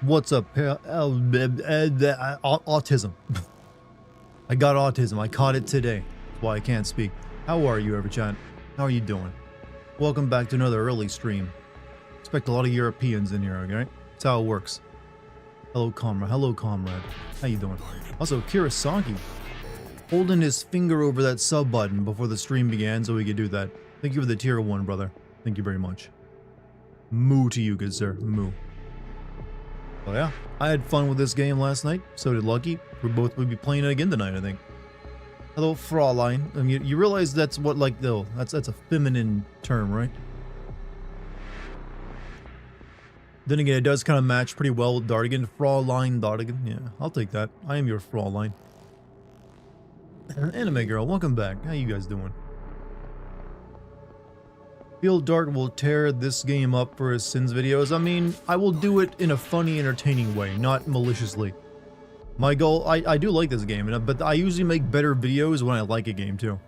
What's up? Autism. I got autism. I caught it today. That's why I can't speak. How are you, Everchat? How are you doing? Welcome back to another early stream. Expect a lot of Europeans in here, okay? That's how it works. Hello, comrade. Hello, comrade. How you doing? Also, Kirasaki. Holding his finger over that sub button before the stream began so we could do that. Thank you for the tier 1, brother. Thank you very much. Moo to you, good sir. Moo. Oh yeah, I had fun with this game last night, so did Lucky. We both would be playing it again tonight, I think. Hello, Fraulein. I mean, you realize that's what, like, though, that's a feminine term, right? Then again, it does kind of match pretty well with Dartigan. Fraulein Dartigan. Yeah, I'll take that. I am your Fraulein. Anime girl, welcome back. How you guys doing? Feel Dart will tear this game up for his Sins videos. I mean, I will do it in a funny, entertaining way, not maliciously. My goal, I do like this game, but I usually make better videos when I like a game too.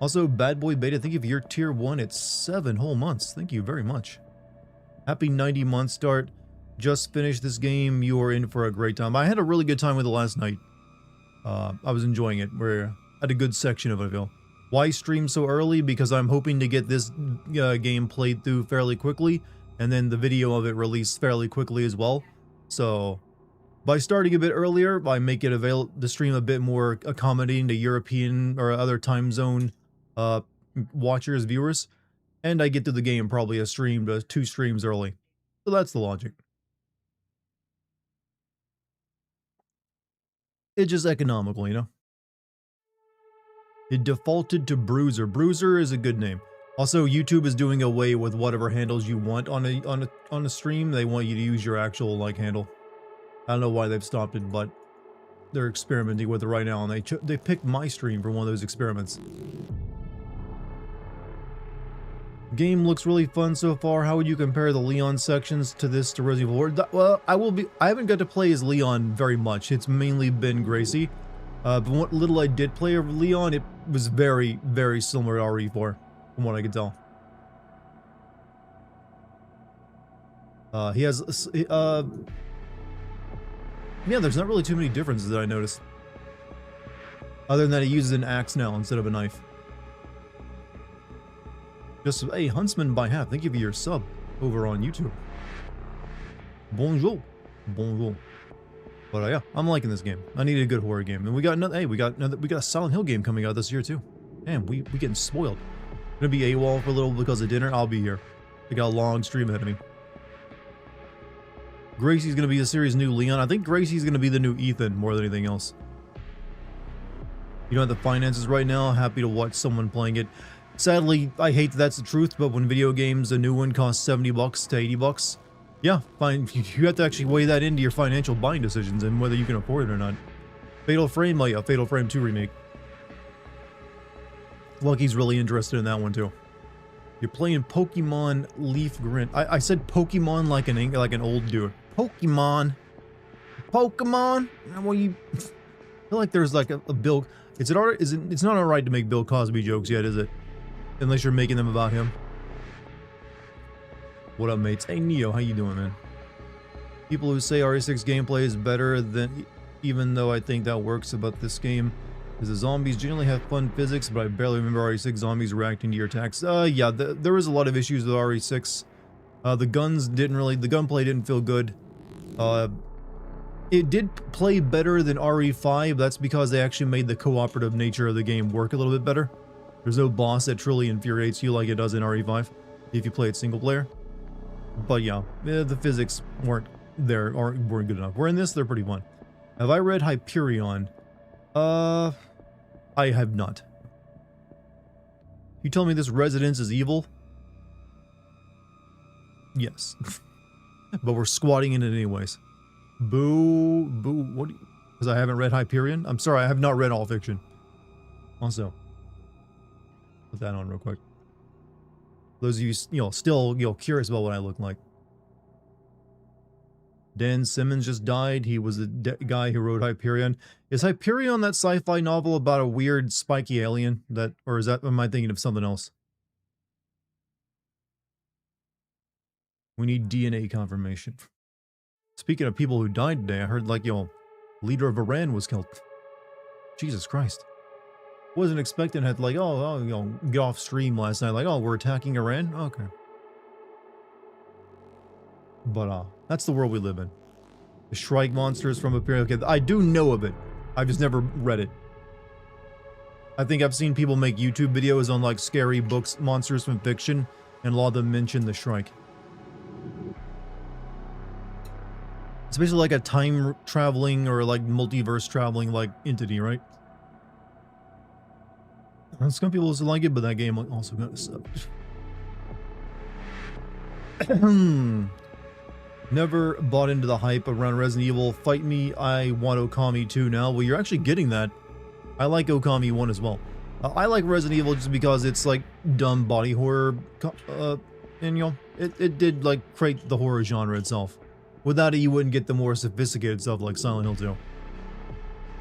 Also, Bad Boy Beta, thank you for your tier 1. It's 7 whole months. Thank you very much. Happy 90 month start. Just finished this game. You are in for a great time. I had a really good time with it last night. I was enjoying it. We're at a good section of it, I feel. Why stream so early? Because I'm hoping to get this game played through fairly quickly, and then the video of it released fairly quickly as well. So, by starting a bit earlier, I make it the stream a bit more accommodating to European or other time zone watchers, viewers, and I get through the game probably a stream to 2 streams early. So that's the logic. It's just economical, you know? It defaulted to Bruiser. Bruiser is a good name. Also, YouTube is doing away with whatever handles you want on a stream. They want you to use your actual handle. I don't know why they've stopped it, but they're experimenting with it right now, and they picked my stream for one of those experiments. Game looks really fun so far. How would you compare the Leon sections to this to Resident Evil 4? Well, I haven't got to play as Leon very much. It's mainly been Gracie. But what little I did play of Leon, it was very, very similar to RE4, from what I could tell. He has, yeah, there's not really too many differences that I noticed. Other than that he uses an axe now instead of a knife. Just, hey, Huntsman by half, thank you for your sub over on YouTube. Bonjour. Bonjour. But yeah, I'm liking this game. I need a good horror game. And we got another, hey, we got a Silent Hill game coming out this year too. Man, we getting spoiled. Gonna be AWOL for a little because of dinner. I'll be here. I got a long stream ahead of me. Gracie's gonna be the series' new Leon. I think Gracie's gonna be the new Ethan more than anything else. You don't have the finances right now. Happy to watch someone playing it. Sadly, I hate that that's the truth, but when video games, a new one costs 70 bucks to 80 bucks. Yeah, fine. You have to actually weigh that into your financial buying decisions and whether you can afford it or not. Fatal Frame, like a Fatal Frame 2 remake. Lucky's really interested in that one too. You're playing Pokemon Leaf Grint. I said Pokemon like an old dude. Pokemon. Pokemon? Well, you I feel like there's like a Bill. It's not alright to make Bill Cosby jokes yet, is it? Unless you're making them about him. What up, mates? Hey, Neo, how you doing, man? People who say RE6 gameplay is better than, even though I think that works about this game, is the zombies generally have fun physics, but I barely remember RE6 zombies reacting to your attacks. Yeah, there was a lot of issues with RE6. The gunplay didn't feel good. It did play better than RE5, that's because they actually made the cooperative nature of the game work a little bit better. There's no boss that truly infuriates you like it does in RE5, if you play it single player. But yeah, the physics weren't good enough. Where in this, they're pretty fun. Have I read Hyperion? I have not. You tell me this residence is evil? Yes. But we're squatting in it anyways. Boo, boo, what do you... Because I haven't read Hyperion? I'm sorry, I have not read all fiction. Also, put that on real quick. Those of you, still, curious about what I look like. Dan Simmons just died. He was the guy who wrote Hyperion. Is Hyperion that sci-fi novel about a weird spiky alien? Or am I thinking of something else? We need DNA confirmation. Speaking of people who died today, I heard like, leader of Iran was killed. Jesus Christ. Wasn't expecting it like, get off stream last night. Like, oh, we're attacking Iran? Okay. But, that's the world we live in. The Shrike monsters from up here. Okay, I do know of it. I've just never read it. I think I've seen people make YouTube videos on like scary books, monsters from fiction, and a lot of them mention the Shrike. It's basically like a time traveling or like multiverse traveling like entity, right? Some people also like it, but that game also kind of sucks. Never bought into the hype around Resident Evil. Fight me, I want Okami 2 now. Well, you're actually getting that. I like Okami 1 as well. I like Resident Evil just because it's like dumb body horror, and it did like create the horror genre itself. Without it, you wouldn't get the more sophisticated stuff like Silent Hill 2.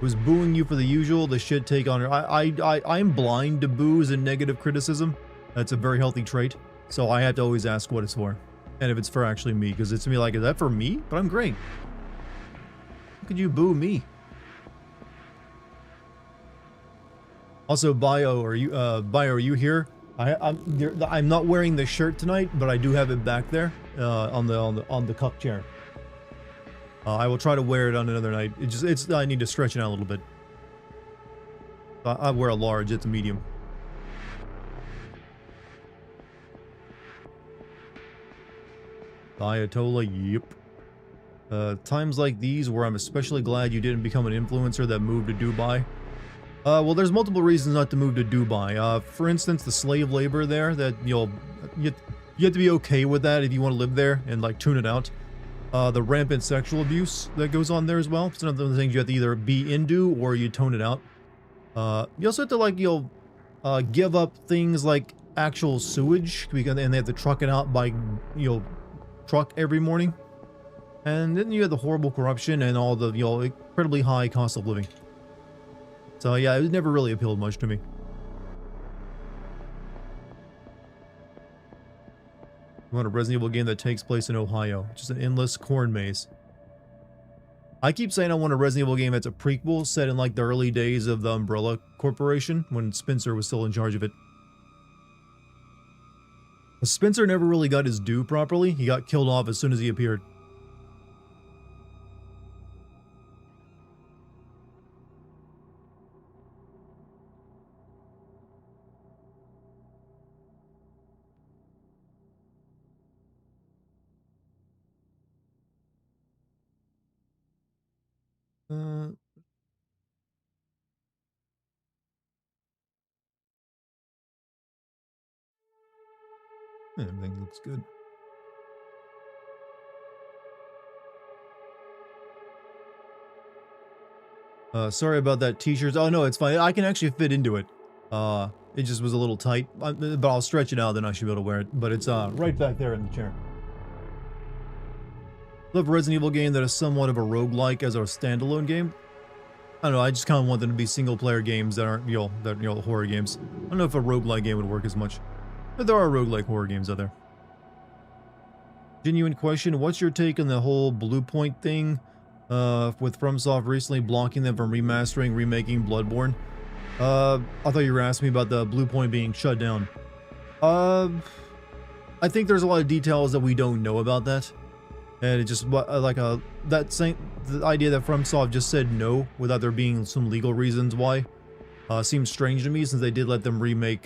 Was booing you for the usual, the shit take on her. I'm blind to boos and negative criticism. That's a very healthy trait. So I have to always ask what it's for. And if it's for actually me, because it's me like, is that for me? But I'm great. How could you boo me? Also, Bio, are you here? I'm not wearing the shirt tonight, but I do have it back there on the cup chair. I will try to wear it on another night. I need to stretch it out a little bit. I wear a large, it's a medium. Ayatollah, yep. Times like these where I'm especially glad you didn't become an influencer that moved to Dubai. Well, there's multiple reasons not to move to Dubai. For instance, the slave labor there, that you have to be okay with that if you want to live there and like tune it out. The rampant sexual abuse that goes on there as well. It's one of the things you have to either be into or you tone it out. You also have to like, give up things like actual sewage, because and they have to truck it out by, truck every morning. And then you have the horrible corruption and all the, incredibly high cost of living. So yeah, it never really appealed much to me. You want a Resident Evil game that takes place in Ohio. Just an endless corn maze. I keep saying I want a Resident Evil game that's a prequel set in like the early days of the Umbrella Corporation when Spencer was still in charge of it. Spencer never really got his due properly. He got killed off as soon as he appeared. Everything looks good. Sorry about that t-shirt. Oh no, it's fine. I can actually fit into it. It just was a little tight, but I'll stretch it out, then I should be able to wear it. But it's right back there in the chair. Love a Resident Evil game that is somewhat of a roguelike as our standalone game. I don't know, I just kind of want them to be single-player games that aren't, horror games. I don't know if a roguelike game would work as much. But there are roguelike horror games out there. Genuine question, what's your take on the whole Blue Point thing? With FromSoft recently blocking them from remastering, remaking Bloodborne? I thought you were asking me about the Blue Point being shut down. I think there's a lot of details that we don't know about that. And it just, the idea that FromSoft just said no without there being some legal reasons why, seems strange to me since they did let them remake,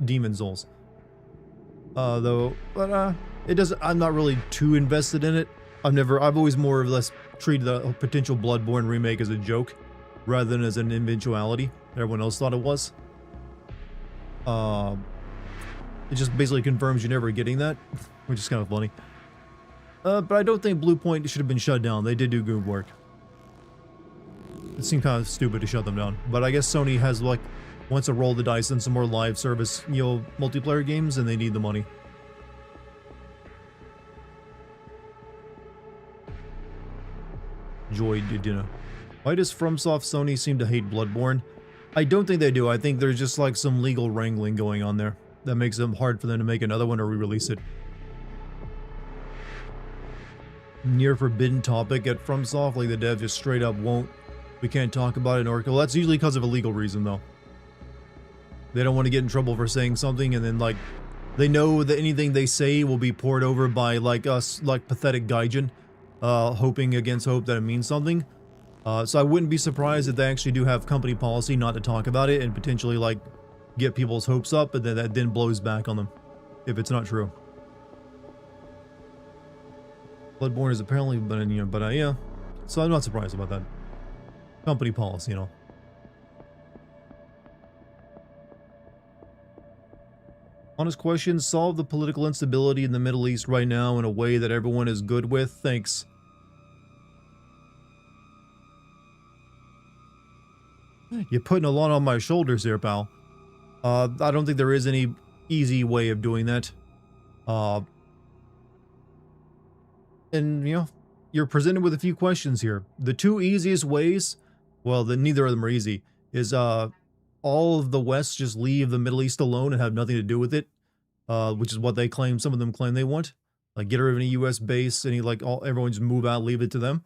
Demon's Souls. It doesn't, I'm not really too invested in it. I've always more or less treated the potential Bloodborne remake as a joke, rather than as an eventuality everyone else thought it was. It just basically confirms you're never getting that, which is kind of funny. But I don't think Blue Point should have been shut down. They did do good work. It seemed kind of stupid to shut them down. But I guess Sony has, like, wants to roll the dice on some more live service, multiplayer games, and they need the money. Joy Didina. Why does FromSoft Sony seem to hate Bloodborne? I don't think they do. I think there's just, like, some legal wrangling going on there that makes it hard for them to make another one or re-release it. near forbidden topic at FromSoft. Like the dev just straight up won't. We can't talk about it in Oracle. That's usually because of a legal reason though. They don't want to get in trouble for saying something, and then like they know that anything they say will be poured over by like us, like pathetic gaijin, hoping against hope that it means something. So I wouldn't be surprised if they actually do have company policy not to talk about it and potentially like get people's hopes up, but then that then blows back on them if it's not true. Bloodborne is apparently, but you know, but yeah. So I'm not surprised about that. Company policy, you know. Honest question, solve the political instability in the Middle East right now in a way that everyone is good with. Thanks. You're putting a lot on my shoulders here, pal. I don't think there is any easy way of doing that. And, you know, you're presented with a few questions here. The two easiest ways, well, neither of them are easy, is all of the West just leave the Middle East alone and have nothing to do with it, which is what they claim, some of them claim they want. Like, get rid of any U.S. base, and everyone just move out, leave it to them.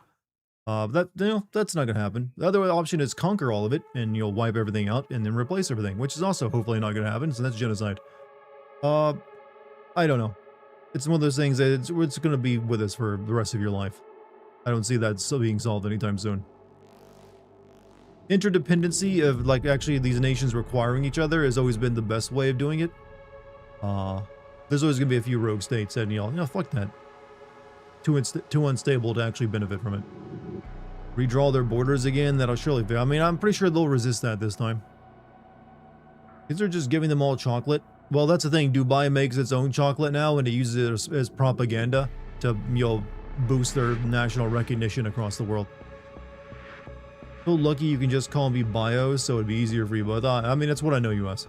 That's not gonna happen. The other option is conquer all of it, and you'll wipe everything out, and then replace everything, which is also hopefully not gonna happen, so that's genocide. I don't know. It's one of those things that it's gonna be with us for the rest of your life. I don't see that still being solved anytime soon. Interdependency of, like, actually these nations requiring each other has always been the best way of doing it. There's always gonna be a few rogue states that, you know, fuck that. Too unstable to actually benefit from it. Redraw their borders again, that'll surely fail. I mean, I'm pretty sure they'll resist that this time. These are just giving them all chocolate. Well, that's the thing, Dubai makes its own chocolate now, and it uses it as propaganda to, you know, boost their national recognition across the world. So lucky you can just call me Bios, so it'd be easier for you, but I mean, that's what I know you as.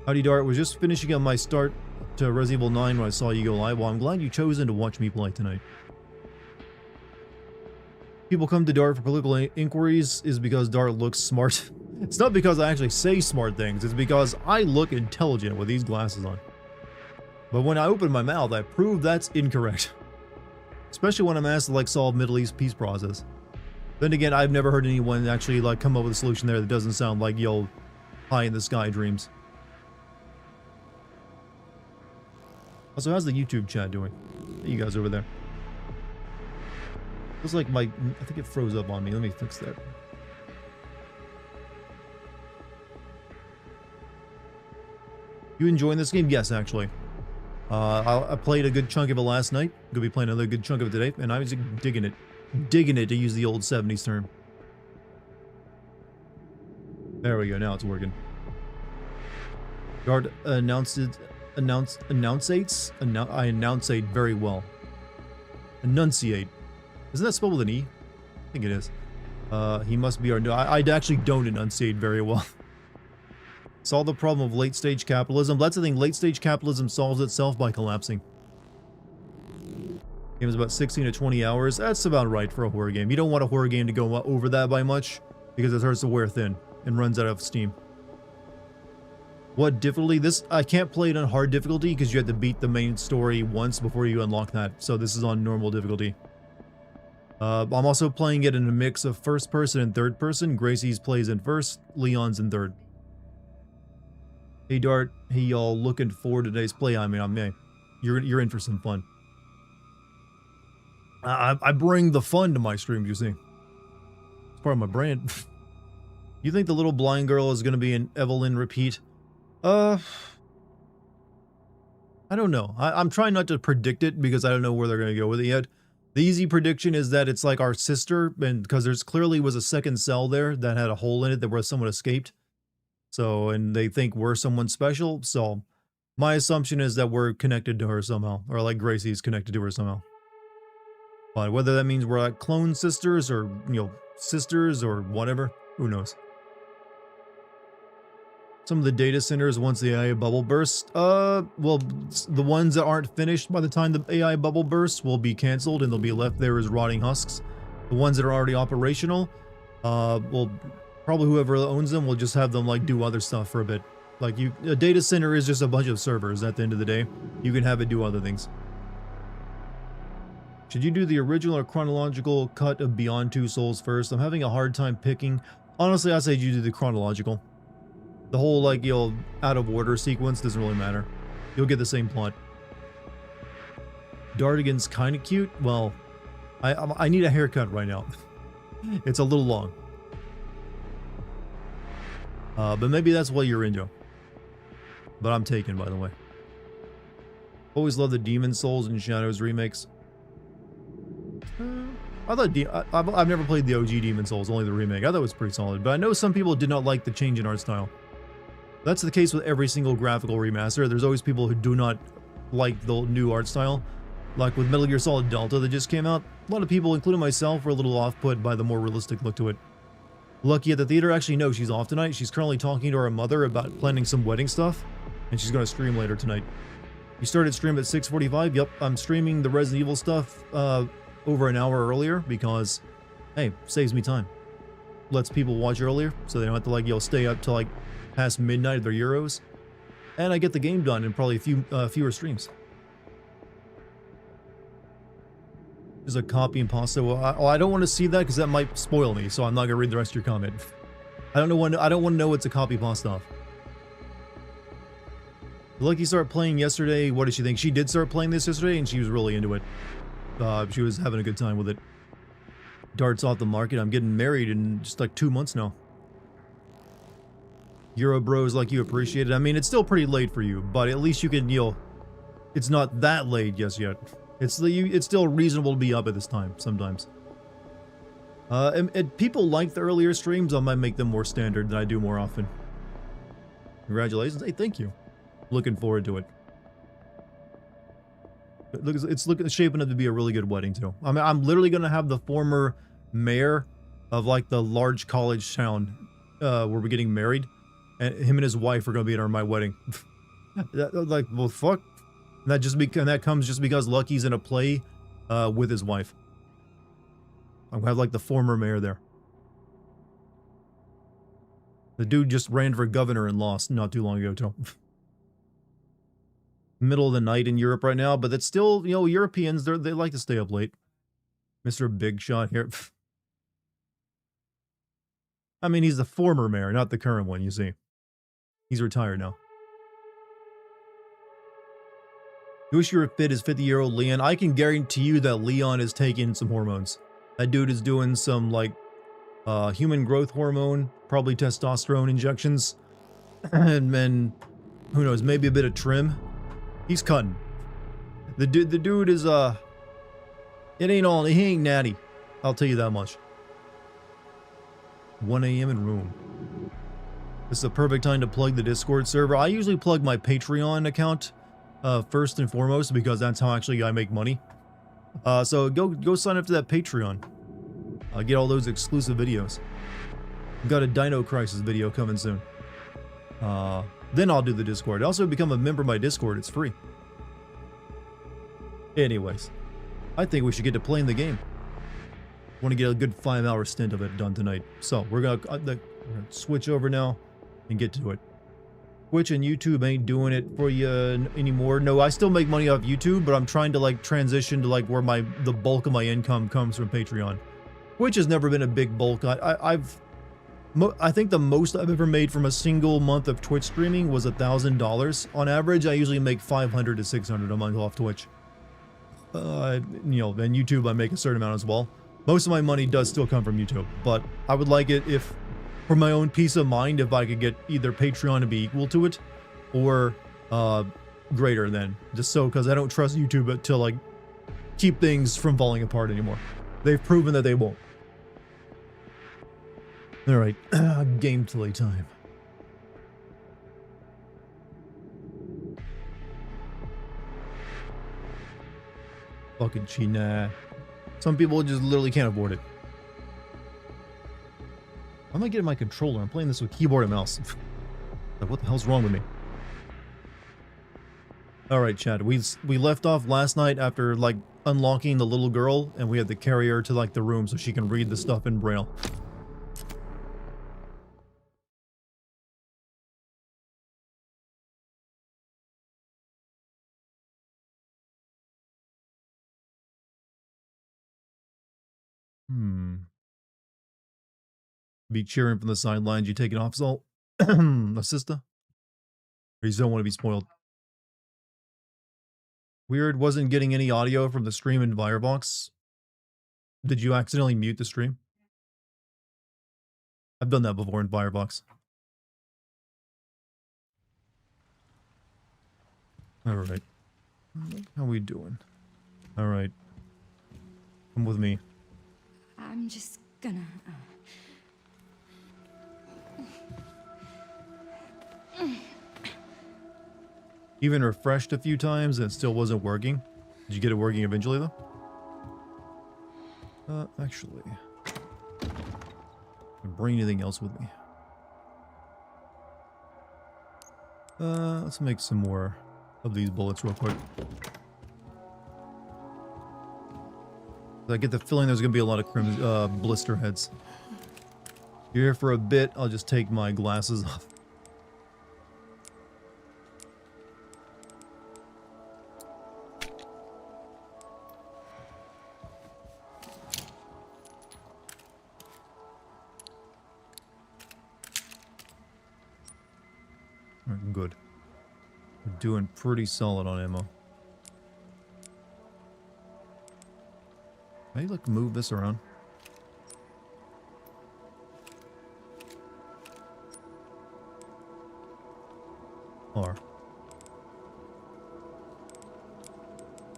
Howdy Dart, was just finishing up my start to Resident Evil 9 when I saw you go live. Well, I'm glad you chosen to watch me play tonight. People come to Dart for political inquiries is because Dart looks smart. It's not because I actually say smart things, it's because I look intelligent with these glasses on. But when I open my mouth, I prove that's incorrect. Especially when I'm asked to, like, solve Middle East peace process. Then again, I've never heard anyone actually, like, come up with a solution there that doesn't sound like, yo, high in the sky dreams. Also, how's the YouTube chat doing? Hey, you guys over there. Looks like I think it froze up on me. Let me fix that. You enjoying this game? Yes, actually. I played a good chunk of it last night. Gonna be playing another good chunk of it today, and I was digging it. Digging it, to use the old 70s term. There we go, now it's working. Dart enunciates very well. Enunciate. Isn't that spelled with an E? I think it is. He must be our new... I actually don't enunciate very well. Solve the problem of late-stage capitalism. That's the thing, late-stage capitalism solves itself by collapsing. Game is about 16 to 20 hours. That's about right for a horror game. You don't want a horror game to go over that by much, because it starts to wear thin and runs out of steam. What difficulty? I can't play it on hard difficulty because you have to beat the main story once before you unlock that. So this is on normal difficulty. I'm also playing it in a mix of first person and third person. Gracie's plays in first, Leon's in third. Hey Dart, hey y'all, looking forward to today's play. I mean, you're in for some fun. I bring the fun to my streams, you see. It's part of my brand. You think the little blind girl is going to be an Evelyn repeat? I don't know. I'm trying not to predict it because I don't know where they're going to go with it yet. The easy prediction is that it's like our sister, and because there's clearly was a second cell there that had a hole in it that where someone escaped. So, and they think we're someone special. So, my assumption is that we're connected to her somehow, or like Gracie's connected to her somehow. But whether that means we're like clone sisters or, you know, sisters or whatever, who knows. Some of the data centers once the AI bubble bursts, well, the ones that aren't finished by the time the AI bubble bursts will be canceled and they'll be left there as rotting husks. The ones that are already operational, well, probably whoever owns them will just have them like do other stuff for a bit. Like a data center is just a bunch of servers at the end of the day. You can have it do other things. Should you do the original or chronological cut of Beyond Two Souls first? I'm having a hard time picking. Honestly, I say you do the chronological. The whole, like, out of order sequence doesn't really matter. You'll get the same plot. Dartigan's kind of cute. Well, I need a haircut right now. It's a little long. But maybe that's what you're into. But I'm taken, by the way. Always love the Demon Souls and Shadows remakes. I thought I've never played the OG Demon Souls, only the remake. I thought it was pretty solid, but I know some people did not like the change in art style. That's the case with every single graphical remaster. There's always people who do not like the new art style. Like with Metal Gear Solid Delta that just came out, a lot of people, including myself, were a little off-put by the more realistic look to it. Lucky at the theater, actually no, she's off tonight. She's currently talking to her mother about planning some wedding stuff, and she's going to stream later tonight. You started stream at 6:45. Yep, I'm streaming the Resident Evil stuff over an hour earlier because, hey, saves me time. Lets people watch earlier, so they don't have to, like, stay up till, like, past midnight of their Euros. And I get the game done in probably fewer streams. There's a copy and pasta. Well, I don't want to see that because that might spoil me, so I'm not going to read the rest of your comment. I don't want to know it's a copy pasta off. Lucky started playing yesterday. What did she think? She did start playing this yesterday, and she was really into it. She was having a good time with it. Dart's off the market. I'm getting married in just like 2 months now. Euro bros like you appreciate it. I mean, it's still pretty late for you, but at least you can, it's not that late just yet. It's still reasonable to be up at this time sometimes. And people like the earlier streams. I might make them more standard than I do more often. Congratulations. Hey, thank you. Looking forward to it. It's shaping up to be a really good wedding too. I mean, I'm literally gonna have the former mayor of like the large college town where we're getting married, and him and his wife are gonna be at my wedding. Like, well, fuck. And that comes just because Lucky's in a play with his wife. I'm gonna have like the former mayor there. The dude just ran for governor and lost not too long ago too. Middle of the night in Europe right now, but that's still, Europeans, they like to stay up late. Mr. Big Shot here. I mean, he's the former mayor, not the current one, you see. He's retired now. You wish you were fit as 50-year-old Leon. I can guarantee you that Leon is taking some hormones. That dude is doing some, like, human growth hormone, probably testosterone injections. And then, who knows, maybe a bit of trim. He's cutting. The dude is, he ain't natty. I'll tell you that much. 1 a.m. in room. This is the perfect time to plug the Discord server. I usually plug my Patreon account first and foremost because that's how actually I make money. So go sign up to that Patreon. I'll get all those exclusive videos. Got a Dino Crisis video coming soon. Then I'll do the Discord. Also become a member of my Discord. It's free. Anyways, I think we should get to playing the game. Want to get a good 5-hour stint of it done tonight. So we're gonna switch over now and get to it. Twitch and YouTube ain't doing it for you anymore. No, I still make money off YouTube, but I'm trying to like transition to like where the bulk of my income comes from Patreon. Twitch has never been a big bulk. I think the most I've ever made from a single month of Twitch streaming was $1,000. On average, I usually make $500 to $600 a month off Twitch. And YouTube I make a certain amount as well. Most of my money does still come from YouTube, but I would like it if, for my own peace of mind, if I could get either Patreon to be equal to it, or greater than, just so, because I don't trust YouTube to like keep things from falling apart anymore. They've proven that they won't. Alright, gameplay time. Fucking cheat, nah. Some people just literally can't afford it. I'm not getting my controller. I'm playing this with keyboard and mouse. Like, what the hell's wrong with me? Alright, Chad. We left off last night after, like, unlocking the little girl, and we had to carry her to, like, the room so she can read the stuff in Braille. Be cheering from the sidelines. You take it off, Salt? Assista? Or you don't want to be spoiled? Weird, wasn't getting any audio from the stream in Firebox. Did you accidentally mute the stream? I've done that before in Firebox. Alright. How we doing? Alright. Come with me. I'm just gonna... Even refreshed a few times and it still wasn't working. Did you get it working eventually though? Actually... bring anything else with me. Let's make some more of these bullets real quick. I get the feeling there's gonna be a lot of blister heads. You're here for a bit, I'll just take my glasses off. Good. We're doing pretty solid on ammo. Can I like move this around? R.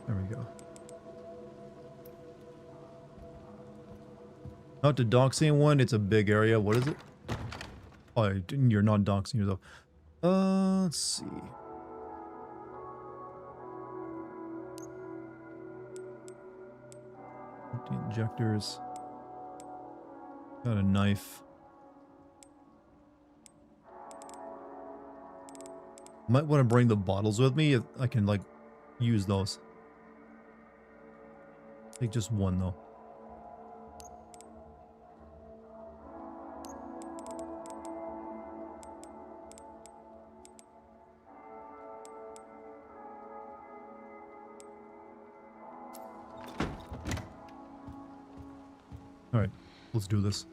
There we go. Not to dox anyone, it's a big area. What is it? Oh, you're not doxing yourself. Let's see. Empty injectors. Got a knife. Might want to bring the bottles with me if I can, like, use those. Take just one, though. Alright, let's do this.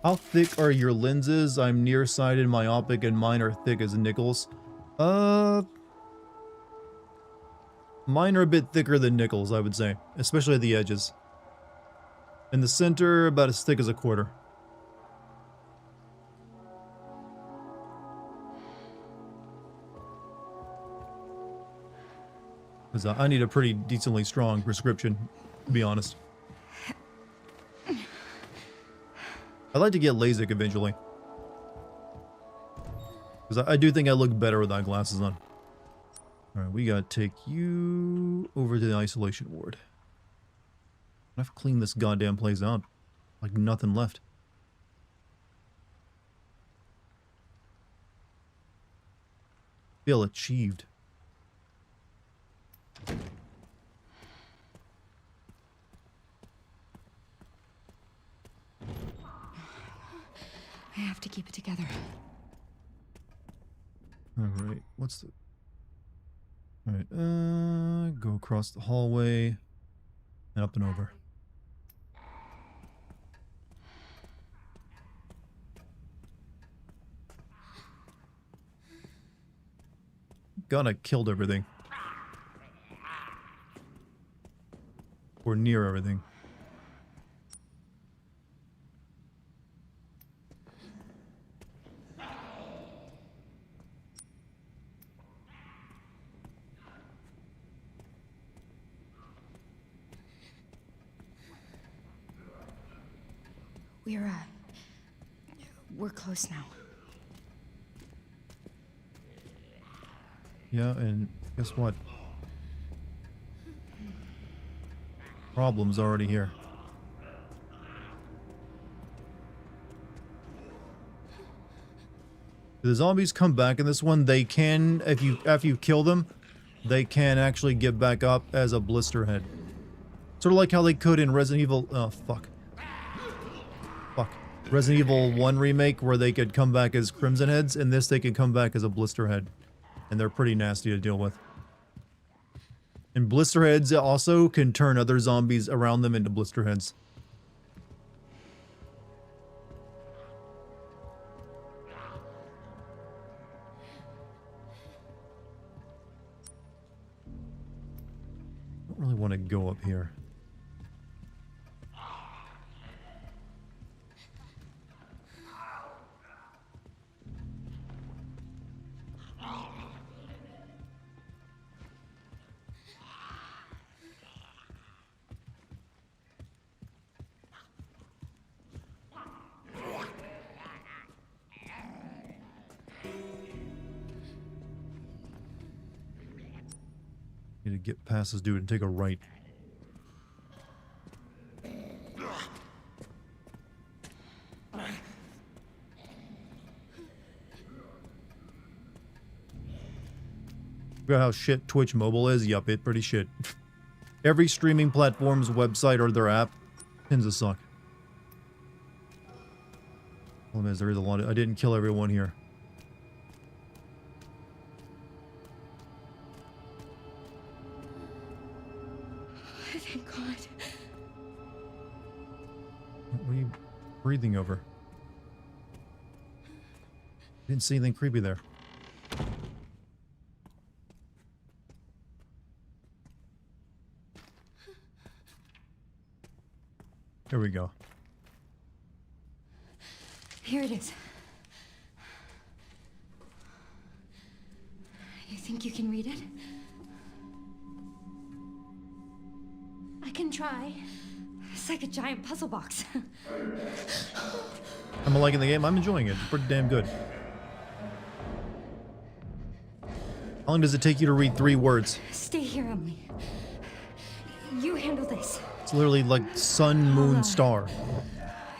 How thick are your lenses? I'm nearsighted, myopic, and mine are thick as nickels. Mine are a bit thicker than nickels, I would say. Especially at the edges. In the center, about as thick as a quarter. Because I need a pretty decently strong prescription, to be honest. I'd like to get LASIK eventually. Because I do think I look better without glasses on. Alright, we gotta take you over to the isolation ward. I have to clean this goddamn place out. Like nothing left. Feel achieved. I have to keep it together. Alright, what's the... Alright, go across the hallway and up and over. God, I killed everything. Or near everything. We're close now. Yeah, and guess what? Problem's already here. The zombies come back in this one. They can, after you kill them, they can actually get back up as a blister head. Sort of like how they could in Resident Evil. Oh fuck. Fuck. Resident Evil 1 remake, where they could come back as Crimson Heads. In this, they can come back as a blister head, and they're pretty nasty to deal with. And blister heads also can turn other zombies around them into blister heads. I don't really want to go up here. Need to get past this dude and take a right. Forgot how shit Twitch mobile is? Yup, it pretty shit. Every streaming platform's website or their app tends to suck. Problem is, there is a lot of... I didn't kill everyone here. Thank God. What are you breathing over? Didn't see anything creepy there. Here we go. Here it is. You think you can read it? I can try. It's like a giant puzzle box. I'm liking the game. I'm enjoying it. It's pretty damn good. How long does it take you to read 3 words? Stay here, Emily. You handle this. It's literally like sun, moon, star.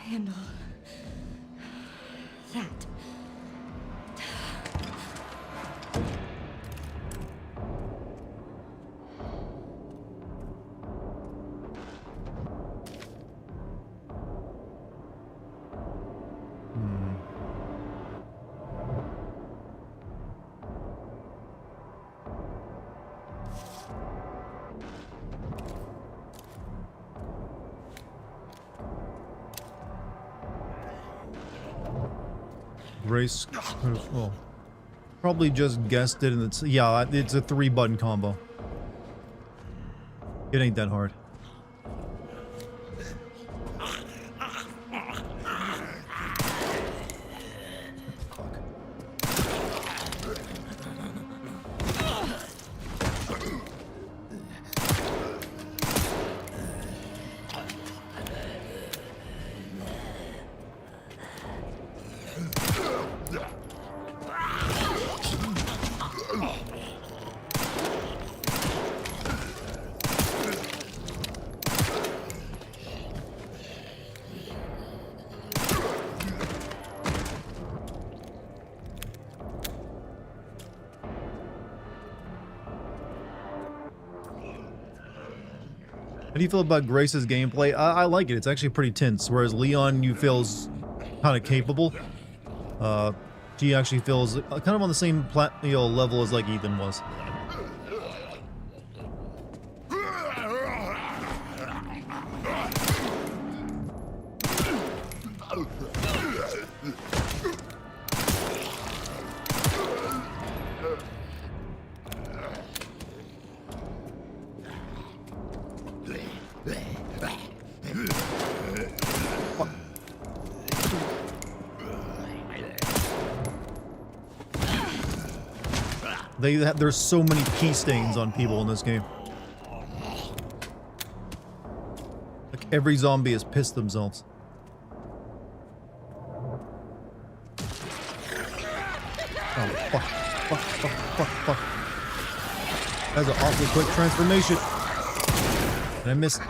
Handle that. Grace, well, probably just guessed it, and it's, yeah, it's a 3-button combo. It ain't that hard. How do you feel about Grace's gameplay? I like it. It's actually pretty tense. Whereas Leon, you feels kind of capable. She actually feels kind of on the same level as like Ethan was. There's so many pee stains on people in this game. Like every zombie has pissed themselves. Oh fuck. That's an awfully quick transformation. And I missed.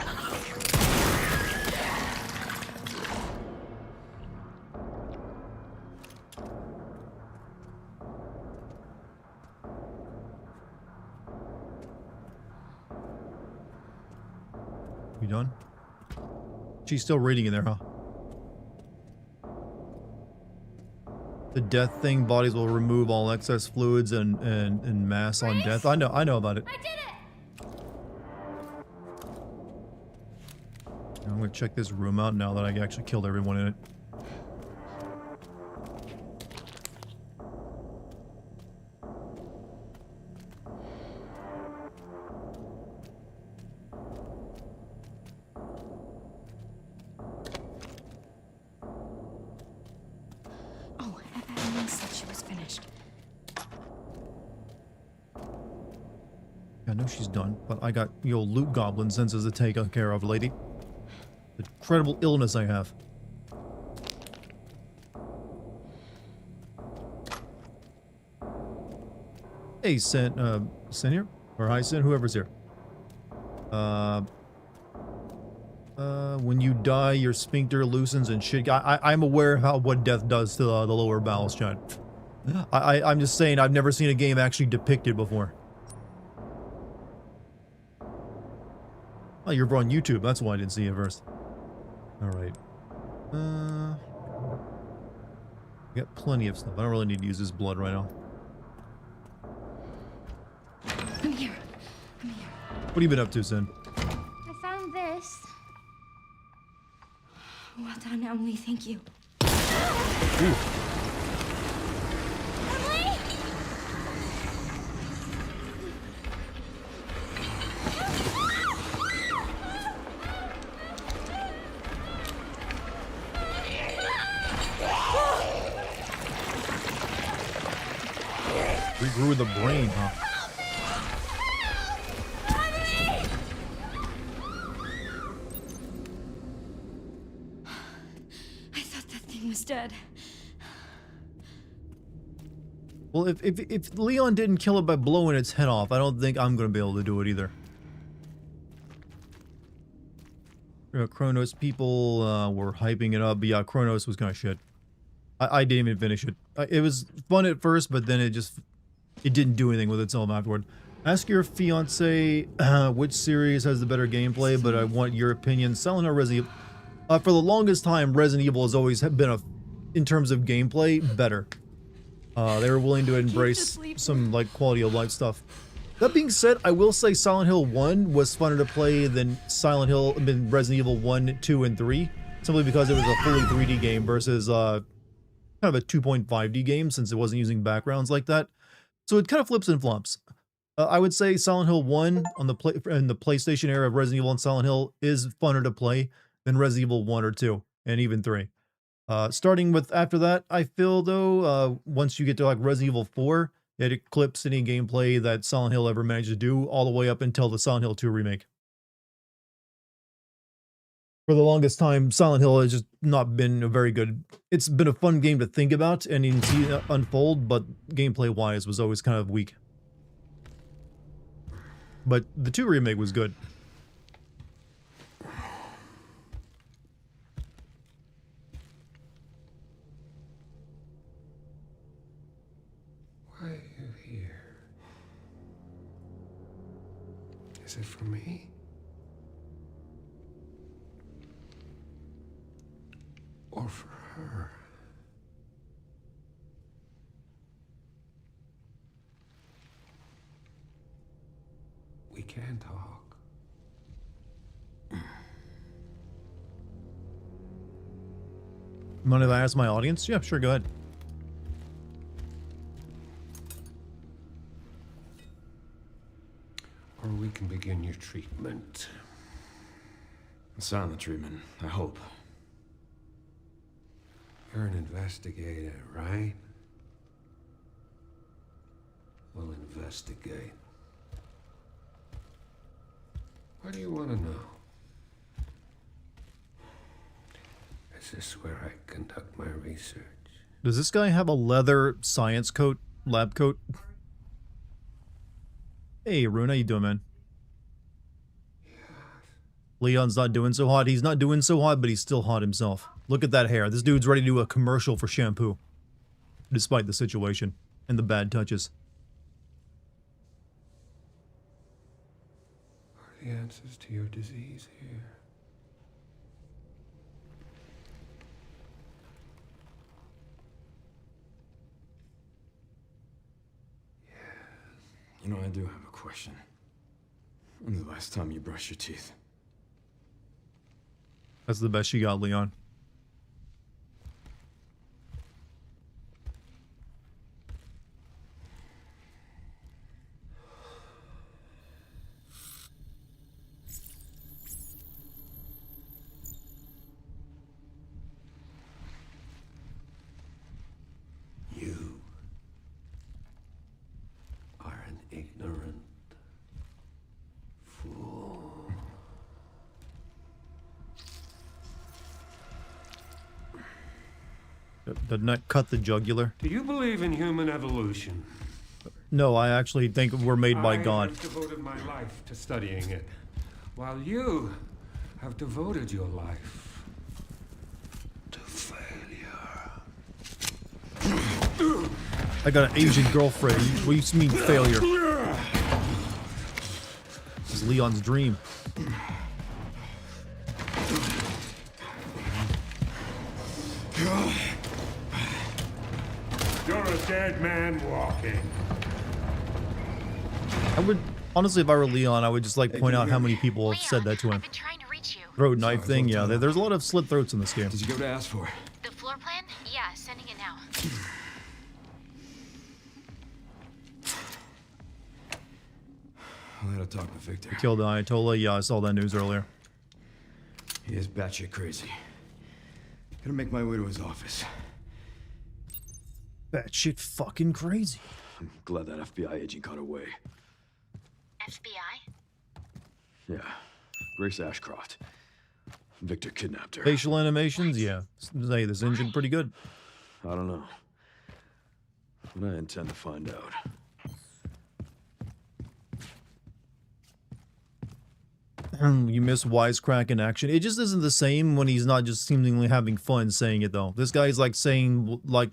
You done? She's still reading in there, huh? The death thing, bodies will remove all excess fluids and mass on death. I know about it. I did it! I'm gonna check this room out now that I actually killed everyone in it. Oh, Emily said she was finished. I know she's done, but I got the old loot goblin senses to take care of, lady. The incredible illness I have. Hey, Sin here? Or hi, Sin, whoever's here. When you die, your sphincter loosens and shit. I'm aware of what death does to the lower bowels, chat. I'm just saying, I've never seen a game actually depicted before. Oh, you're on YouTube. That's why I didn't see it first. Alright. Got plenty of stuff. I don't really need to use this blood right now. I'm here. I'm here. What have you been up to, Sin? I found this. Well done, Emily. Thank you. Ooh. Emily! Regrew the brain, huh? I thought that thing was dead. Well, if Leon didn't kill it by blowing its head off, I don't think I'm gonna be able to do it either. Chronos people were hyping it up, but yeah, Chronos was kind of shit. I didn't even finish it. It was fun at first, but then it didn't do anything with itself afterward. Ask your fiance which series has the better gameplay, but I want your opinion. Silent Hill, Resident Evil. For the longest time, Resident Evil has always been in terms of gameplay, better. They were willing to embrace some like quality of life stuff. That being said, I will say Silent Hill 1 was funner to play than Resident Evil 1, 2, and 3, simply because it was a fully 3D game versus kind of a 2.5D game since it wasn't using backgrounds like that. So it kind of flips and flops. I would say Silent Hill 1 on the in the PlayStation era of Resident Evil and Silent Hill is funner to play than Resident Evil 1 or 2, and even 3. Starting with after that, I feel though, once you get to like Resident Evil 4, it eclipsed any gameplay that Silent Hill ever managed to do, all the way up until the Silent Hill 2 remake. For the longest time, Silent Hill has just not been a very good... It's been a fun game to think about and you can see it unfold, but gameplay-wise was always kind of weak. But the 2 remake was good. Why are you here? Is it for me? Or for her? We can talk. Mind if I ask my audience? Yeah, sure, go ahead. Or we can begin your treatment. Silent treatment, I hope. You're an investigator, right? We'll investigate. What do you want to know? Is this where I conduct my research? Does this guy have a leather science coat, lab coat? Hey, Rune, how you doing, man? Leon's not doing so hot. He's not doing so hot, but he's still hot himself. Look at that hair. This dude's ready to do a commercial for shampoo. Despite the situation and the bad touches. Are the answers to your disease here? You know, I do have a question. When's the last time you brushed your teeth? That's the best she got, Leon. You are an ignorant fool. Did not cut the jugular. Do you believe in human evolution? No, I actually think we're made by God. I have devoted my life to studying it, while you have devoted your life to failure. I got an Asian girlfriend. What do you mean failure? This is Leon's dream. You're a dead man walking. I would, honestly, if I were Leon, I would just like point out how many people have said that to him. I've been trying to reach you. Throat knife thing, yeah. There's a lot of slit throats in this game. Did you go to ask for it? The floor plan? Yeah, sending it now. I gotta talk to Victor. Killed the Ayatollah. Yeah, I saw that news earlier. He is batshit crazy. Gotta make my way to his office. That shit fucking crazy. I'm glad that FBI agent got away. FBI? Yeah. Grace Ashcroft. Victor kidnapped her. Facial animations, yeah. Hey, this engine pretty good. I don't know. But I intend to find out. You miss wisecrack in action. It just isn't the same when he's not just seemingly having fun saying it, though. This guy's like saying like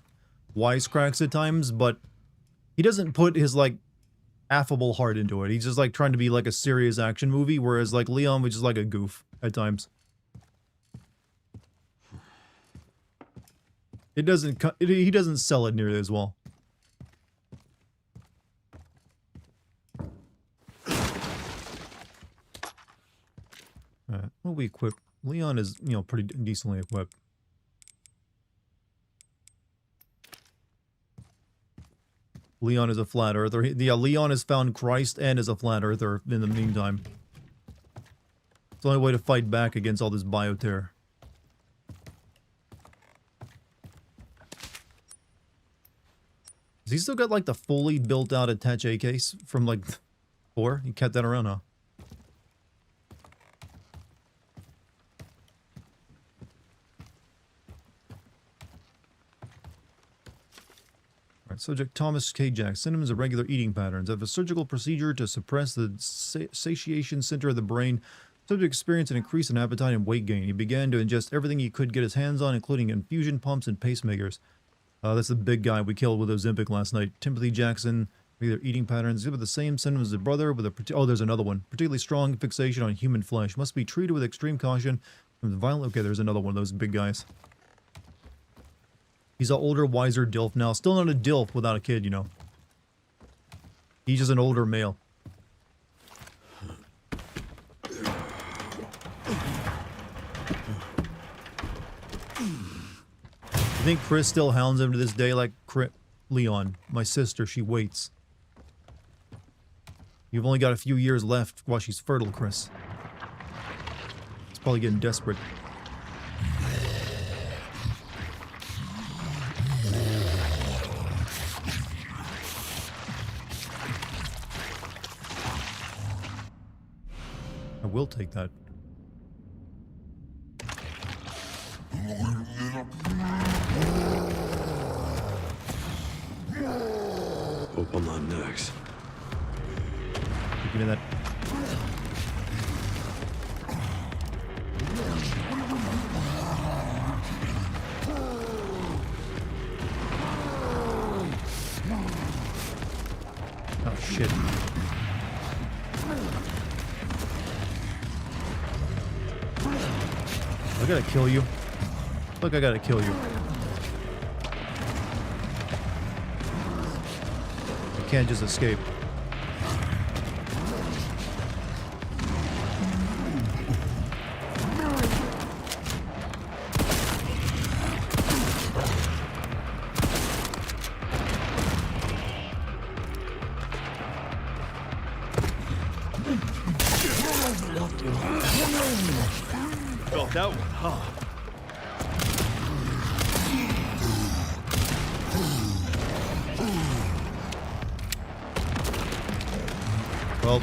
wisecracks at times, but he doesn't put his like affable heart into it. He's just like trying to be like a serious action movie, whereas like Leon was just like a goof at times. It doesn't. He doesn't sell it nearly as well. Alright, what we equip? Leon is, you know, pretty decently equipped. Leon is a flat earther. Yeah, Leon has found Christ and is a flat earther in the meantime. It's the only way to fight back against all this bioterror. Has he still got like the fully built out attaché case from like 4? He kept that around, huh? Subject Thomas K. Jack. Symptoms of regular eating patterns. Of a surgical procedure to suppress the satiation center of the brain, subject experienced an increase in appetite and weight gain. He began to ingest everything he could get his hands on, including infusion pumps and pacemakers. That's the big guy we killed with Ozempic last night. Timothy Jackson. Regular eating patterns exhibit the same symptoms as a brother with a... Oh, there's another one. Particularly strong fixation on human flesh. Must be treated with extreme caution. Violent... Okay, there's another one of those big guys. He's an older, wiser DILF now. Still not a DILF without a kid, you know. He's just an older male. I think Chris still hounds him to this day like Leon. My sister, she waits. You've only got a few years left while she's fertile, Chris. It's probably getting desperate. I will take that. Hope I'm not next. Give me that. Oh shit. I gotta kill you. Look, I gotta kill you. You can't just escape. Well.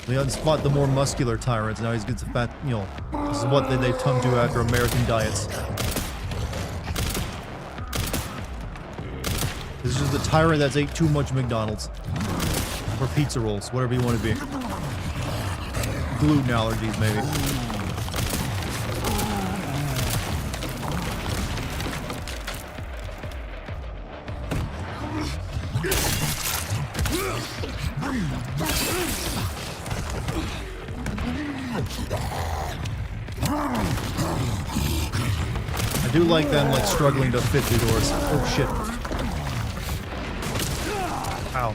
Leon spot the more muscular tyrants. Now he gets a fat, you know, this is what they've come to after American diets. This is just the tyrant that's ate too much McDonald's. Or pizza rolls, whatever you want to be. Gluten allergies, maybe. I do like them, like, struggling to fit through doors. Oh, shit. Ow.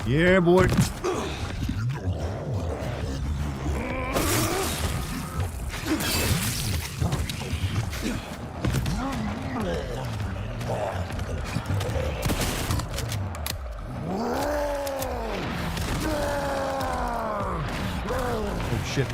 Yeah, boy. Oh, shit.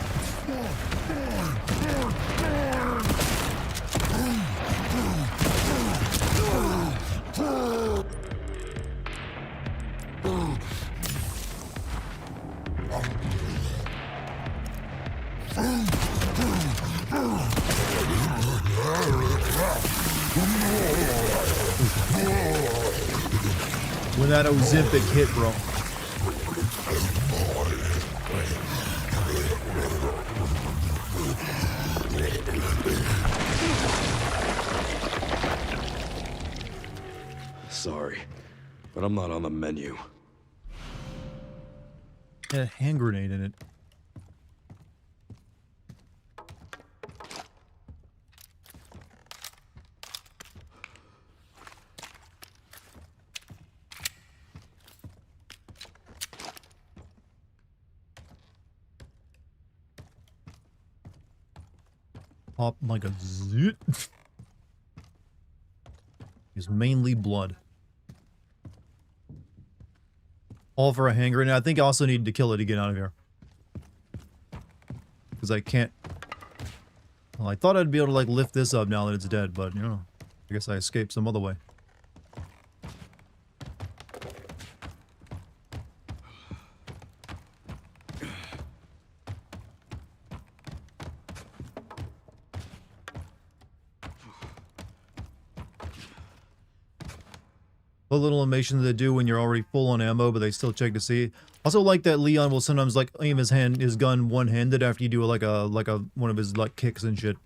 When that Ozempic hit, bro. Sorry, but I'm not on the menu. Had a hand grenade in it. Pop like a zit. Is mainly blood. All for a hand grenade. I think I also need to kill it to get out of here. Because I can't... Well, I thought I'd be able to, like, lift this up now that it's dead, but, you know, I guess I escaped some other way. What little animations they do when you're already full on ammo, but they still check to see. Also like that Leon will sometimes like aim his gun one-handed after you do like a one of his like kicks and shit.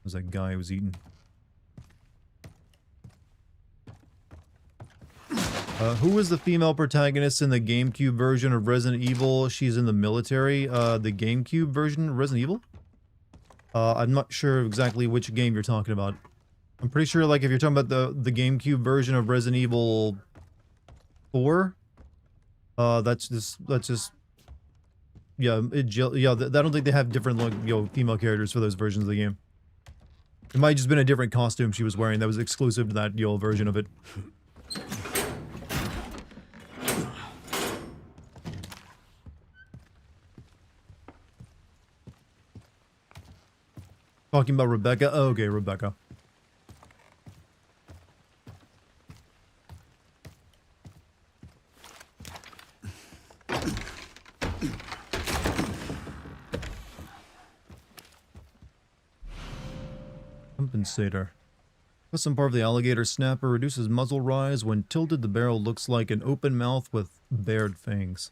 There's that guy who was eating. Who was the female protagonist in the GameCube version of Resident Evil? She's in the military. The GameCube version of Resident Evil? I'm not sure exactly which game you're talking about. I'm pretty sure, like, if you're talking about the GameCube version of Resident Evil 4, that's just, yeah, I don't think they have different, like, you know, female characters for those versions of the game. It might have just been a different costume she was wearing that was exclusive to that, old version of it. Talking about Rebecca? Oh, okay, Rebecca. compensator. Custom part of the alligator snapper reduces muzzle rise. When tilted, the barrel looks like an open mouth with bared fangs.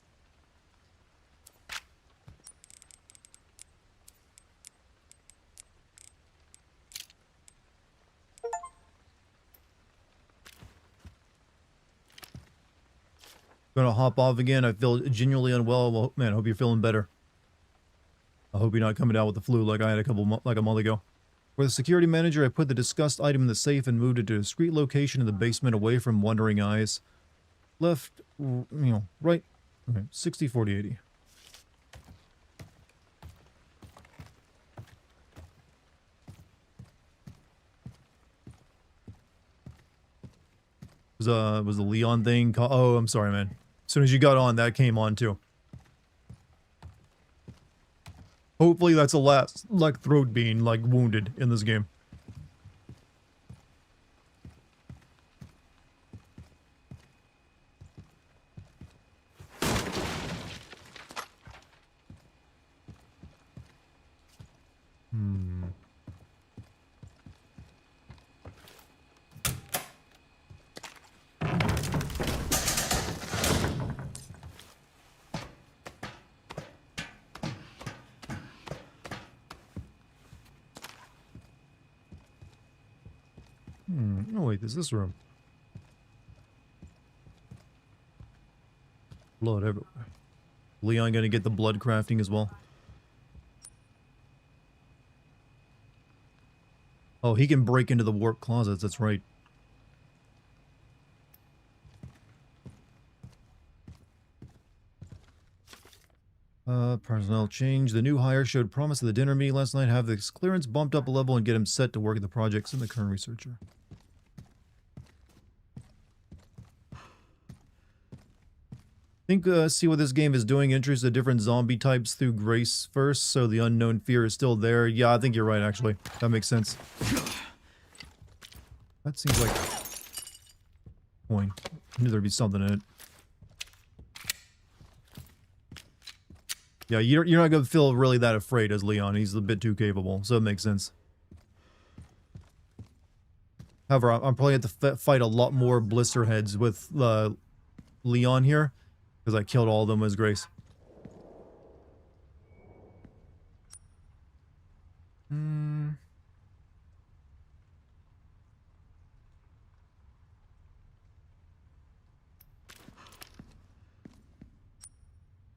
Gonna hop off again. I feel genuinely unwell. Well, man, I hope you're feeling better. I hope you're not coming down with the flu like I had like a month ago. For the security manager, I put the discussed item in the safe and moved it to a discreet location in the basement away from wandering eyes. Left, right. Okay, 60, 40, 80. Was the Leon thing? Oh, I'm sorry, man. As soon as you got on, that came on too. Hopefully that's the last, like, throat being, like, wounded in this game. Oh wait, there's this room. Blood everywhere. Leon gonna get the blood crafting as well. Oh, he can break into the warp closets, that's right. Personnel change. The new hire showed promise at the dinner meeting last night. Have this clearance bumped up a level and get him set to work at the projects in the current researcher. Think, see what this game is doing. Introduce the different zombie types through Grace first, so the unknown fear is still there. Yeah, I think you're right, actually. That makes sense. That seems like... coin. I knew there'd be something in it. Yeah, you're not going to feel really that afraid as Leon. He's a bit too capable, so it makes sense. However, I'm probably going to have to fight a lot more blister heads with Leon here, because I killed all of them as Grace.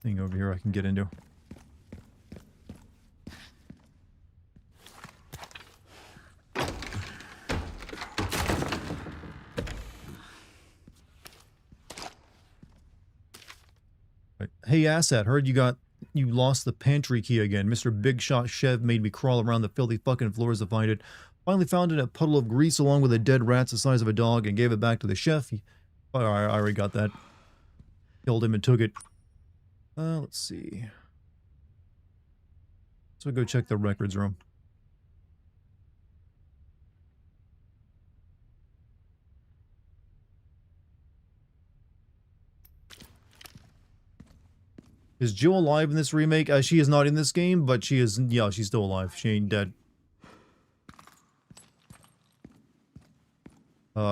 Thing over here I can get into. Right. Hey Assat, heard you lost the pantry key again. Mr. Big Shot Chef made me crawl around the filthy fucking floors to find it. Finally found it in a puddle of grease along with a dead rat the size of a dog and gave it back to the chef. Oh, I already got that. Killed him and took it. Let's see. So go check the records room. Is Jill alive in this remake? She is not in this game, but she is, yeah, she's still alive. She ain't dead.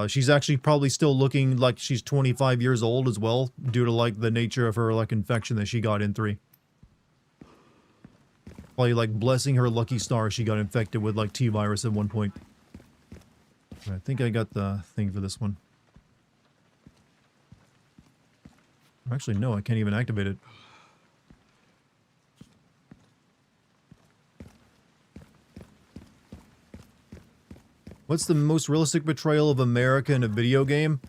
She's actually probably still looking like she's 25 years old as well, due to, like, the nature of her, like, infection that she got in 3. Probably, like, blessing her lucky star, she got infected with, like, T-virus at one point. I think I got the thing for this one. Actually, no, I can't even activate it. What's the most realistic portrayal of America in a video game?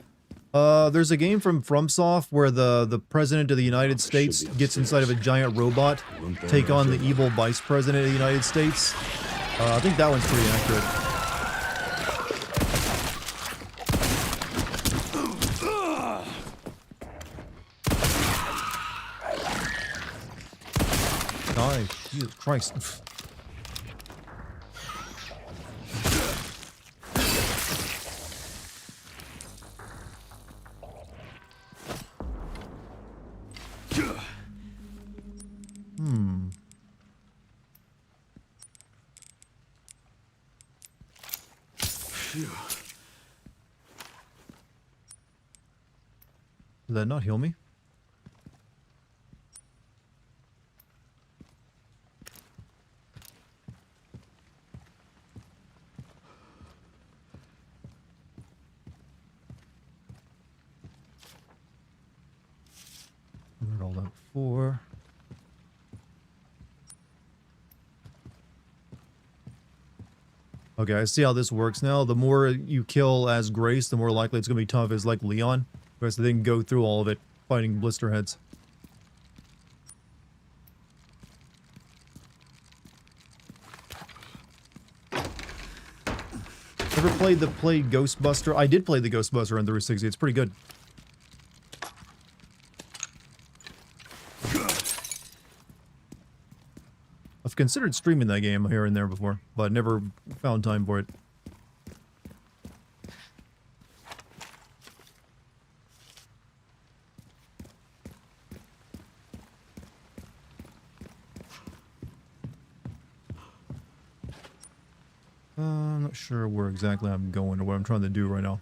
There's a game from FromSoft where the president of the United States gets inside of a giant robot, take on the evil vice president of the United States. I think that one's pretty accurate. Die, Jesus Christ. Did that not heal me? I heard all that before. Okay, I see how this works now. The more you kill as Grace, the more likely it's going to be tough as, like, Leon. Because they can go through all of it fighting blisterheads. Ever played Ghostbuster? I did play the Ghostbuster on 360. It's pretty good. I've considered streaming that game here and there before, but never found time for it. I'm not sure where exactly I'm going or what I'm trying to do right now.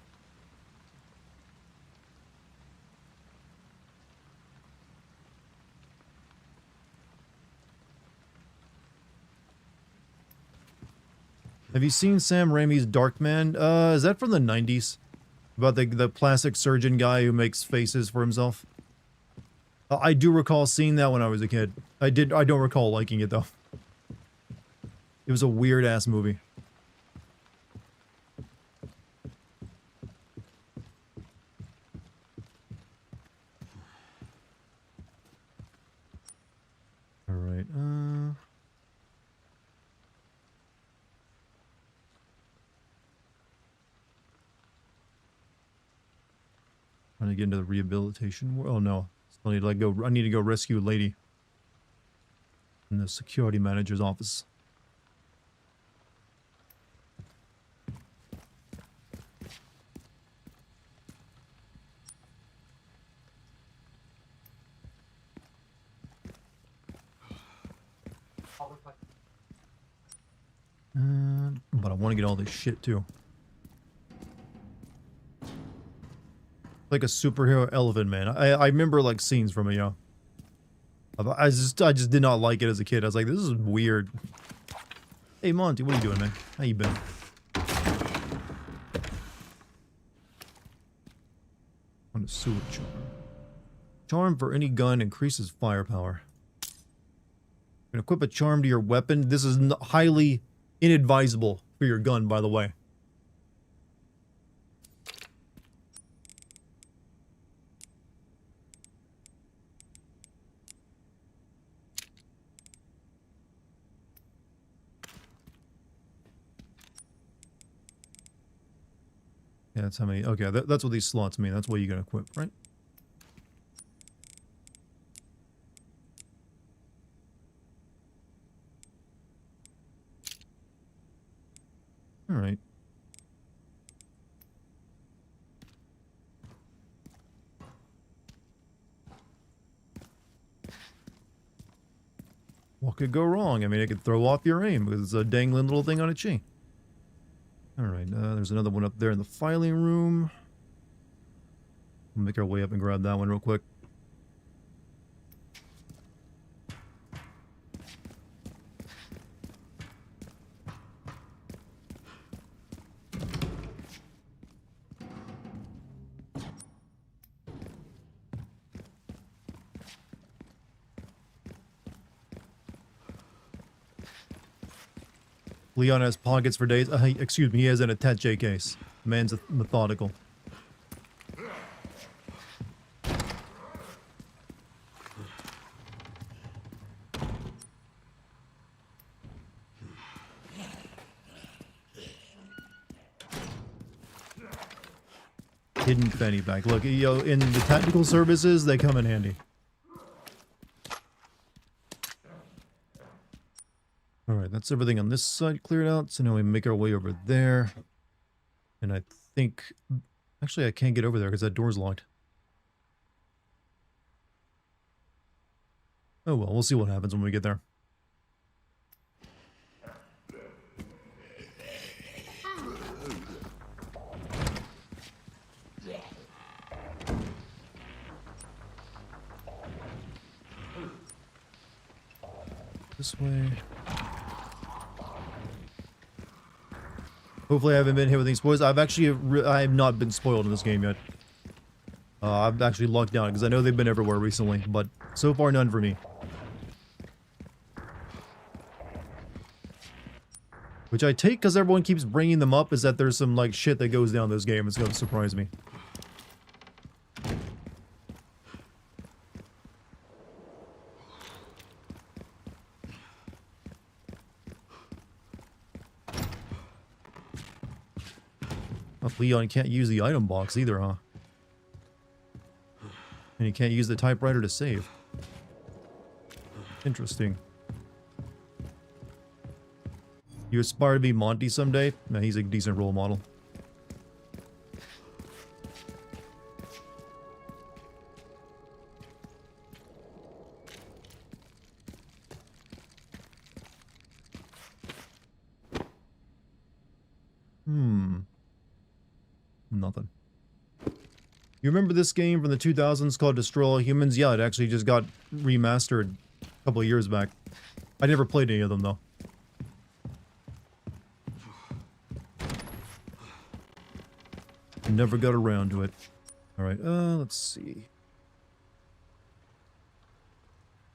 Have you seen Sam Raimi's Darkman? Is that from the 90s? About the plastic surgeon guy who makes faces for himself? I do recall seeing that when I was a kid. I don't recall liking it though. It was a weird ass movie. Alright, trying to get into the rehabilitation. Oh no, still need to go. I need to go rescue a lady in the security manager's office. But I want to get all this shit too. Like a superhero elephant man. I remember like scenes from it, yeah. I just did not like it as a kid. I was like, this is weird. Hey Monty, what are you doing, man? How you been? On a sewer charm. Charm for any gun increases firepower. You can equip a charm to your weapon. This is highly inadvisable for your gun, by the way. Yeah, that's how many. Okay, that's what these slots mean. That's what you can equip, right? All right. What could go wrong? I mean, it could throw off your aim because it's a dangling little thing on a chain. Alright, there's another one up there in the filing room. We'll make our way up and grab that one real quick. Leon has pockets for days. Excuse me, he has an attaché case. Man's methodical. Hidden fanny pack. Look, yo, in the tactical services, they come in handy. Alright, that's everything on this side cleared out, so now we make our way over there. And I think... Actually, I can't get over there because that door's locked. Oh well, we'll see what happens when we get there. This way. Hopefully I haven't been hit with any spoilers. I have not been spoiled in this game yet. I've actually lucked out because I know they've been everywhere recently, but so far none for me. Which I take because everyone keeps bringing them up is that there's some like shit that goes down this game. It's gonna surprise me. Oh, Leon can't use the item box either, huh? And he can't use the typewriter to save. Interesting. You aspire to be Monty someday? Nah, he's a decent role model. Nothing. You remember this game from the 2000s called Destroy All Humans? Yeah, it actually just got remastered a couple of years back. I never played any of them, though. Never got around to it. Alright, let's see.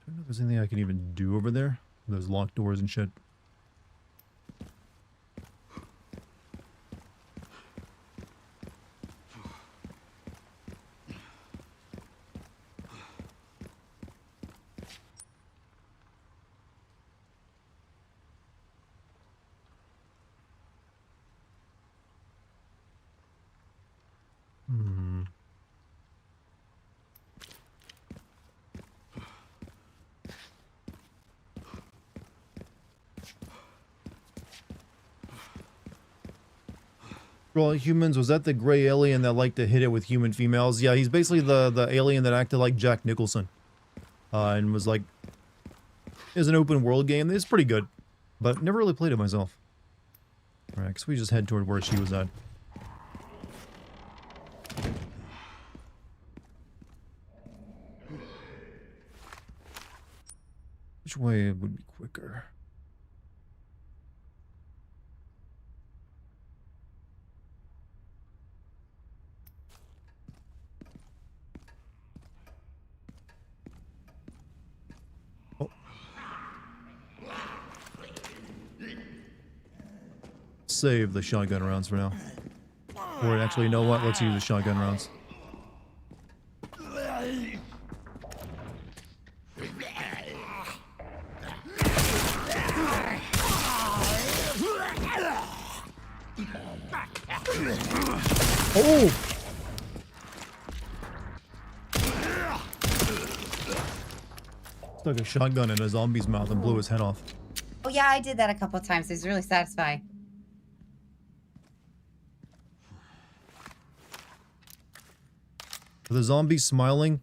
I don't know if there's anything I can even do over there. There's locked doors and shit. All Humans, was that the gray alien that liked to hit it with human females? Yeah, he's basically the alien that acted like Jack Nicholson. And was like... It's an open world game. It's pretty good. But never really played it myself. Alright, guess we just head toward where she was at. Which way would be quicker? Save the shotgun rounds for now. Or actually, you know what? Let's use the shotgun rounds. Oh! Stuck a shotgun in a zombie's mouth and blew his head off. Oh yeah, I did that a couple of times. It's really satisfying. Are the zombies smiling?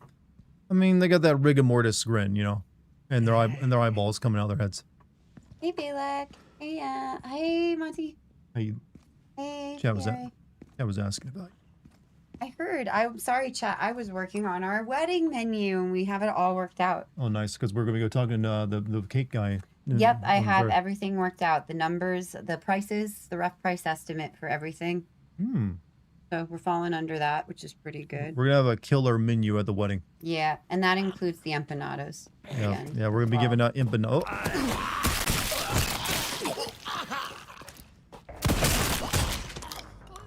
I mean, they got that rigor mortis grin, you know, and their eyeballs coming out of their heads. Hey, Balak. Hey, hey, Monty. Hey, Hey, Chat Gary. was asking about. I heard. I'm sorry, chat. I was working on our wedding menu, and we have it all worked out. Oh, nice, because we're gonna go talking to the cake guy. Yep, I have everything worked out. The numbers, the prices, the rough price estimate for everything. So we're falling under that, which is pretty good. We're gonna have a killer menu at the wedding. Yeah, and that includes the empanadas. Yeah, again, yeah, we're gonna be giving out empanadas.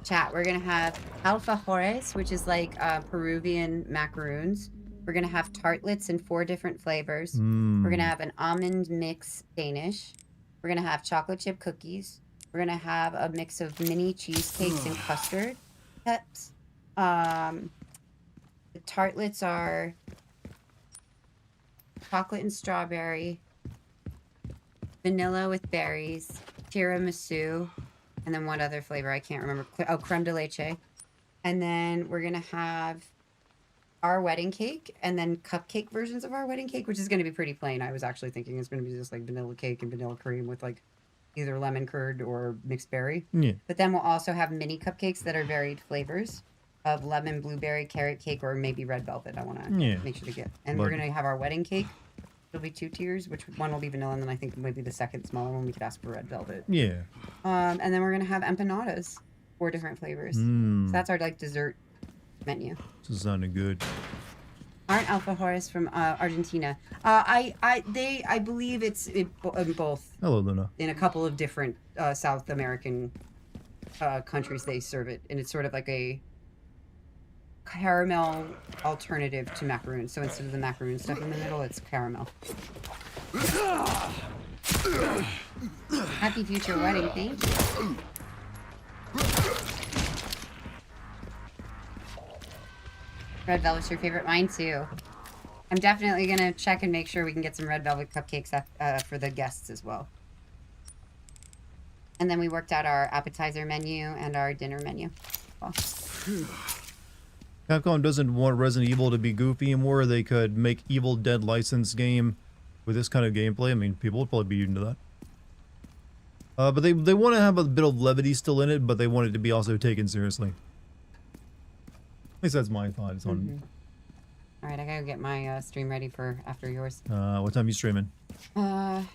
Chat, we're gonna have alfajores, which is like Peruvian macaroons. We're gonna have tartlets in 4 different flavors. We're gonna have an almond mix Danish. We're gonna have chocolate chip cookies. We're gonna have a mix of mini cheesecakes and custard cups. The tartlets are chocolate and strawberry, vanilla with berries, tiramisu, and then one other flavor I can't remember. Oh, creme de leche. And then we're gonna have our wedding cake and then cupcake versions of our wedding cake, which is going to be pretty plain. I was actually thinking it's going to be just like vanilla cake and vanilla cream with like either lemon curd or mixed berry. Yeah. But then we'll also have mini cupcakes that are varied flavors of lemon, blueberry, carrot cake, or maybe red velvet. I want to make sure to get. And we're going to have our wedding cake. There'll be 2 tiers, which one will be vanilla, and then I think maybe the second smaller one we could ask for red velvet. Yeah. And then we're gonna have empanadas, 4 different flavors. So that's our like dessert menu. This is sounding good. Aren't alfajores from Argentina? I believe it's in both. Hello, Luna. In a couple of different South American countries, they serve it, and it's sort of like a caramel alternative to macaroons. So instead of the macaroon stuff in the middle, it's caramel. Happy future wedding, thank you. Red velvet's your favorite? Mine too. I'm definitely gonna check and make sure we can get some red velvet cupcakes for the guests as well. And then we worked out our appetizer menu and our dinner menu. Well. Capcom doesn't want Resident Evil to be goofy anymore. They could make Evil Dead licensed game with this kind of gameplay. I mean, people would probably be into that. But they want to have a bit of levity still in it, but they want it to be also taken seriously. At least that's my thoughts on. All right, I gotta get my stream ready for after yours. What time are you streaming? What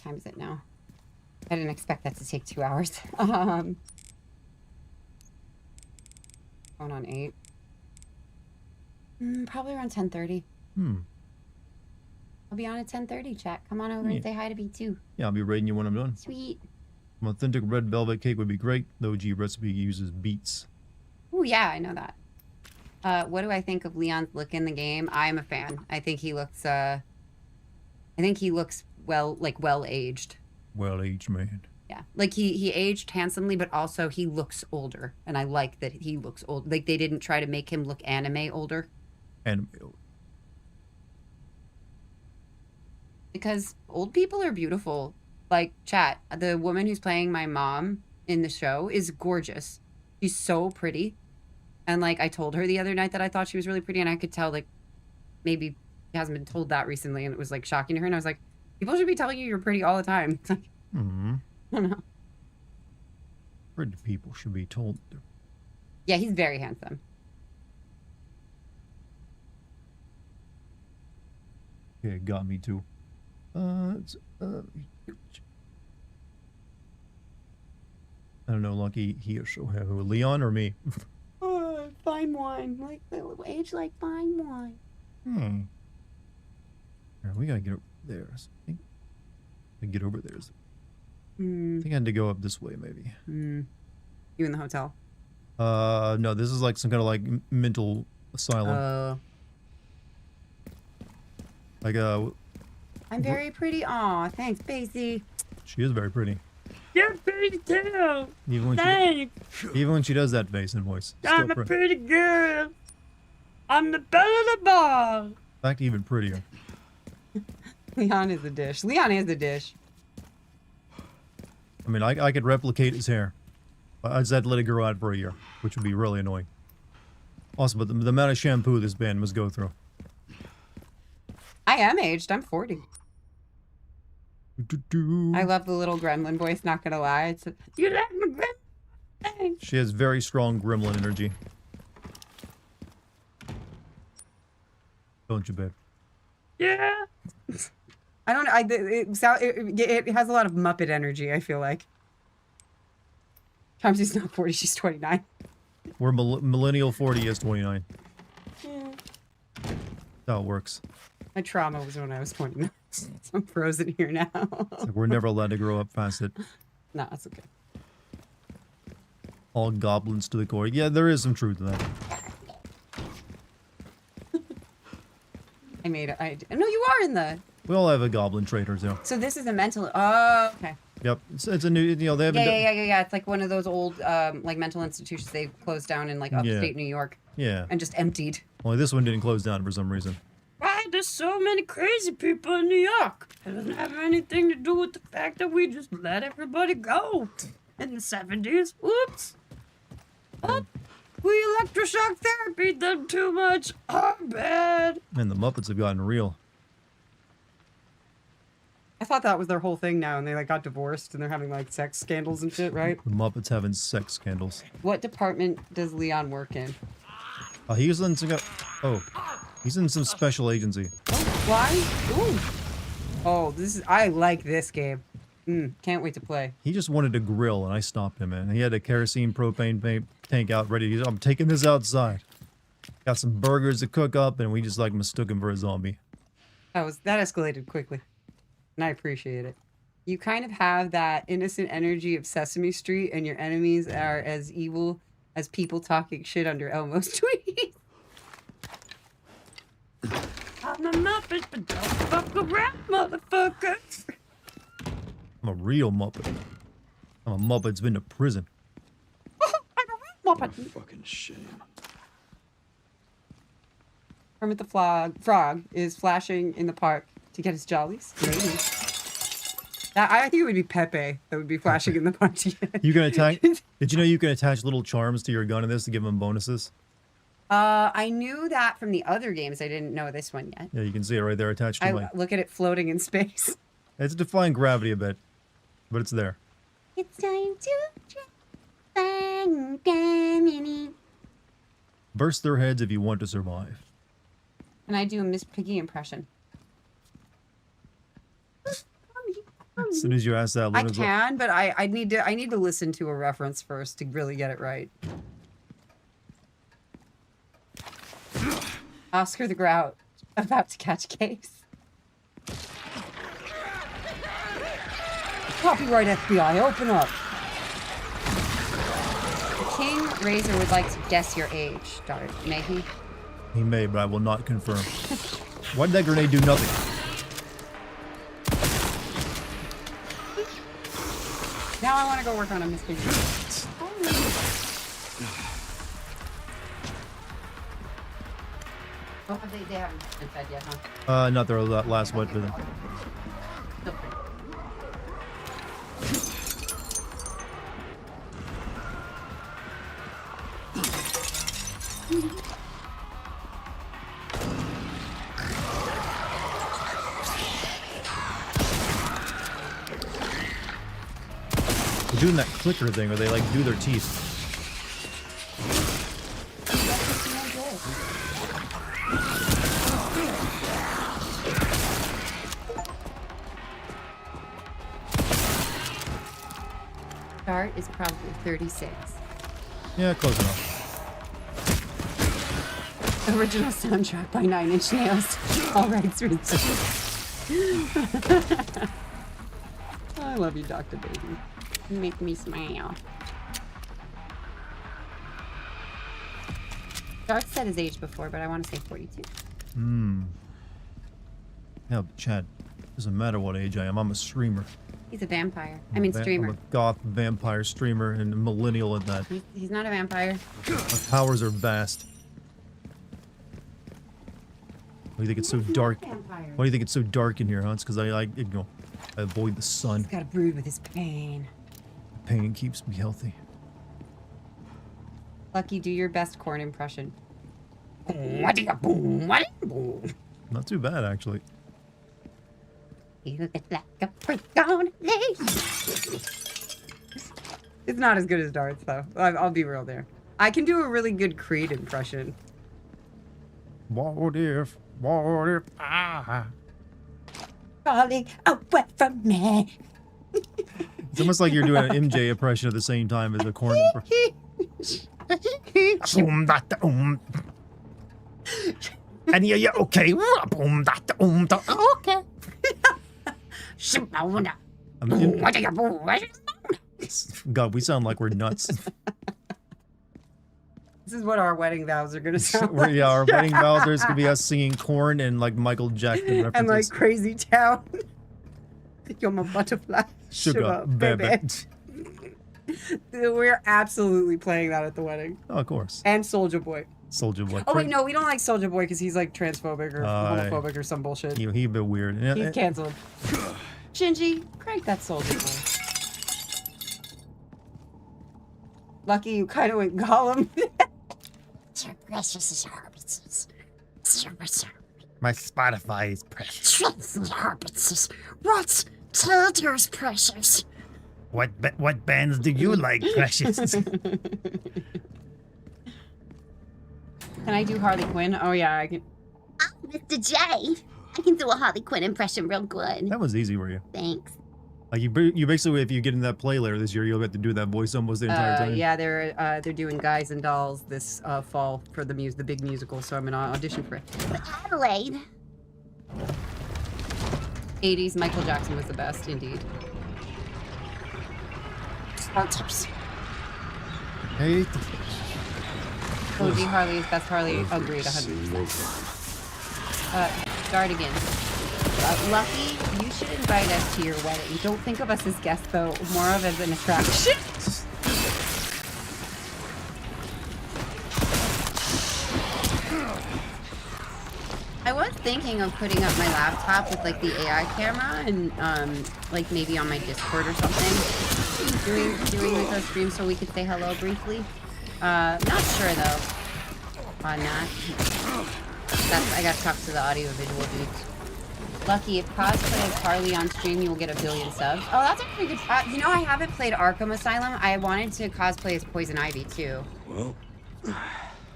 time is it now? I didn't expect that to take 2 hours. Going on 8. Probably around 10:30. I'll be on at 10:30, chat. Come on over and say hi to me too. Yeah, I'll be raiding you when I'm done. Sweet. An authentic red velvet cake would be great. The OG recipe uses beets. Oh yeah, I know that. What do I think of Leon's look in the game? I'm a fan. I think he looks well aged. Well aged man. Yeah, like he aged handsomely, but also he looks older, and I like that he looks old. Like they didn't try to make him look anime older. Anime. Because old people are beautiful. Like, chat, the woman who's playing my mom in the show is gorgeous. She's so pretty. And, like, I told her the other night that I thought she was really pretty, and I could tell, like, maybe she hasn't been told that recently, and it was, like, shocking to her. And I was like, people should be telling you you're pretty all the time. It's like, I don't know. Pretty people should be told. Yeah, he's very handsome. Yeah, it got me too. I don't know, Lucky, he or she, who, Leon or me? Fine wine. Like, age like fine wine. Alright, we gotta get over there. I think we get over there. I think I had to go up this way, maybe. You in the hotel? No, this is like some kind of like mental asylum. Like, I'm very pretty. Aw, thanks, Basie. she is very pretty. You're pretty too. Even when she does that face and voice. I'm a pretty girl. I'm the belle of the ball. In fact, even prettier. Leon is the dish. Leon is the dish. I mean, I could replicate his hair. I just had to let it grow out for a year, which would be really annoying. Also, but the amount of shampoo this band must go through. I am aged. I'm 40. I love the little gremlin voice, not gonna lie. It's You like my grandma? She has very strong gremlin energy. Don't you, babe? Yeah. I don't know. It has a lot of Muppet energy, I feel like. Tomsy's not 40, she's 29. We're millennial 40 is 29. Yeah. That's how it works. My trauma was when I was 29. So I'm frozen here now. It's like we're never allowed to grow up past it. No, that's okay. All goblins to the core. Yeah, there is some truth to that. I made it. No, you are in the... We all have a goblin trait or two. So this is a mental... Oh, okay. Yep. It's a new... You know, they haven't... Yeah. It's like one of those old, like, mental institutions they've closed down in, like, upstate New York. Yeah. And just emptied. Only this one didn't close down for some reason. Why there's so many crazy people in New York? It doesn't have anything to do with the fact that we just let everybody go in the 70s. Whoops. Oh, we electroshock therapied them too much. Our bad. Man, the Muppets have gotten real. I thought that was their whole thing now, and they, like, got divorced, and they're having, like, sex scandals and shit, right? The Muppets having sex scandals. What department does Leon work in? He's in some... Oh. He's in some special agency. Oh, why? Ooh. Oh, I like this game. Can't wait to play. He just wanted to grill, and I stopped him, man. He had a kerosene propane tank out ready. I'm taking this outside. Got some burgers to cook up, and we just like mistook him for a zombie. That escalated quickly, and I appreciate it. You kind of have that innocent energy of Sesame Street, and your enemies are as evil as people talking shit under Elmo's tweets. I'm a Muppet, but don't fuck around, motherfuckers. I'm a real Muppet. I'm a Muppet that's been to prison. I'm a real Muppet. Fucking shame. Kermit the Frog is flashing in the park to get his jollies. Maybe. I think it would be Pepe that would be flashing in the park to get. You can attach. Did you know you can attach little charms to your gun in this to give them bonuses? I knew that from the other games. I didn't know this one yet. Yeah, you can see it right there attached to my. Look at it floating in space. It's defying gravity a bit, but it's there. It's time to find Germany. Burst their heads if you want to survive. Can I do a Miss Piggy impression? As soon as you ask that, I Luna's like, can, but I need to listen to a reference first to really get it right. Oscar the Grouch about to catch case. Copyright FBI, open up. The King Razor would like to guess your age, Dart. May he? He may, but I will not confirm. Why did that grenade do nothing? Now I want to go work on a mystery. Oh, they haven't been fed yet, huh? Not their last wet for them. They're doing that clicker thing where they like do their teeth. Dart is probably 36. Yeah, close enough. Original soundtrack by 9 Inch Nails. All rights reserved. I love you, Dr. Baby. You make me smile. Dart said his age before, but I want to say 42. Yeah, Chad, doesn't matter what age I am, I'm a streamer. He's a vampire. I mean, streamer. I'm a goth vampire streamer and a millennial at that. He's not a vampire. My powers are vast. Why do you think it's so dark? Vampire. Why do you think it's so dark in here, huh? It's because I avoid the sun. He's got to brood with his pain. Pain keeps me healthy. Lucky, do your best corn impression. Not too bad, actually. You look like a freak on a leash. It's not as good as Dart's, though. I'll be real there. I can do a really good Creed impression. What if I... Falling away from me. It's almost like you're doing an MJ impression at the same time as a corn impression. And yeah, okay. Okay. I mean, God, we sound like we're nuts. This is what our wedding vows are gonna sound like. Yeah, our wedding vows are gonna be us singing Corn and like Michael Jackson references. And like Crazy Town. You're my butterfly. Sugar, baby. We're absolutely playing that at the wedding. Oh, of course. And Soldier Boy. Soldier Boy. Oh wait, no, we don't like Soldier Boy because he's like transphobic or Aye. homophobic or some bullshit. He a bit weird. He's canceled. Shinji, crank that Soldier Boy. Lucky you kind of went Gollum. My Spotify is precious. What's Tilder's precious? What bands do you like, precious? Can I do Harley Quinn? Oh yeah, I can. I'm Mr. J. I can do a Harley Quinn impression real good. That was easy for you. Thanks. Like you basically, if you get in that play later this year, you'll have to do that voice almost the entire time. Yeah, they're doing Guys and Dolls this fall for the big musical, so I'm gonna audition for it. Adelaide. 80s Michael Jackson was the best, indeed. Sponsors. Hey, OG Harley is best Harley. Agreed, 100%. Dartigan. Lucky, you should invite us to your wedding. Don't think of us as guests, though. More of as an attraction. I was thinking of putting up my laptop with like the AI camera and like maybe on my Discord or something, doing like a stream so we could say hello briefly. Not sure though on that. I gotta talk to the audio visual dudes. Lucky, if cosplay as Harley on stream, you will get 1 billion subs. Oh, that's a pretty good. You know, I haven't played Arkham Asylum. I wanted to cosplay as Poison Ivy too. Well,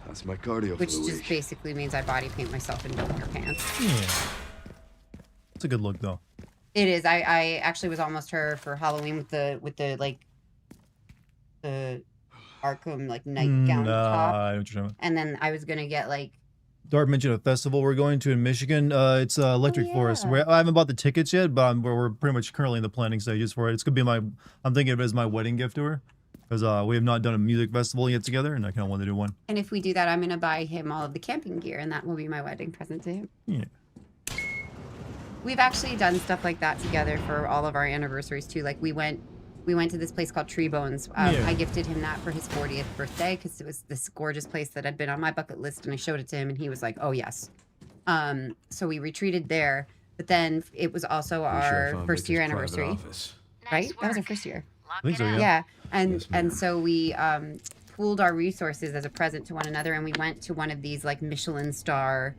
that's my cardio Which for the just week. basically means I body paint myself and don't wear pants. yeah. It's a good look though. It is. I actually was almost her for Halloween with the like the Arkham like nightgown top, I know what you're talking about. and then I was gonna get like. Dart mentioned a festival we're going to in Michigan. It's Electric Forest. yeah. I haven't bought the tickets yet, but we're pretty much currently in the planning stages for it. It's gonna be I'm thinking of it as my wedding gift to her, because we have not done a music festival yet together, and I kind of want to do one. And if we do that, I'm gonna buy him all of the camping gear, and that will be my wedding present to him. Yeah. We've actually done stuff like that together for all of our anniversaries too. Like we went to this place called Tree Bones. Yeah. I gifted him that for his 40th birthday because it was this gorgeous place that had been on my bucket list, and I showed it to him, and he was like, "Oh yes." So we retreated there, but then it was also our first year anniversary, right? Nice That was our work. first year. Lock think it so, up. Yeah, and Yes, ma'am. so we pooled our resources as a present to one another, and we went to one of these like Michelin star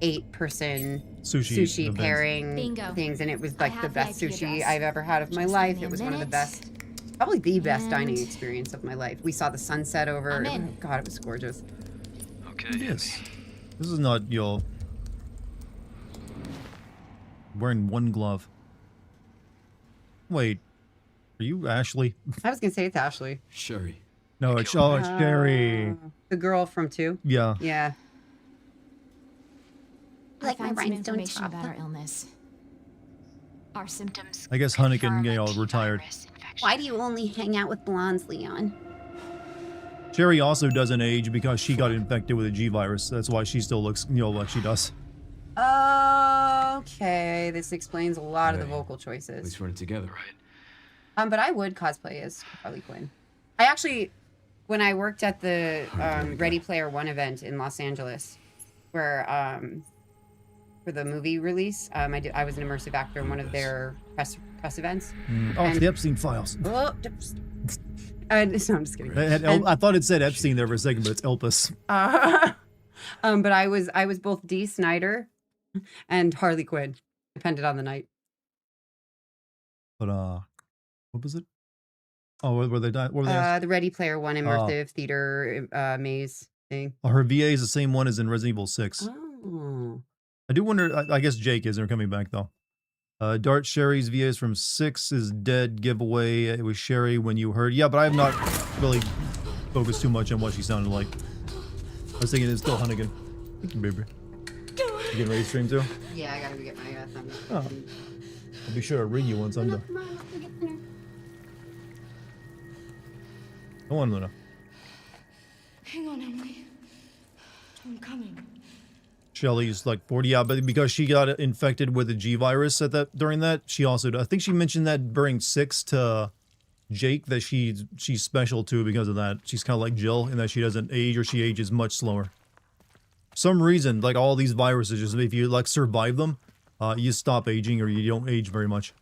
8-person sushi events. pairing Bingo. things, and it was I like the have the best IP sushi address. I've ever had of my Just life. give me It a was one of the minute. best, probably the best dining And- experience of my life. We saw the sunset over. I'm in. Oh, God, it was gorgeous. Okay. Yes. This is not your wearing one glove. Wait, are you Ashley? I was gonna say it's Ashley. Sherry. No, it's Sherry. The girl from 2. Yeah. Yeah. I Like my found some rhinestone information top. about our illness. Our symptoms. I guess Hunnigan, Confirm a retired. T-virus infection. Why do you only hang out with blondes, Leon? Sherry also doesn't age because she got infected with a G virus. That's why she still looks, like she does. Okay, this explains a lot of the Hey, vocal At choices. least we're in it together, right? But I would cosplay as Harley Quinn. I actually, when I worked at the Ready Player One event in Los Angeles, where for the movie release, I was an immersive actor in one of their press events. Oh, it's the Epstein files. Oh, no, I'm just kidding. I thought it said Epstein there for a second, but it's Elpis. But I was both Dee Snider and Harley Quinn, depended on the night. But what was it? Oh, were they? What were they? The Ready Player One immersive theater maze thing. Oh, her VA is the same one as in Resident Evil 6. Oh. I do wonder. I guess Jake isn't coming back though. Dart Sherry's VA is from 6 is dead giveaway. It was Sherry when you heard. Yeah, but I have not really focused too much on what she sounded like. I was thinking it's still Hunnigan. Thank you, baby. You getting ready to stream too? Yeah, I gotta go get my thumb. Oh. I'll be sure to ring you once I'm done. Come on, let's go get dinner. Come on, Luna. Hang on, Emily. I'm coming. Shelly's like 40, yeah, but because she got infected with a G virus during that, she also, I think she mentioned that during 6 to Jake, that she's special too because of that. She's kind of like Jill in that she doesn't age, or she ages much slower. For some reason, like all these viruses, just if you like survive them, you stop aging or you don't age very much.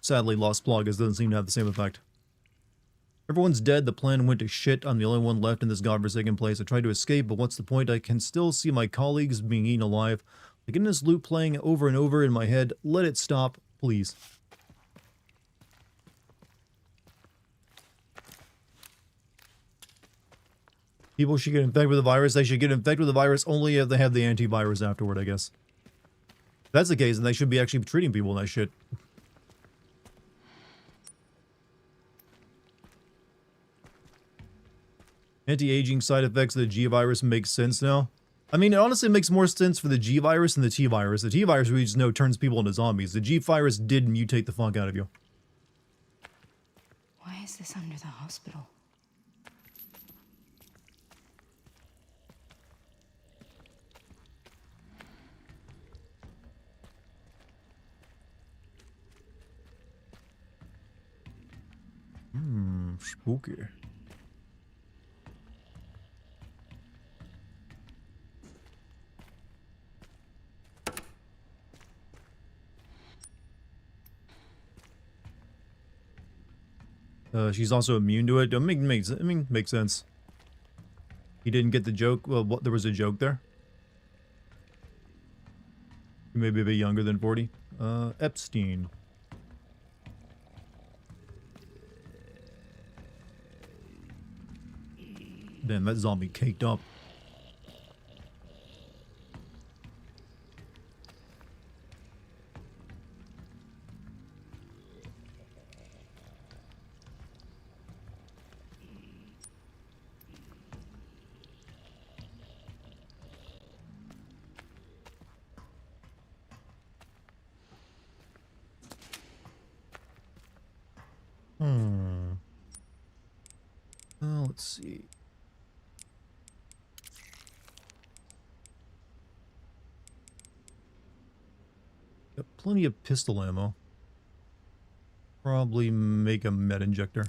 Sadly, Lost Plagas doesn't seem to have the same effect. Everyone's dead, the plan went to shit, I'm the only one left in this godforsaken place. I tried to escape, but what's the point? I can still see my colleagues being eaten alive. Like in this loop playing over and over in my head. Let it stop, please. People should get infected with the virus. They should get infected with the virus only if they have the antivirus afterward, I guess. If that's the case, then they should be actually treating people in that shit. Anti-aging side effects of the G virus makes sense now. I mean, it honestly makes more sense for the G virus than the T virus. The T virus, we just know, turns people into zombies. The G virus did mutate the fuck out of you. Why is this under the hospital? Spooky. She's also immune to it. I mean, makes sense. He didn't get the joke. Well, there was a joke there. He may be a bit younger than 40. Epstein. Damn, that zombie caked up. Let's see. Got plenty of pistol ammo. Probably make a med injector.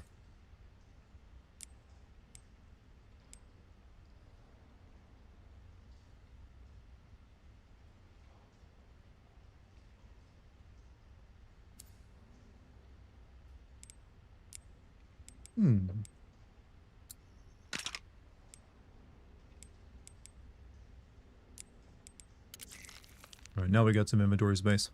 Alright, now we got some inventory space.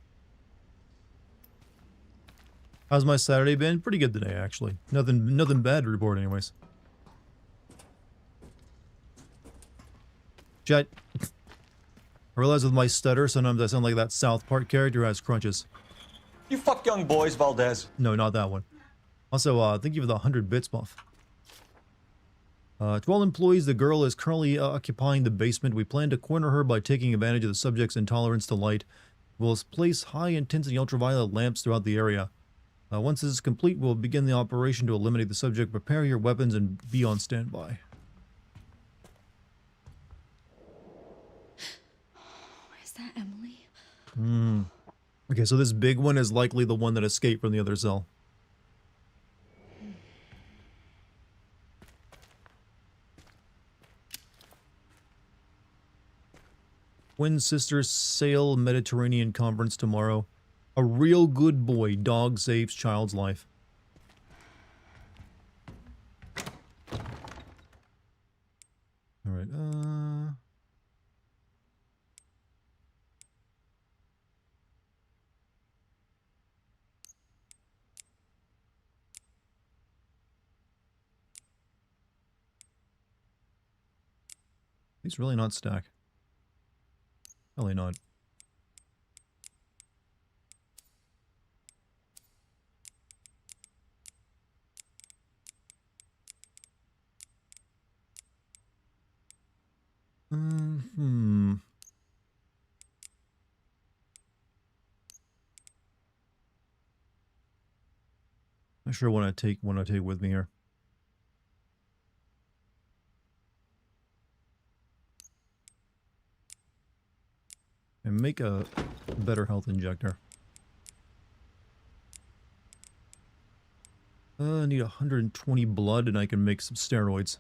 How's my Saturday been? Pretty good today, actually. Nothing bad to report anyways. Chat. I realize with my stutter, sometimes I sound like that South Park character who has crunches. You fuck young boys, Valdez. No, not that one. Also, thank you for the 100 bits buff. To all employees, the girl is currently occupying the basement. We plan to corner her by taking advantage of the subject's intolerance to light. We'll place high-intensity ultraviolet lamps throughout the area. Once this is complete, we'll begin the operation to eliminate the subject. Prepare your weapons and be on standby. Is that Emily? Okay, so this big one is likely the one that escaped from the other cell. Twin sisters sail Mediterranean conference tomorrow. A real good boy. Dog saves child's life. Alright, These really not stack. Probably not. Not sure what I take with me here. And make a better health injector. I need 120 blood and I can make some steroids.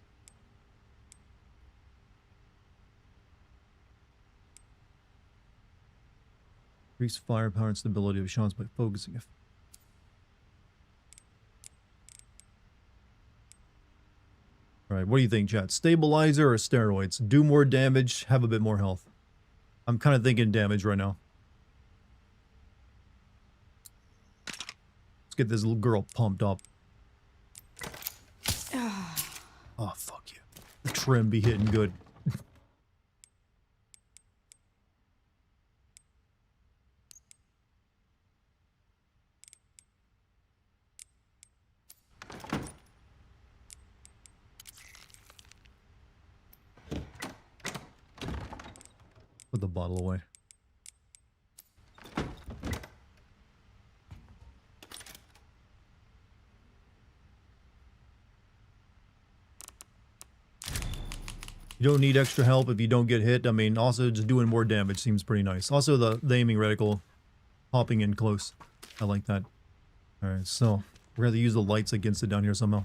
Increase firepower and stability of shots by focusing. Alright, what do you think, chat? Stabilizer or steroids? Do more damage, have a bit more health. I'm kind of thinking damage right now. Let's get this little girl pumped up. Oh, fuck you. The trim be hitting good. Put the bottle away. You don't need extra help if you don't get hit. I mean, also just doing more damage seems pretty nice. Also, the aiming reticle popping in close. I like that. Alright, so we're going to use the lights against it down here somehow.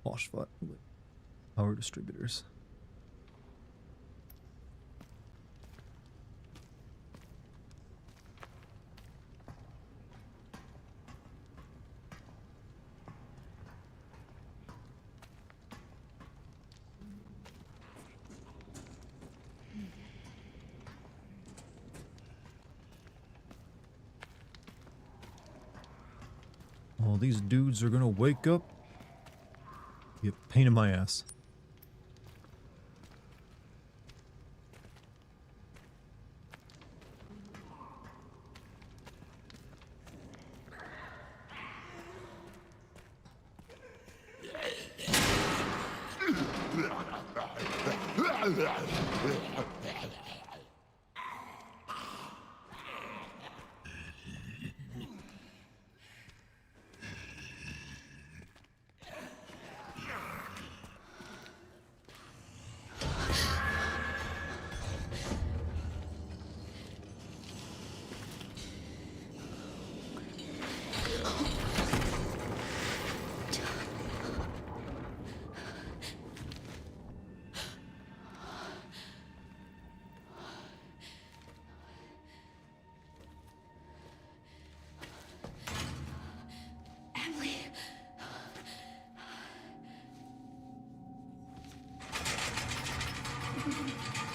Phosphate power distributors. Oh, these dudes are gonna wake up. Be a pain in my ass.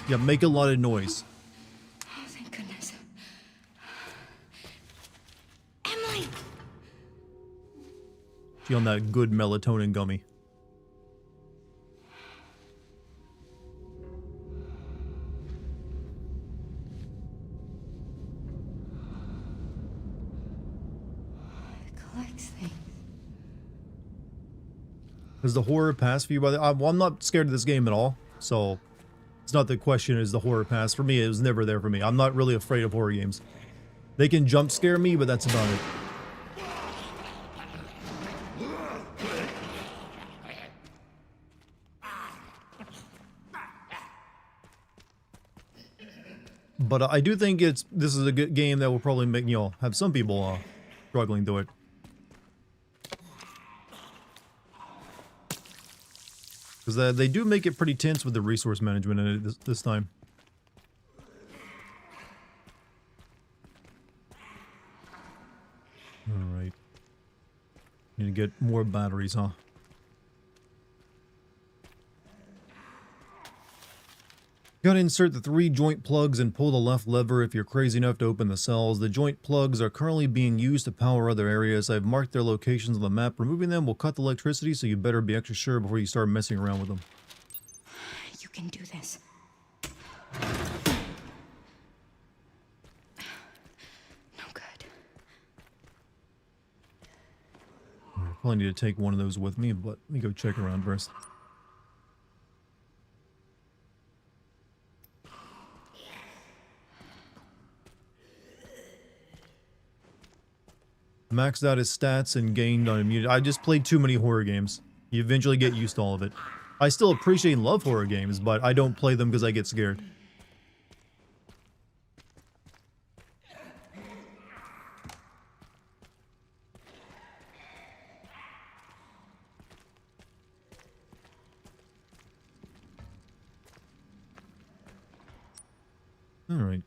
Yeah, make a lot of noise. Oh, thank goodness. Emily! She on that good melatonin gummy. It collects things. Does the horror pass for you by the... well, I'm not scared of this game at all, so... It's not the question, is the horror pass. For me, it was never there for me. I'm not really afraid of horror games. They can jump scare me, but that's about it. But I do think this is a good game that will probably make, you know, have some people struggling through it. Because they do make it pretty tense with the resource management in it this time. Alright. Need to get more batteries, huh? Gotta insert the 3 joint plugs and pull the left lever if you're crazy enough to open the cells. The joint plugs are currently being used to power other areas. I've marked their locations on the map. Removing them will cut the electricity, so you better be extra sure before you start messing around with them. You can do this. No good. I probably need to take one of those with me, but let me go check around first. Maxed out his stats and gained on immunity. I just played too many horror games. You eventually get used to all of it. I still appreciate and love horror games, but I don't play them because I get scared. All right.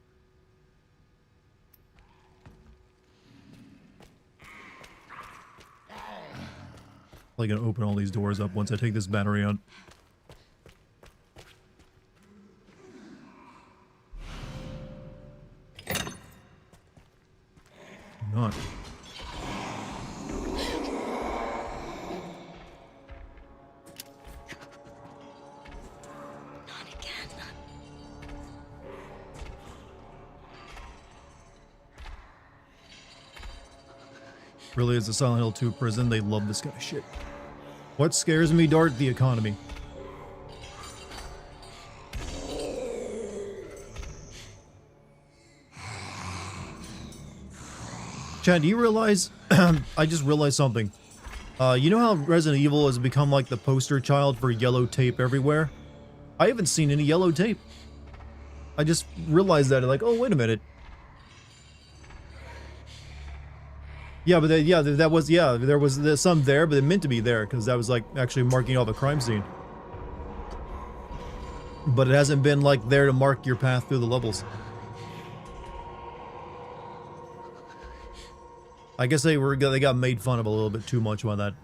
Probably gonna open all these doors up once I take this battery out. huh? Not again. Really is a Silent Hill 2 prison. They love this kind of shit. What scares me, Dart? The economy. Chad, do you realize... I just realized something. You know how Resident Evil has become like the poster child for yellow tape everywhere? I haven't seen any yellow tape. I just realized that, like, oh, wait a minute. Yeah, but there was some there, but it meant to be there, because that was, like, actually marking off a crime scene. But it hasn't been, like, there to mark your path through the levels. I guess they got made fun of a little bit too much by that.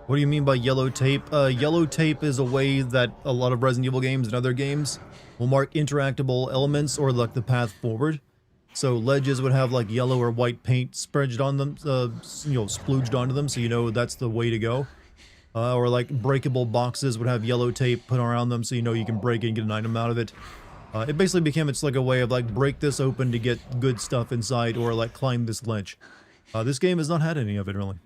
What do you mean by yellow tape? Yellow tape is a way that a lot of Resident Evil games and other games will mark interactable elements or like the path forward. So ledges would have like yellow or white paint spread on them, splooged onto them, so you know that's the way to go. Or like breakable boxes would have yellow tape put around them, so you know you can break it and get an item out of it. It basically became, it's like a way of like break this open to get good stuff inside, or like climb this ledge. This game has not had any of it really.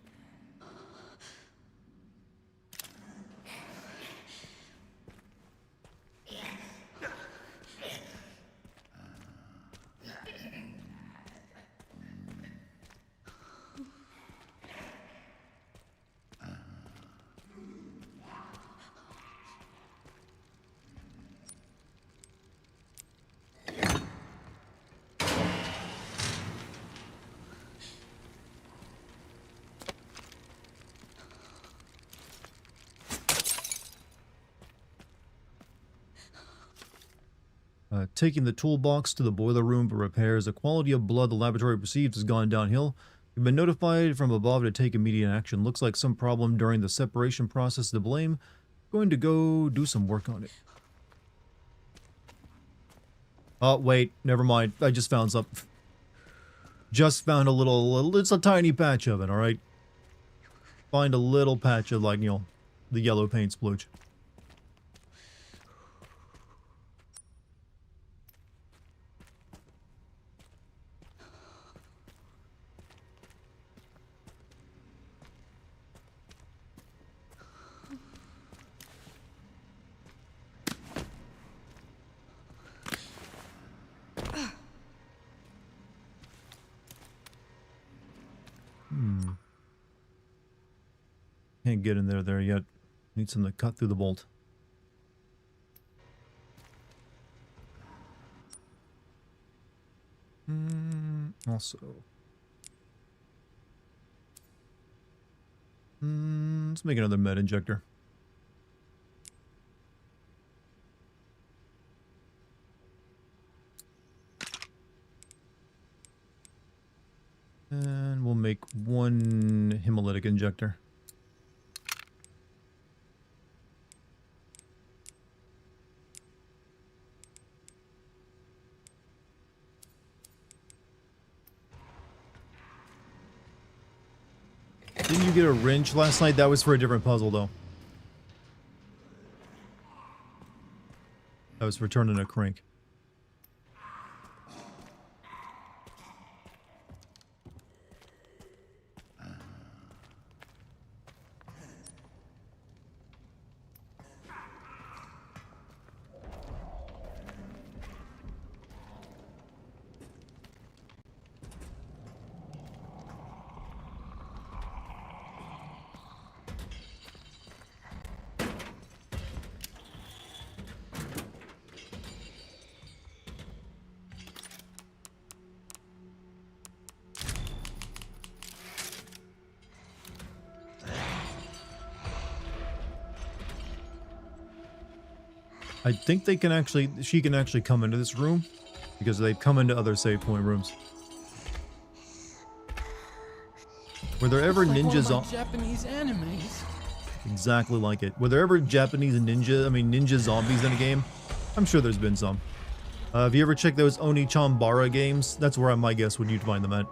Taking the toolbox to the boiler room for repairs. The quality of blood the laboratory receives has gone downhill. We've been notified from above to take immediate action. Looks like some problem during the separation process to blame. Going to go do some work on it. Oh, wait. Never mind. I just found something. Just found a little... It's a tiny patch of it, alright? Find a little patch of, like, the yellow paint splooge. Can't get in there yet. Need something to cut through the bolt. Also. Let's make another med injector. And we'll make one hemolytic injector. Didn't you get a wrench last night? That was for a different puzzle, though. That was for turning a crank. I think they can actually, she can actually come into this room because they've come into other save point rooms. Were there ever ninjas on Japanese animes? exactly like it? Were there ever Japanese ninja zombies in a game? I'm sure there's been some. Have you ever checked those Oni-chan-bara games? That's where my guess would you'd find them at.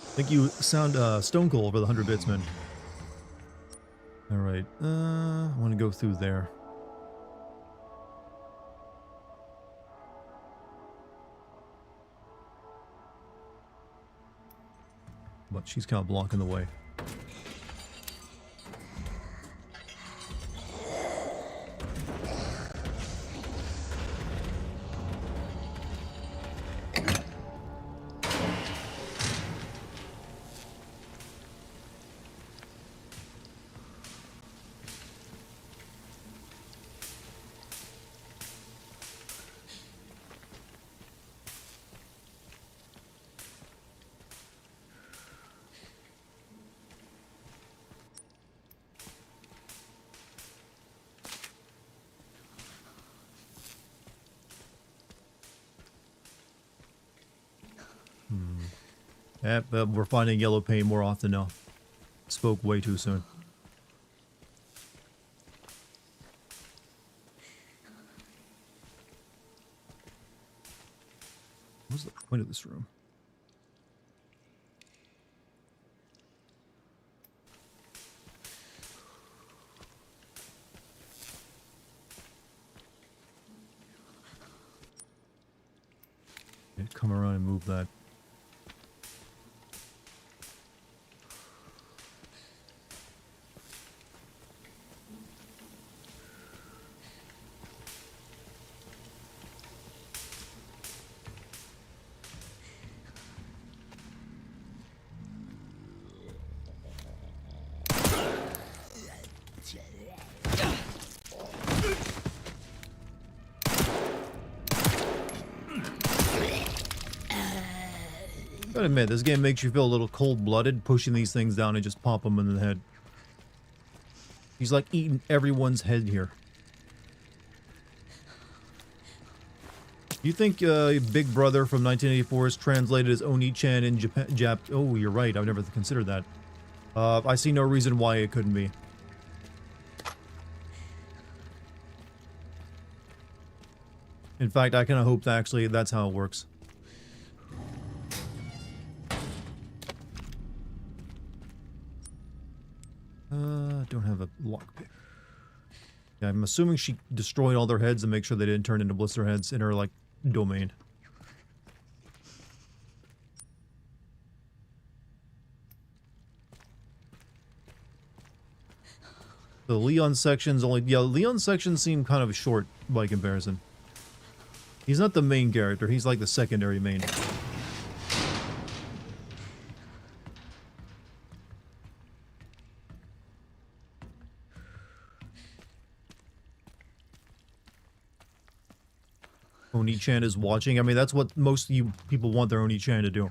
I think you sound stone cold over the 100 bits, man. Alright, I want to go through there. But she's kind of blocking the way. Yeah, but we're finding yellow paint more often now. Spoke way too soon. What's the point of this room? Yeah, come around and move that. Gotta admit, this game makes you feel a little cold-blooded, pushing these things down and just pop them in the head. He's like eating everyone's head here. You think Big Brother from 1984 is translated as Oni-chan in Japan? Oh, you're right. I've never considered that. I see no reason why it couldn't be. In fact, I kind of hope that actually that's how it works. Don't have a lockpick. Yeah, I'm assuming she destroyed all their heads and make sure they didn't turn into blister heads in her, like, domain. The Leon sections only... Yeah, Leon sections seem kind of short by comparison. He's not the main character, he's like the secondary main. Oni-chan is watching. I mean, that's what most of you people want their Oni-chan to do.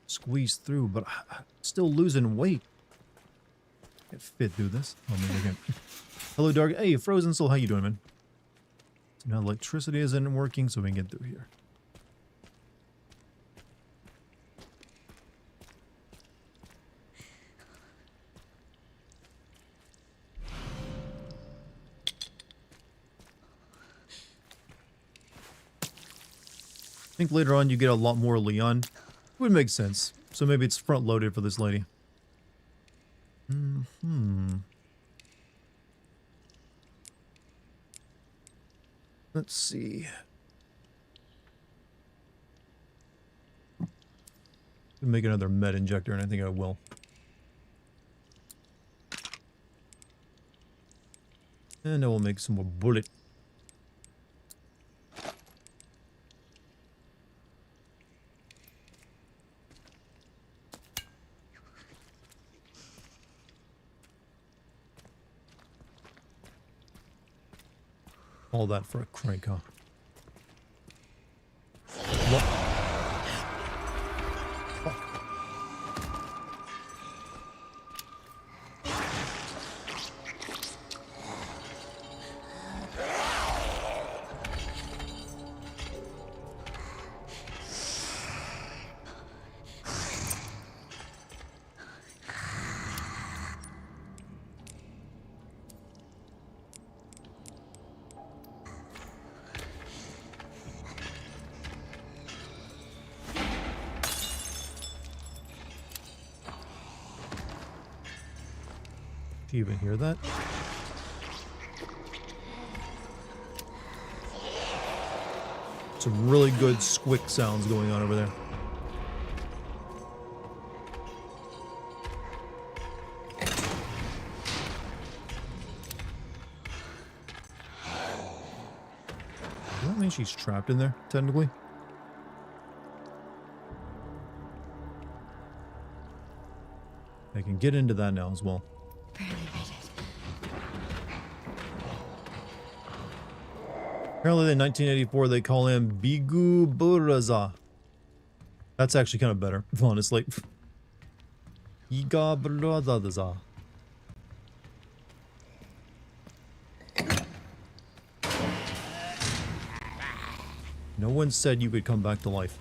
Squeeze through, but I'm still losing weight. Can't fit through this. Oh, maybe I can. Hello, Dark. Hey, Frozen Soul, how you doing, man? So now electricity isn't working, so we can get through here. I think later on you get a lot more Leon. Would make sense. So maybe it's front loaded for this lady. Let's see. Make another med injector, and I think I will. And I will make some more bullet. All that for a crank, huh? Do you even hear that? Some really good squick sounds going on over there. Does that mean she's trapped in there, technically? I can get into that now as well. Barely made it. Apparently in 1984 they call him Bigu Buraza. That's actually kind of better, honestly. Iga Buraza. No one said you could come back to life.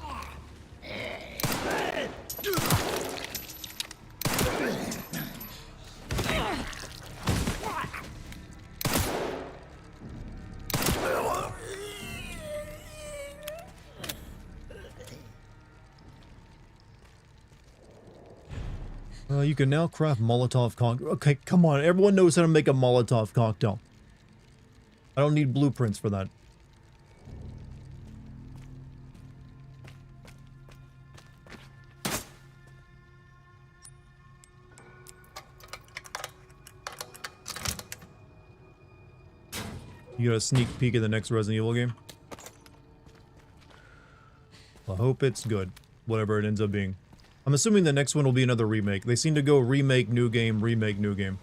You can now craft Molotov cocktail. Okay, come on. Everyone knows how to make a Molotov cocktail. I don't need blueprints for that. You got a sneak peek at the next Resident Evil game? I hope it's good, whatever it ends up being. I'm assuming the next one will be another remake. They seem to go remake, new game, remake, new game.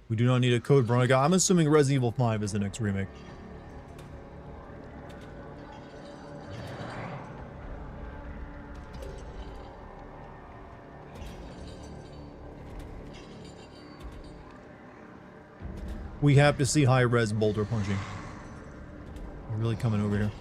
We do not need a code Veronica. I'm assuming Resident Evil 5 is the next remake. We have to see high-res boulder punching. We're really coming over here.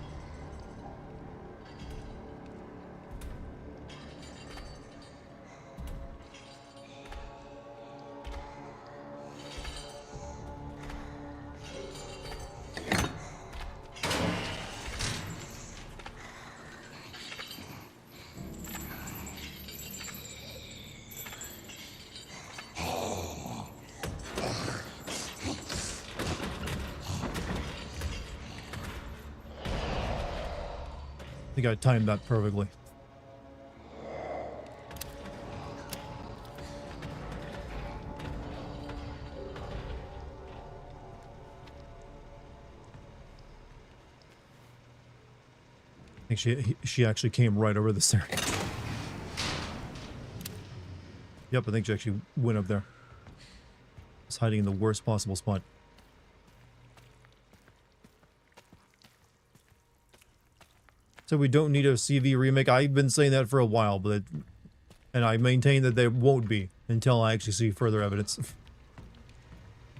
I think I timed that perfectly. I think she actually came right over this area. Yep, I think she actually went up there. It's hiding in the worst possible spot. So we don't need a CV remake. I've been saying that for a while, but and I maintain that there won't be until I actually see further evidence.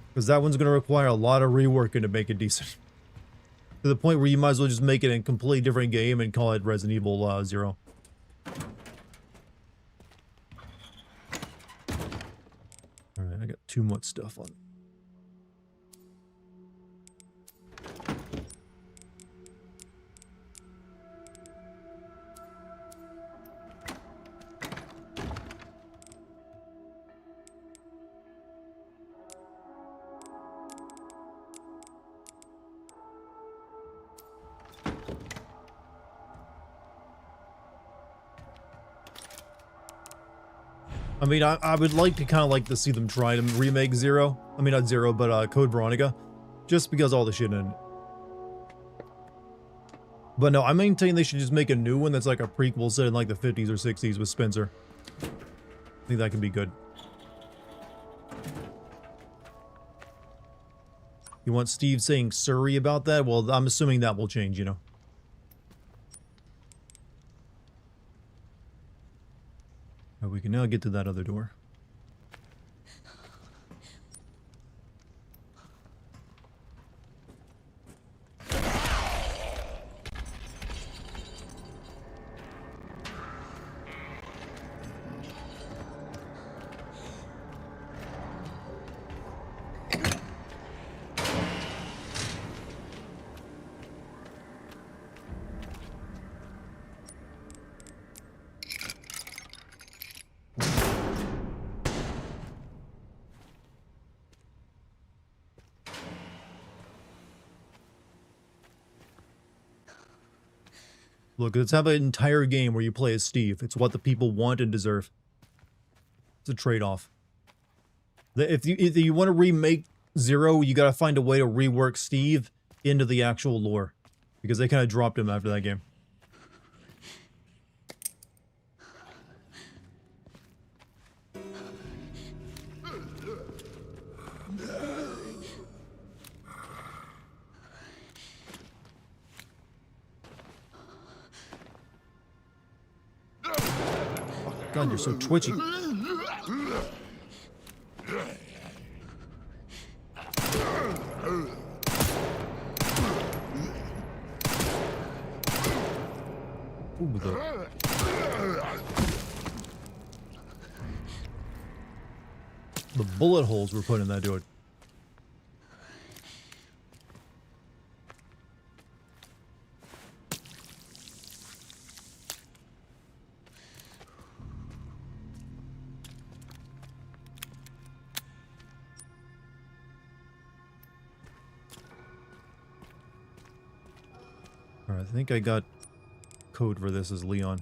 Because that one's going to require a lot of reworking to make it decent. To the point where you might as well just make it a completely different game and call it Resident Evil 0. Alright, I got too much stuff on it. I mean, I would like to kind of like to see them try to remake Zero. I mean, not Zero, but Code Veronica. Just because all the shit in it. But no, I maintain they should just make a new one that's like a prequel set in like the 50s or 60s with Spencer. I think that could be good. You want Steve saying Surrey about that? Well, I'm assuming that will change, you know. We can now get to that other door. Look, let's have an entire game where you play as Steve. It's what the people want and deserve. It's a trade-off. If you want to remake Zero, you gotta find a way to rework Steve into the actual lore. Because they kind of dropped him after that game. God, you're so twitchy. Ooh, the bullet holes we're putting in that dude. Alright, I think I got code for this as Leon.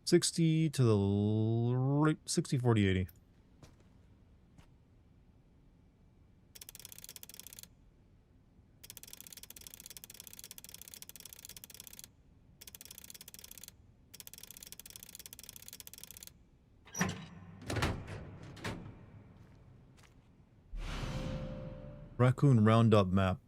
To the right, 60, 40, 80. Raccoon Roundup map.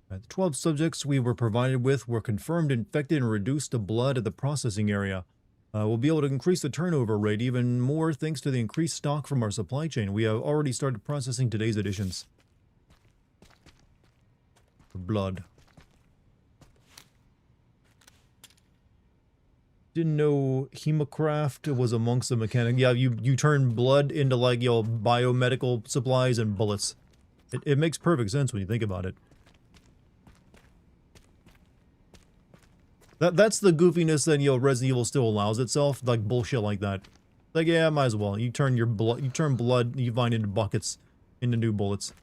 The 12 subjects we were provided with were confirmed infected and reduced to blood at the processing area. We'll be able to increase the turnover rate even more thanks to the increased stock from our supply chain. We have already started processing today's additions. Blood. Didn't know Hemocraft was amongst the mechanic. Yeah, you turn blood into like, you know, biomedical supplies and bullets. It makes perfect sense when you think about it. That's the goofiness that, you know, Resident Evil still allows itself, like bullshit like that. Like, yeah, might as well. You turn your blood, you find into buckets, into new bullets.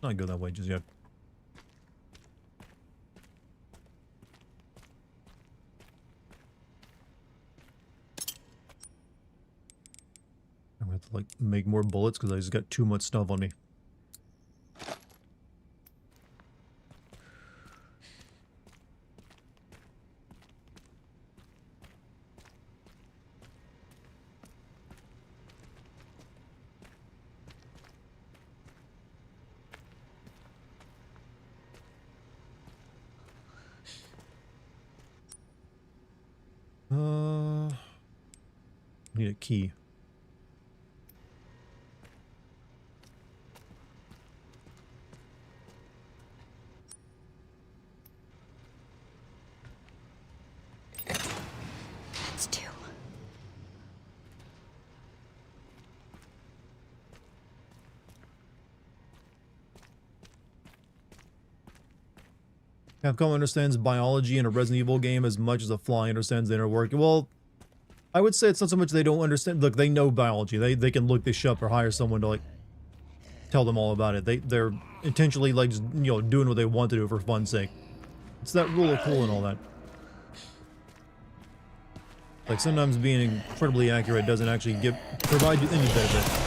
Not go that way just yet. I'm gonna have to like make more bullets because I just got too much stuff on me. Need a key. Capcom understands biology in a Resident Evil game as much as a fly understands the inner working. Well, I would say it's not so much they don't understand. Look, they know biology. They can look this up or hire someone to, like, tell them all about it. They're intentionally, like, just, you know, doing what they want to do for fun's sake. It's that rule of cool and all that. Like, sometimes being incredibly accurate doesn't actually provide you any benefit.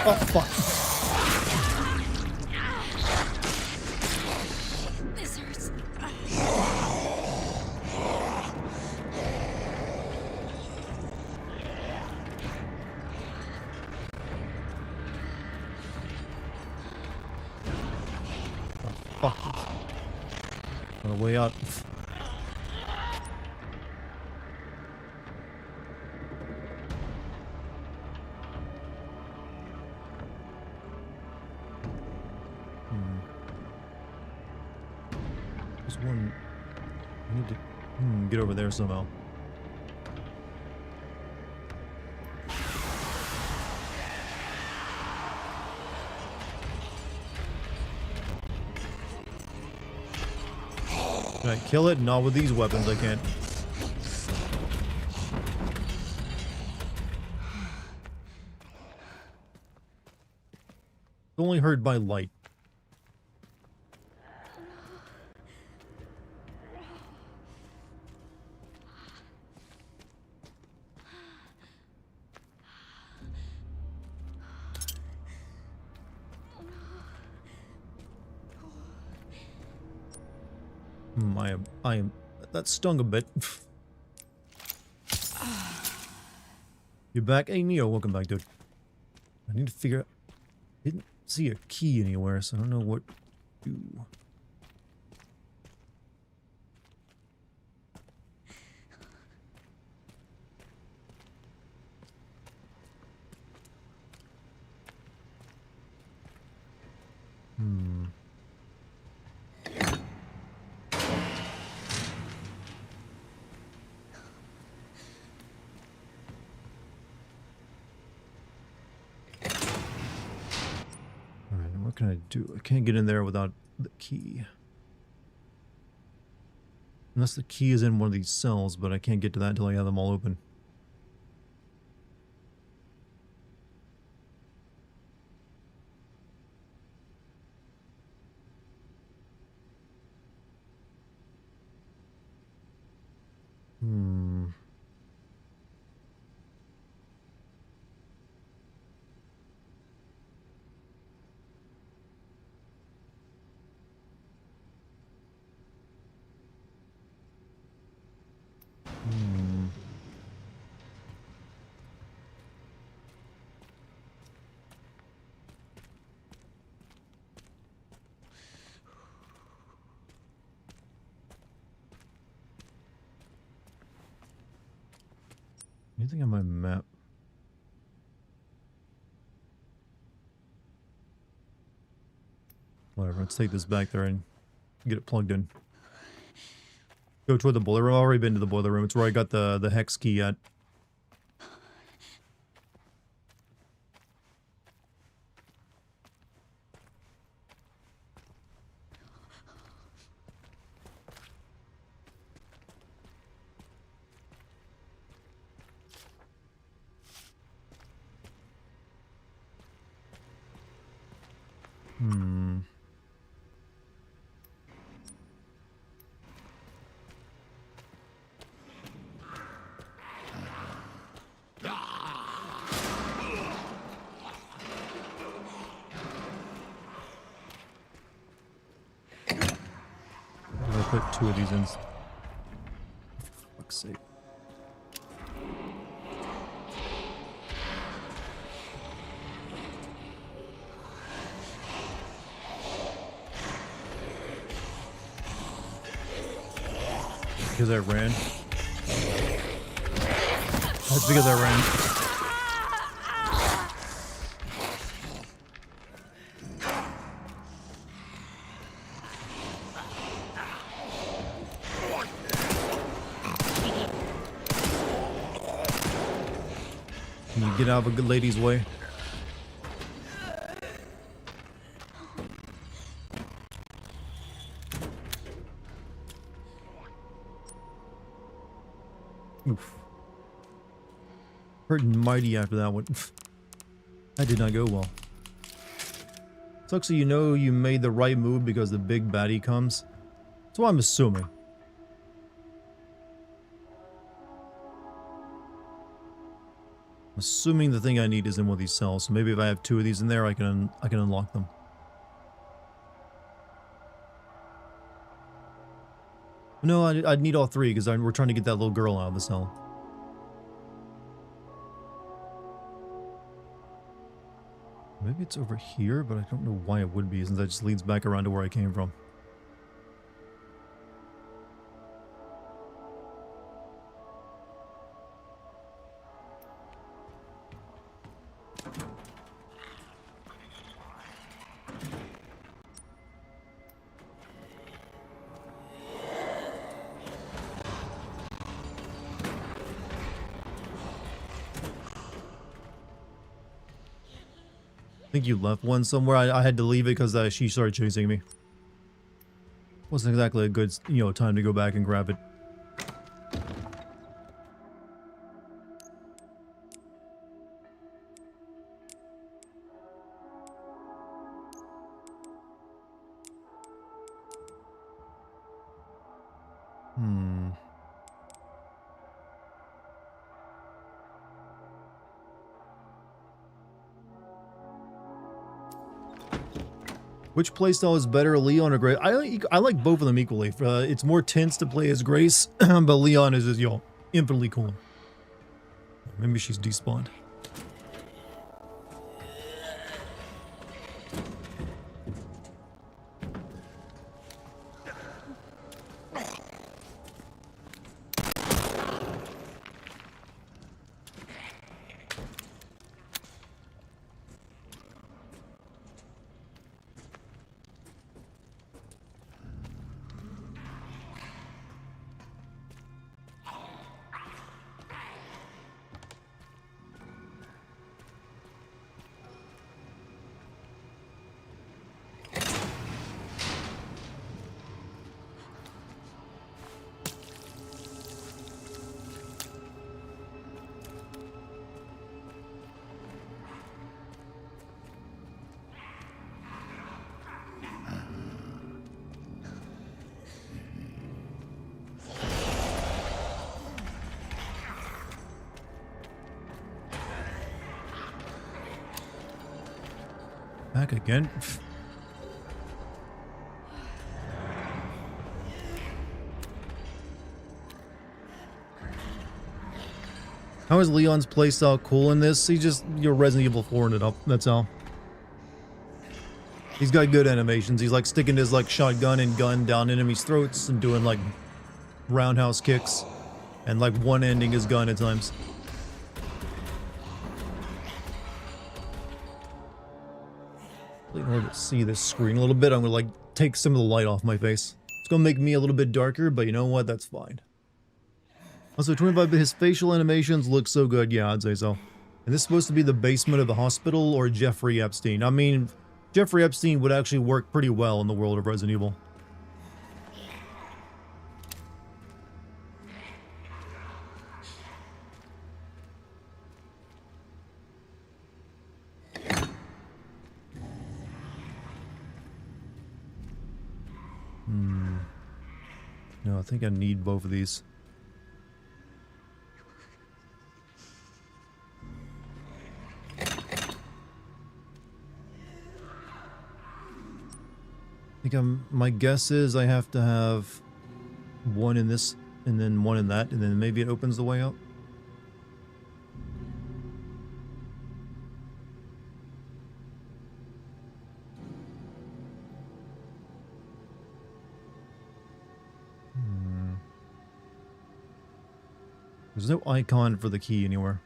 Oh, fuck. This hurts. Fuck. On the way out. There's one. I need to get over there somehow. Can I kill it? Not with these weapons, I can't. It's only heard by light. I am, that stung a bit. You're back? Hey, Neo, welcome back, dude. I need to figure out, didn't see a key anywhere, so I don't know what to do. What can I do? I can't get in there without the key. Unless the key is in one of these cells, but I can't get to that until I have them all open. Anything on my map? Whatever, let's take this back there and get it plugged in. Go toward the boiler room. I've already been to the boiler room. It's where I got the hex key at. Put two of these in. For fuck's sake. because I ran. That's because I ran. Can you get out of a good lady's way? Oof. Hurt mighty after that one. That did not go well. Sucks that you know you made the right move because the big baddie comes. That's what I'm assuming. I'm assuming the thing I need is in one of these cells, so maybe if I have 2 of these in there, I can unlock them. No, I'd need all 3 because we're trying to get that little girl out of the cell. Maybe it's over here, but I don't know why it would be, since that just leads back around to where I came from. I think you left one somewhere. I had to leave it because she started chasing me. Wasn't exactly a good, time to go back and grab it. Which playstyle is better, Leon or Grace? I like both of them equally. It's more tense to play as Grace, but Leon is just, infinitely cool. Maybe she's despawned. Back again? How is Leon's playstyle cool in this? He just, Resident Evil 4'ing it up, that's all. He's got good animations. He's like sticking his shotgun and gun down enemies' throats and doing roundhouse kicks and one-ending his gun at times. In order to see this screen a little bit, I'm gonna take some of the light off my face. It's gonna make me a little bit darker, but you know what? That's fine. Also, 25, his facial animations look so good. Yeah, I'd say so. And this is supposed to be the basement of the hospital or Jeffrey Epstein. I mean, Jeffrey Epstein would actually work pretty well in the world of Resident Evil. No, I think I need both of these. I think my guess is I have to have one in this and then one in that, and then maybe it opens the way up. There's no icon for the key anywhere.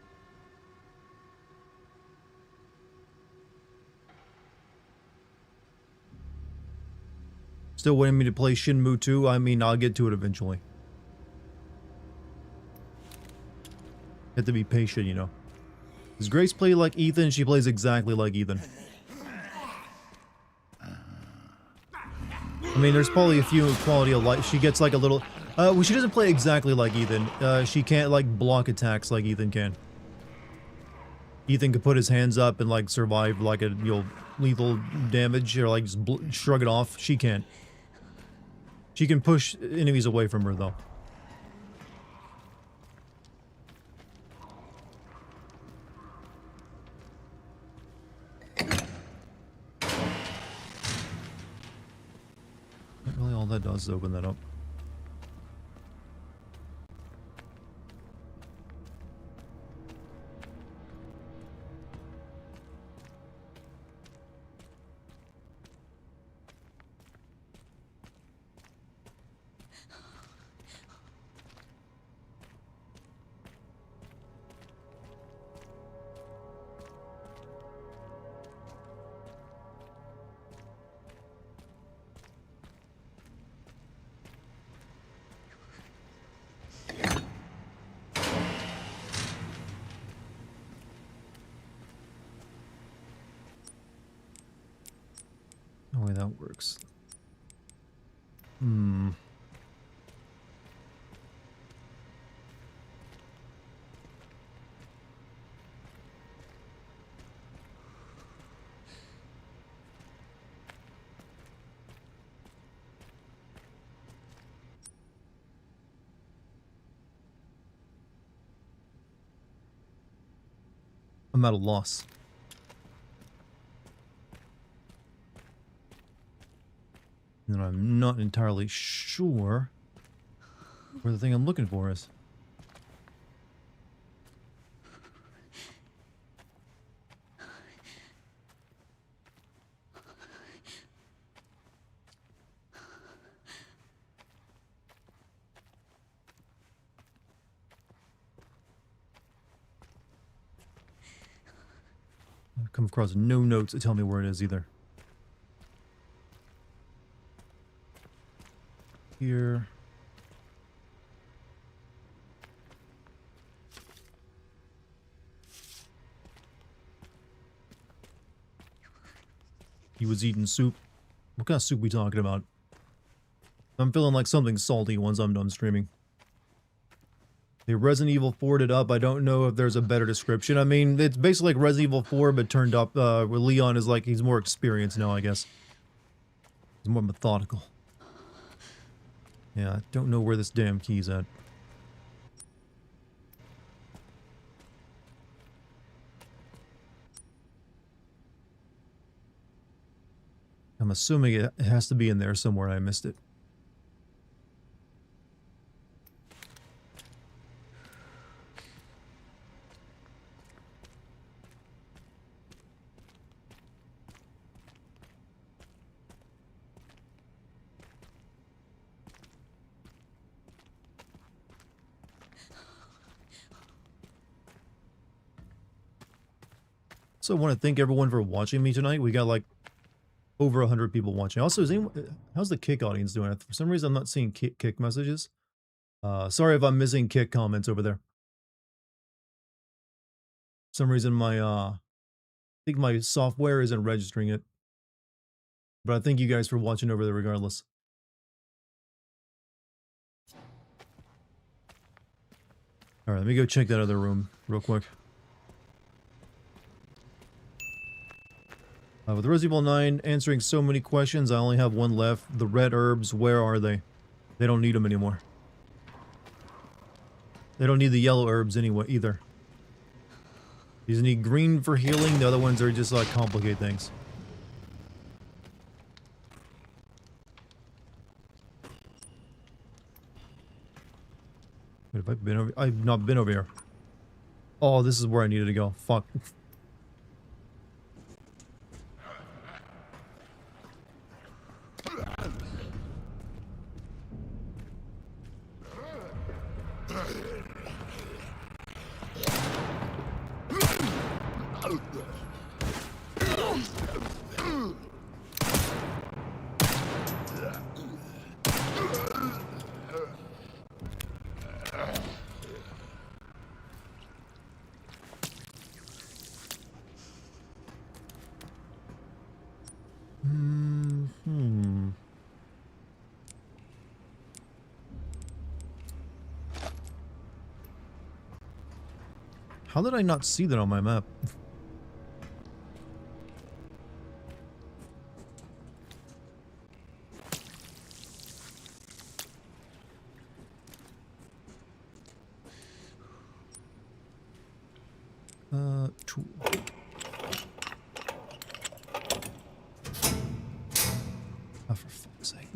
Still waiting me to play Shenmue 2? I mean, I'll get to it eventually. Have to be patient, you know. Does Grace play like Ethan? She plays exactly like Ethan. I mean, there's probably a few quality of life. She gets like a little... well, she doesn't play exactly like Ethan. She can't like block attacks like Ethan can. Ethan could put his hands up and like survive like a, you know, lethal damage or like just shrug it off. She can't. She can push enemies away from her, though. Really, all that does is open that up. No way that works. I'm at a loss. And I'm not entirely sure where the thing I'm looking for is. I've come across no notes to tell me where it is either. Here. He was eating soup. What kind of soup we talking about? I'm feeling like something salty once I'm done streaming. They Resident Evil 4'd it up. I don't know if there's a better description. I mean, it's basically like Resident Evil 4, but turned up, where Leon is like, he's more experienced now, I guess. He's more methodical. Yeah, I don't know where this damn key's at. I'm assuming it has to be in there somewhere. I missed it. So I want to thank everyone for watching me tonight. We got like over 100 people watching. Also, is anyone, how's the Kick audience doing? For some reason, I'm not seeing Kick messages. Sorry if I'm missing Kick comments over there. For some reason, I think my software isn't registering it. But I thank you guys for watching over there regardless. Alright, let me go check that other room real quick. With Resident Evil 9 answering so many questions, I only have one left. The red herbs, where are they? They don't need them anymore. They don't need the yellow herbs anyway, either. These need green for healing, the other ones are just like complicate things. Wait, have I been over? I've not been over here. Oh, this is where I needed to go. Fuck. How did I not see that on my map? Tool. Oh, for fuck's sake.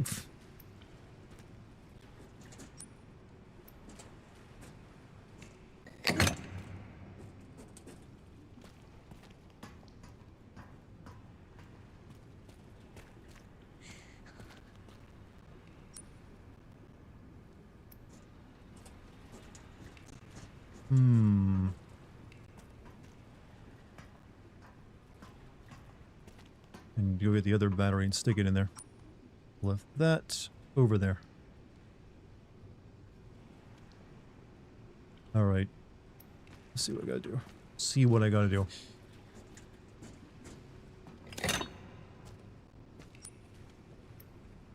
And go get the other battery and stick it in there. Left that over there. Alright. Let's see what I gotta do. See what I gotta do.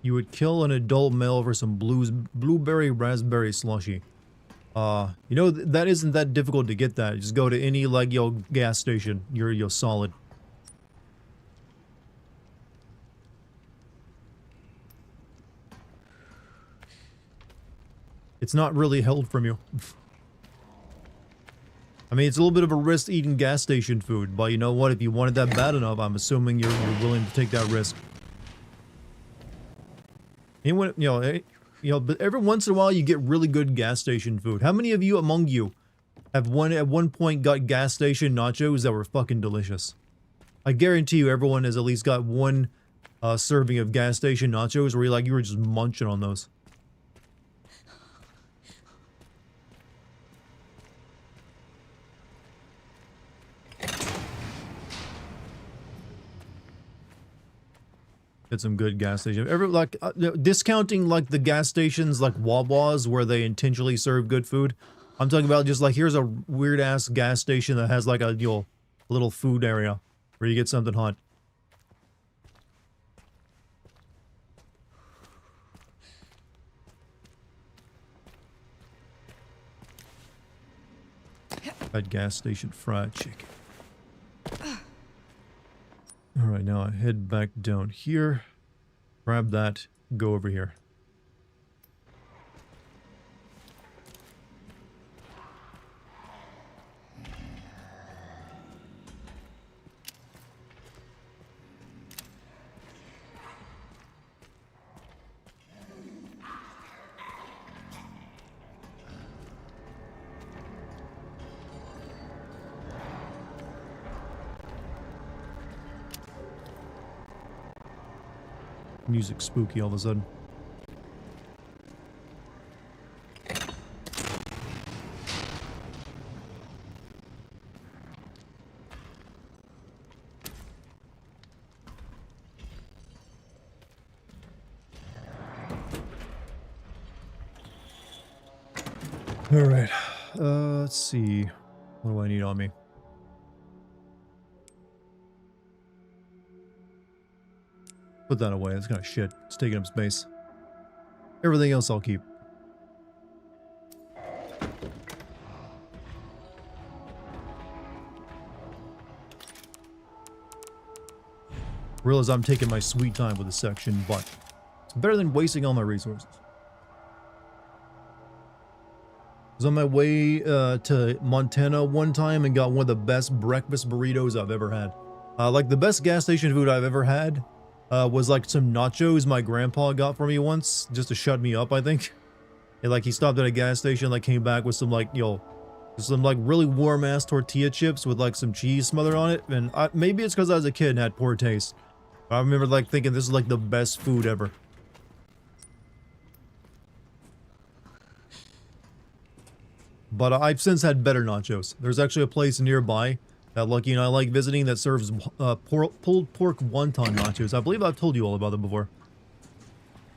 You would kill an adult male for some blueberry raspberry slushy. You know, that isn't that difficult to get that. Just go to any, like, gas station. You're solid. It's not really held from you. I mean, it's a little bit of a risk eating gas station food, but you know what? If you wanted that bad enough, I'm assuming you're willing to take that risk. Anyone, but every once in a while you get really good gas station food. How many of you among you have at one point got gas station nachos that were fucking delicious? I guarantee you everyone has at least got one serving of gas station nachos where you were just munching on those. Get some good gas station. Discounting like the gas stations like Wawa's where they intentionally serve good food. I'm talking about just like, here's a weird ass gas station that has like a little food area where you get something hot. That gas station fried chicken. Alright, now I head back down here, grab that, go over here. Music spooky all of a sudden. All right, let's see. What do I need on me? Put that away. That's kind of shit. It's taking up space. Everything else I'll keep. Realize I'm taking my sweet time with this section, but it's better than wasting all my resources. I was on my way to Montana one time and got one of the best breakfast burritos I've ever had. Like the best gas station food I've ever had was like some nachos my grandpa got for me once, just to shut me up, I think. And like he stopped at a gas station, like came back with some like, some like really warm ass tortilla chips with like some cheese smothered on it. And maybe it's because I was a kid and had poor taste. I remember like thinking this is like the best food ever. But I've since had better nachos. There's actually a place nearby that Lucky and I like visiting that serves pulled pork wonton nachos. I believe I've told you all about them before.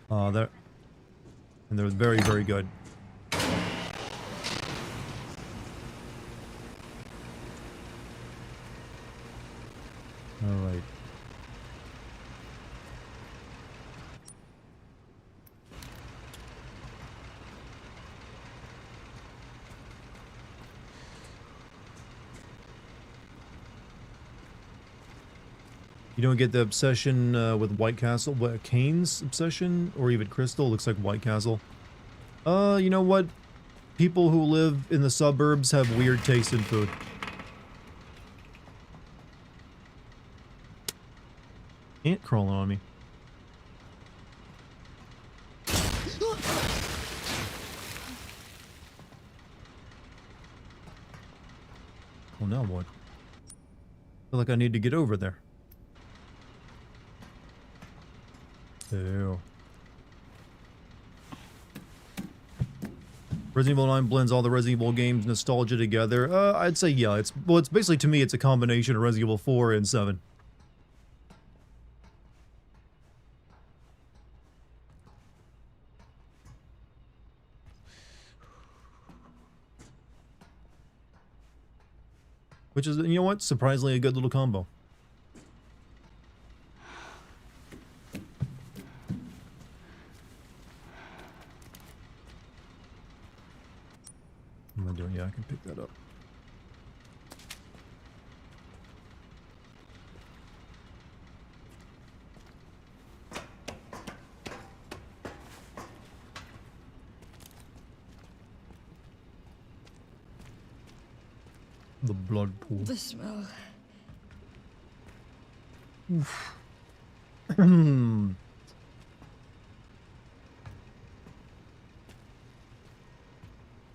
And they're very, very good. Alright. You don't get the obsession with White Castle, but Kane's obsession, or even Crystal, looks like White Castle. You know what? People who live in the suburbs have weird taste in food. Ant crawling on me. Well, now what? I feel like I need to get over there. Ew. Resident Evil 9 blends all the Resident Evil games nostalgia together. I'd say yeah. It's basically, to me, it's a combination of Resident Evil 4 and 7. Which is, you know what, surprisingly a good little combo. What am I doing? Yeah, I can pick that up. The blood pool. The smell.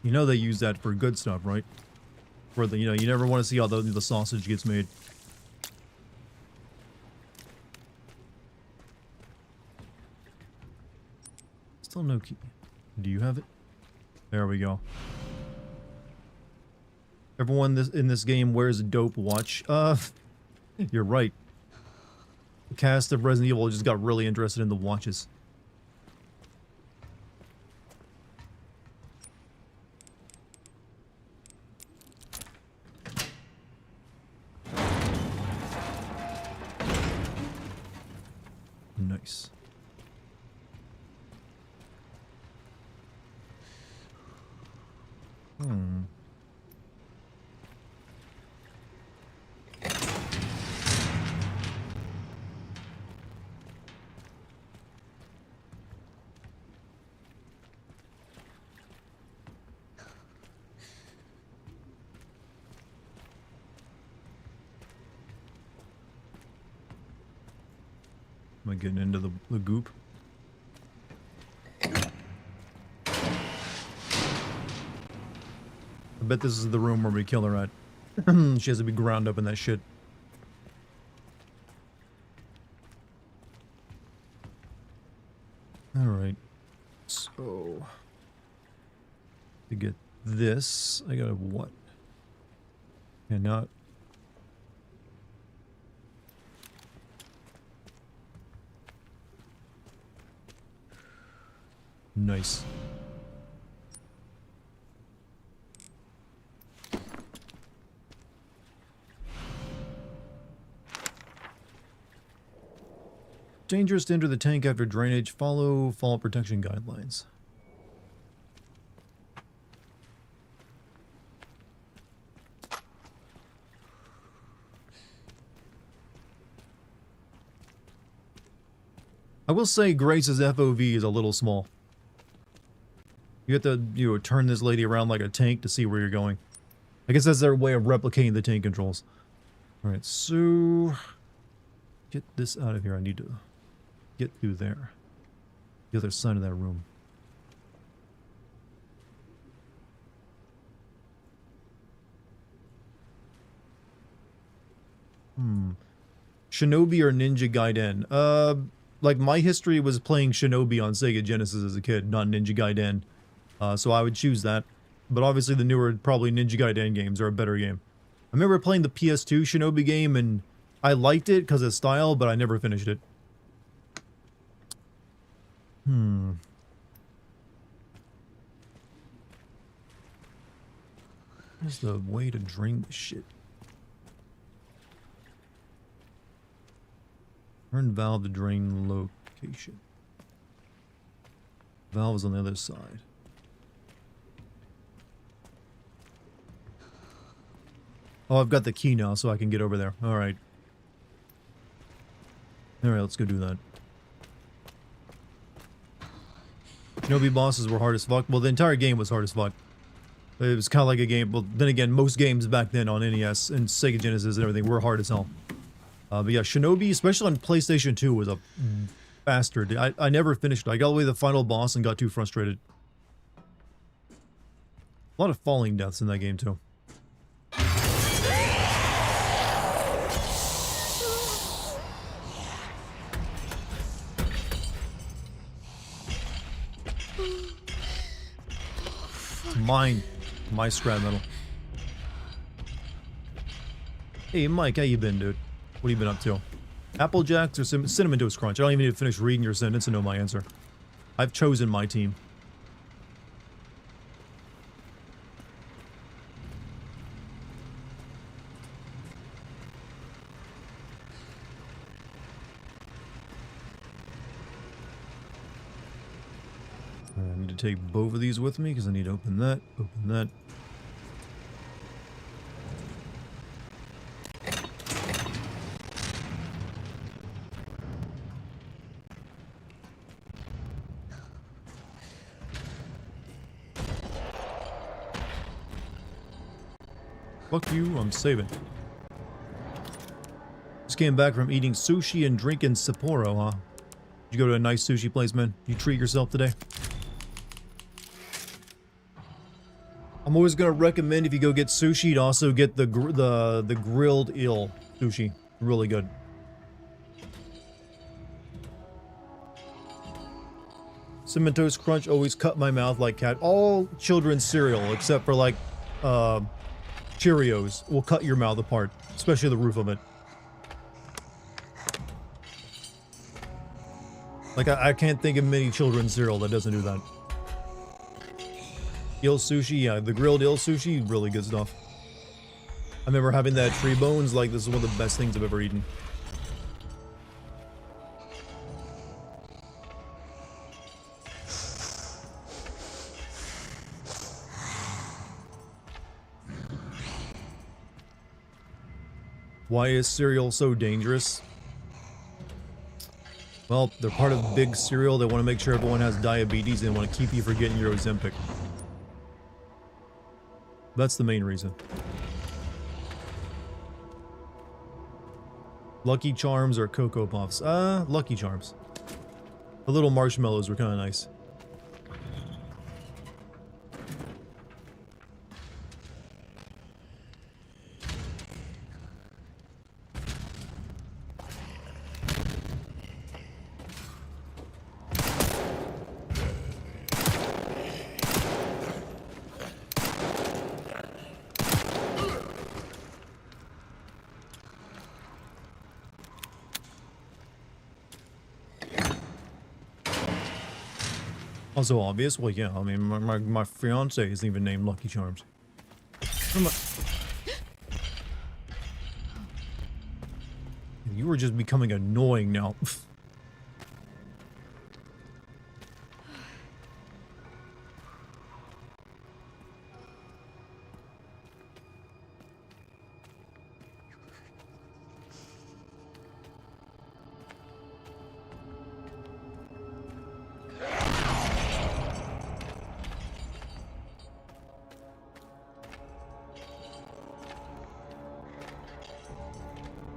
You know they use that for good stuff, right? For the, you know, you never want to see how the sausage gets made. Still no key. Do you have it? There we go. Everyone in this game wears a dope watch. You're right. The cast of Resident Evil just got really interested in the watches. Nice. Am I getting into the goop? I bet this is the room where we kill her at. She has to be ground up in that shit. Alright. So... to get this, I gotta what? Yeah, not... Nice. Dangerous to enter the tank after drainage. Follow fall protection guidelines. I will say Grace's FOV is a little small. You have to, you know, turn this lady around like a tank to see where you're going. I guess that's their way of replicating the tank controls. Alright, so... get this out of here. I need to get through there. The other side of that room. Shinobi or Ninja Gaiden? Like, my history was playing Shinobi on Sega Genesis as a kid, not Ninja Gaiden. So I would choose that. But obviously the newer, probably Ninja Gaiden games are a better game. remember playing the PS2 Shinobi game, and I liked it because of style, but I never finished it. Where's the way to drain this shit? Turn valve to drain location. Valve is on the other side. Oh, I've got the key now, so I can get over there. Alright. Alright, let's go do that. Shinobi bosses were hard as fuck. Well, the entire game was hard as fuck. It was kind of like a game. Well, then again, most games back then on NES and Sega Genesis and everything were hard as hell. But yeah, Shinobi, especially on PlayStation 2, was a bastard. I never finished it. I got all the way to the final boss and got too frustrated. A lot of falling deaths in that game, too. It's mine. My scrap metal. Hey, Mike, how you been, dude? What have you been up to? Apple Jacks or Cinnamon Toast Crunch? I don't even need to finish reading your sentence to know my answer. I've chosen my team. I need to take both of these with me because I need to open that, open that. Fuck you, I'm saving. Just came back from eating sushi and drinking Sapporo, huh? Did you go to a nice sushi place, man? You treat yourself today? I'm always gonna recommend if you go get sushi to also get the grilled eel sushi. Really good. Cinnamon Toast Crunch always cut my mouth like cat. All children's cereal except for like Cheerios will cut your mouth apart, especially the roof of it. Like I can't think of many children's cereal that doesn't do that. Eel sushi, yeah, the grilled eel sushi, really good stuff. I remember having that tree bones, like this is one of the best things I've ever eaten. Why is cereal so dangerous? Well, they're part of big cereal. They want to make sure everyone has diabetes and they want to keep you from getting your Ozempic. That's the main reason. Lucky Charms or Cocoa Puffs? Lucky Charms. The little marshmallows were kind of nice. Also obvious? Well, yeah, I mean, my fiance isn't even named Lucky Charms. You were just becoming annoying now.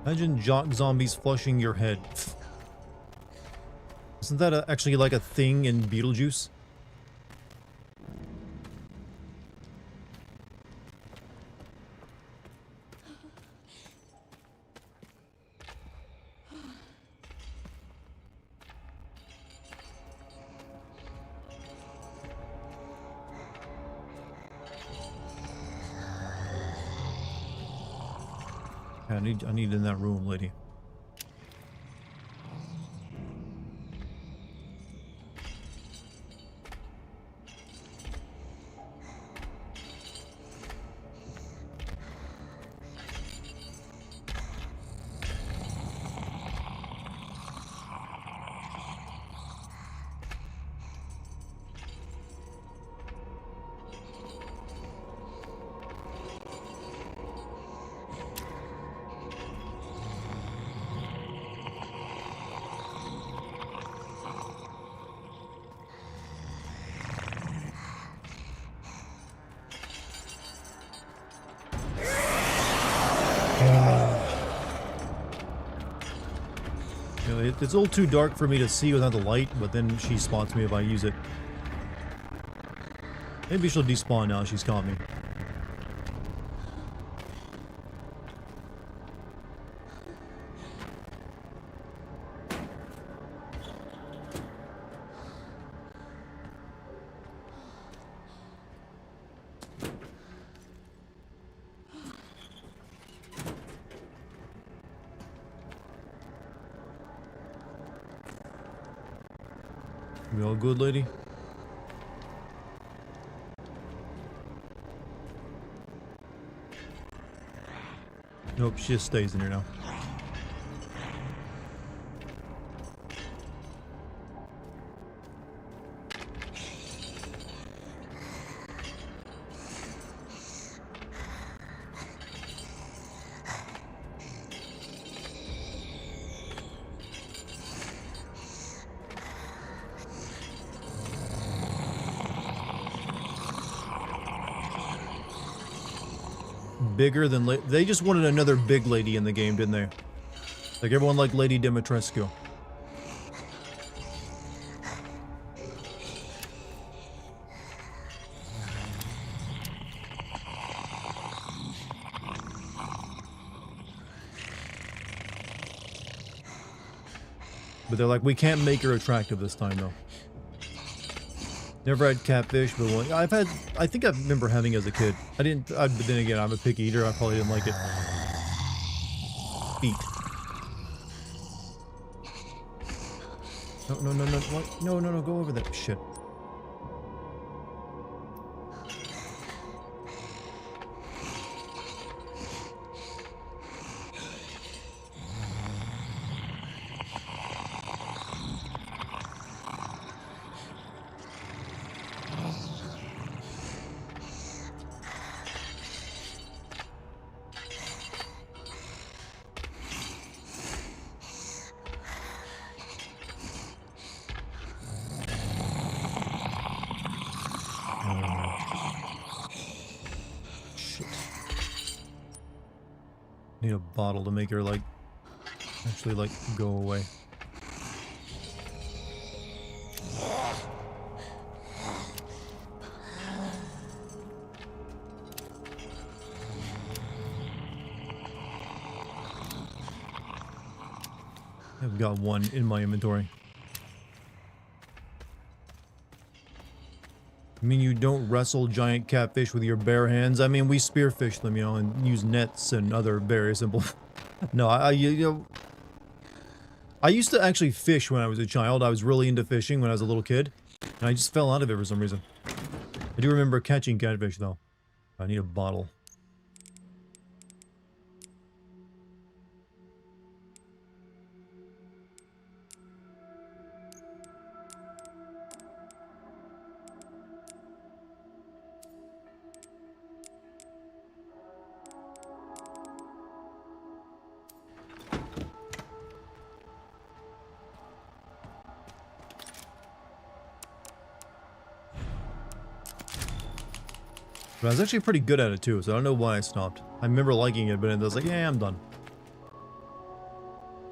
Imagine jock zombies flushing your head. Isn't that actually like a thing in Beetlejuice? I need in that room, lady. You know, it's a little too dark for me to see without the light, but then she spots me if I use it. Maybe she'll despawn now she's caught me. We all good, lady? Nope, she just stays in here now. Bigger than they just wanted another big lady in the game, didn't they? Like everyone liked Lady Dimitrescu. But they're like, we can't make her attractive this time, though. Never had catfish, but one I think I remember having it as a kid. But then again, I'm a picky eater. I probably didn't like it. Feet. No, what? No, go over that shit. Need a bottle to make her, like, actually, like, go away. I've got one in my inventory. I mean, you don't wrestle giant catfish with your bare hands. I mean, we spearfish them, you know, and use nets and other very simple... No, I used to actually fish when I was a child. I was really into fishing when I was a little kid. And I just fell out of it for some reason. I do remember catching catfish, though. I need a bottle. But I was actually pretty good at it too, so I don't know why I stopped. I remember liking it, but I was like, yeah, I'm done.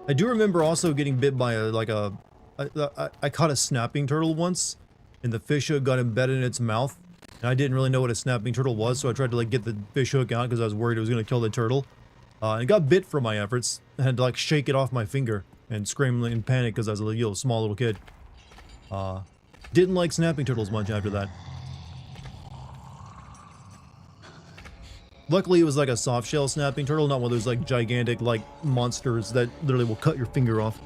I do remember also getting bit by I caught a snapping turtle once, and the fish hook got embedded in its mouth, and I didn't really know what a snapping turtle was, so I tried to like get the fish hook out because I was worried it was going to kill the turtle. And it got bit for my efforts. I had to like shake it off my finger and scream in panic because I was a small little kid. Didn't like snapping turtles much after that. Luckily, it was like a soft shell snapping turtle, not one of those like gigantic like monsters that literally will cut your finger off.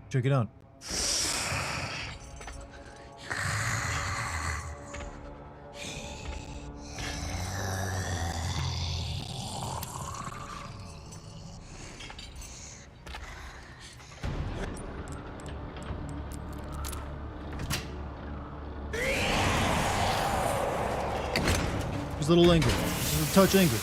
Check it out. Just a little angry. Just a touch angry.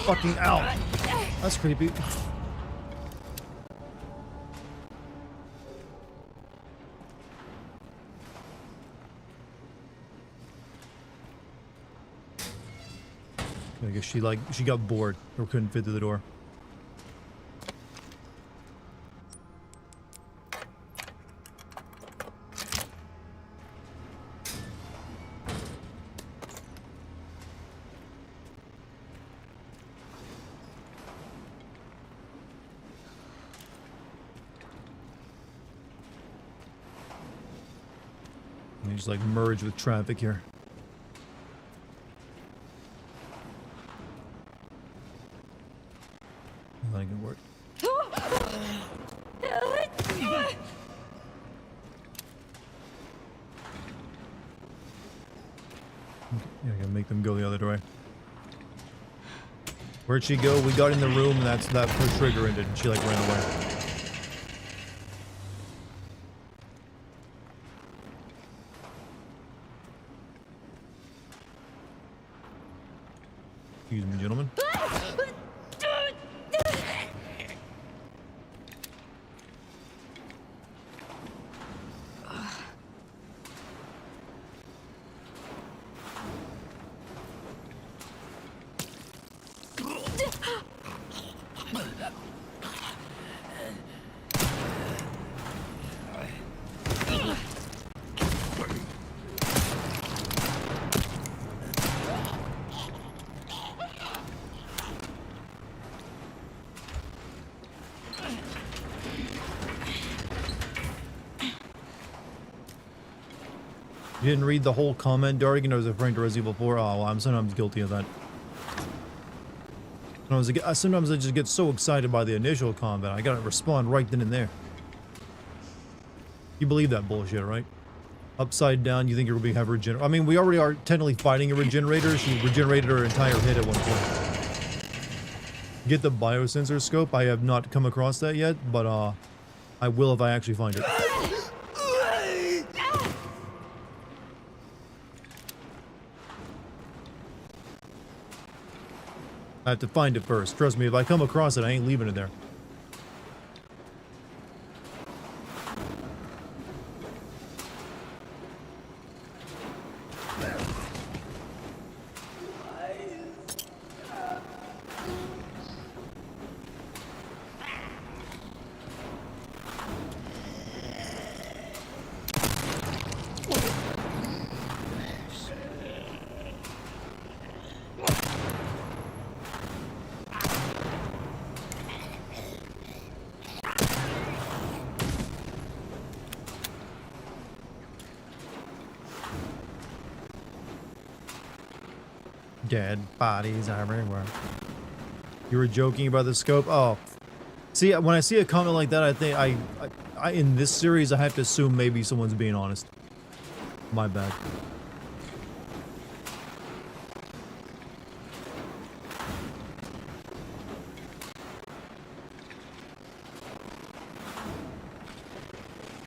Fucking out. That's creepy. I guess she got bored or couldn't fit through the door. Just like merge with traffic here. That ain't gonna work. Yeah, I gotta make them go the other way. Where'd she go? We got in the room and that her trigger ended and she like ran away. Excuse me, gentlemen. You didn't read the whole comment, Dartigan. I was referring to Resident Evil 4. Oh, well, I'm sometimes guilty of that. Sometimes I just get so excited by the initial combat, I gotta respond right then and there. You believe that bullshit, right? Upside down, you think you're gonna have regenerate. I mean, we already are technically fighting a regenerator. She regenerated her entire hit at one point. Get the biosensor scope. I have not come across that yet, but I will if I actually find it. I have to find it first. Trust me, if I come across it, I ain't leaving it there. Dead bodies everywhere. You were joking about the scope? Oh. See, when I see a comment like that, I think I in this series, I have to assume maybe someone's being honest. My bad.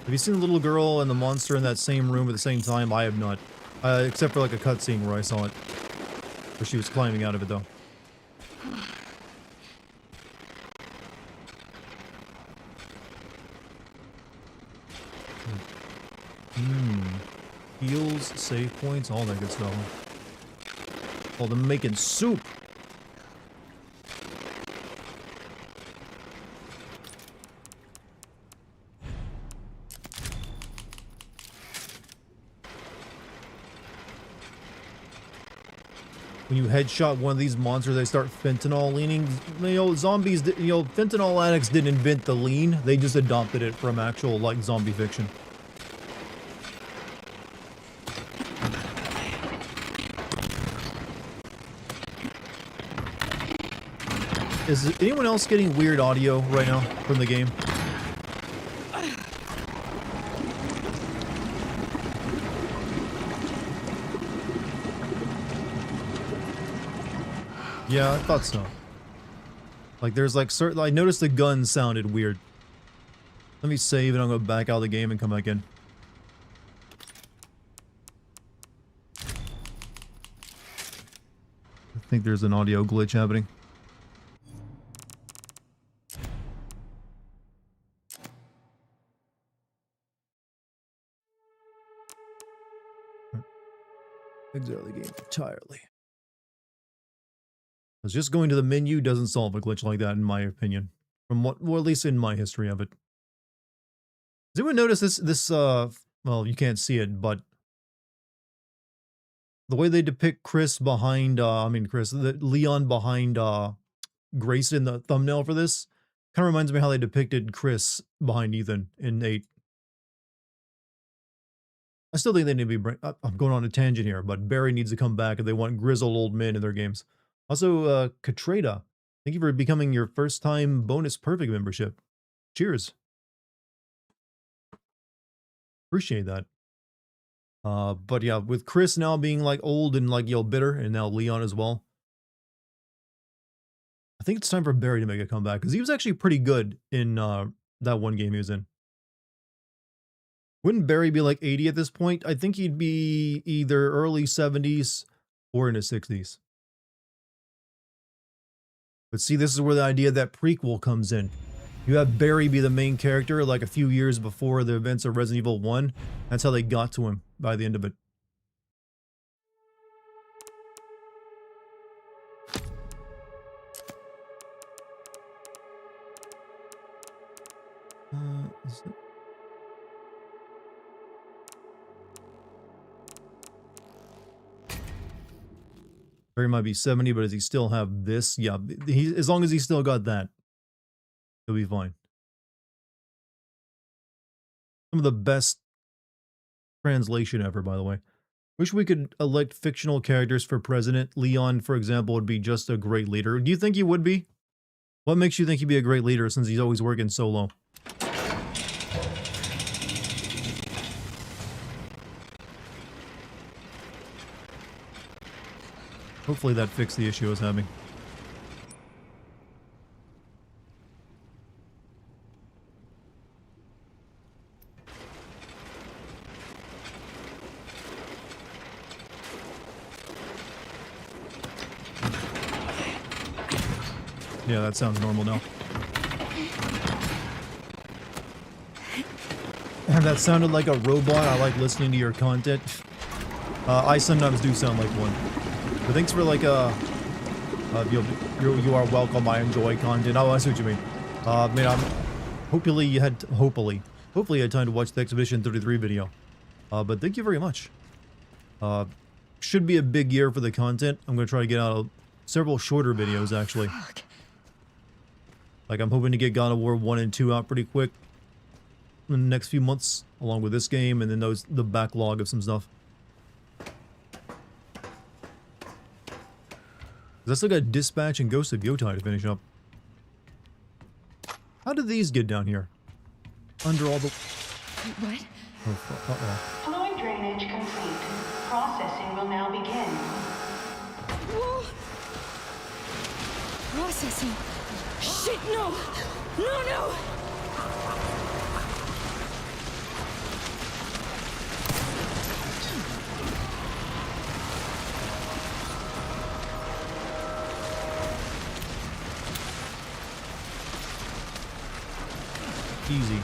Have you seen the little girl and the monster in that same room at the same time? I have not. Except for like a cutscene where I saw it. Where she was climbing out of it though. Heals, save points, all that good stuff. Oh, they're making soup! When you headshot one of these monsters, they start fentanyl leaning. You know, zombies, you know, fentanyl addicts didn't invent the lean. They just adopted it from actual, like, zombie fiction. Is anyone else getting weird audio right now from the game? Yeah, I thought so. Like, there's like certain... I noticed the gun sounded weird. Let me save and I'll go back out of the game and come back in. I think there's an audio glitch happening. Exit out of the game entirely. Because just going to the menu doesn't solve a glitch like that, in my opinion. From what, well, at least in my history of it. Does anyone notice this, well, you can't see it, but the way they depict Chris behind, Leon behind, Grace in the thumbnail for this, kind of reminds me how they depicted Chris behind Ethan in 8. I still think they need to be, I'm going on a tangent here, but Barry needs to come back if they want grizzled old men in their games. Also, Katreda, thank you for becoming your first time bonus perfect membership. Cheers. Appreciate that. But yeah, with Chris now being like old and like, you know, bitter, and now Leon as well. I think it's time for Barry to make a comeback, because he was actually pretty good in that one game he was in. Wouldn't Barry be like 80 at this point? I think he'd be either early 70s or in his 60s. But see, this is where the idea of that prequel comes in. You have Barry be the main character like a few years before the events of Resident Evil 1. That's how they got to him by the end of it. Is it? Barry might be 70, but does he still have this? Yeah, as long as he still got that, he'll be fine. Some of the best translation ever, by the way. Wish we could elect fictional characters for president. Leon, for example, would be just a great leader. Do you think he would be? What makes you think he'd be a great leader since he's always working solo? Hopefully that fixed the issue I was having. Yeah, that sounds normal now. And that sounded like a robot. I like listening to your content. I sometimes do sound like one. But thanks for like, you are welcome, I enjoy content. Oh, I see what you mean. Hopefully you had time to watch the Exhibition 33 video. But thank you very much. Should be a big year for the content. I'm going to try to get out several shorter videos, actually. Like, I'm hoping to get God of War 1 and 2 out pretty quick in the next few months, along with this game, and then the backlog of some stuff. I still got Dispatch and Ghost of Yotai to finish up. How did these get down here? Under all the... What? Oh, fuck. Uh-oh. Fluid drainage complete. Processing will now begin. Whoa! Processing. Shit, no! No, no! Easy.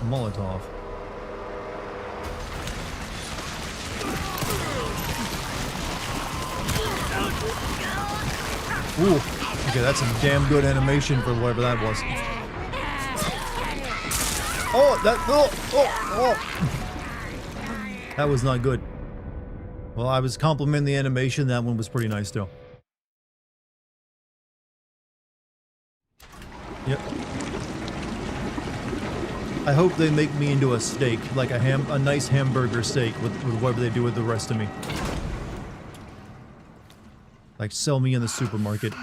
Molotov. Ooh. Okay, that's some damn good animation for whatever that was. Oh, that... Oh. That was not good. Well, I was complimenting the animation. That one was pretty nice, still. Yep. I hope they make me into a steak, like a nice hamburger steak with whatever they do with the rest of me. Like, sell me in the supermarket.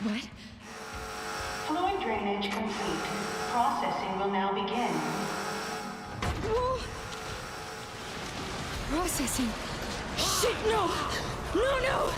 What? Fluid drainage complete. Processing will now begin. Whoa! Processing. Shit, no! No, no!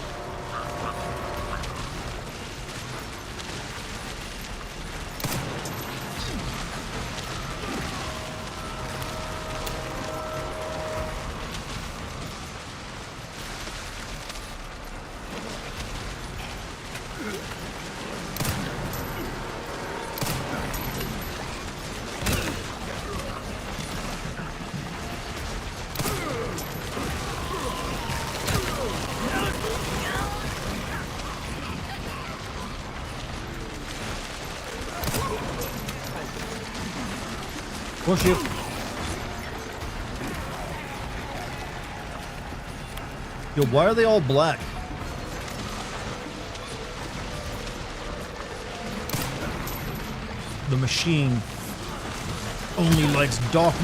Push it. Yo, why are they all black? The machine only likes dark.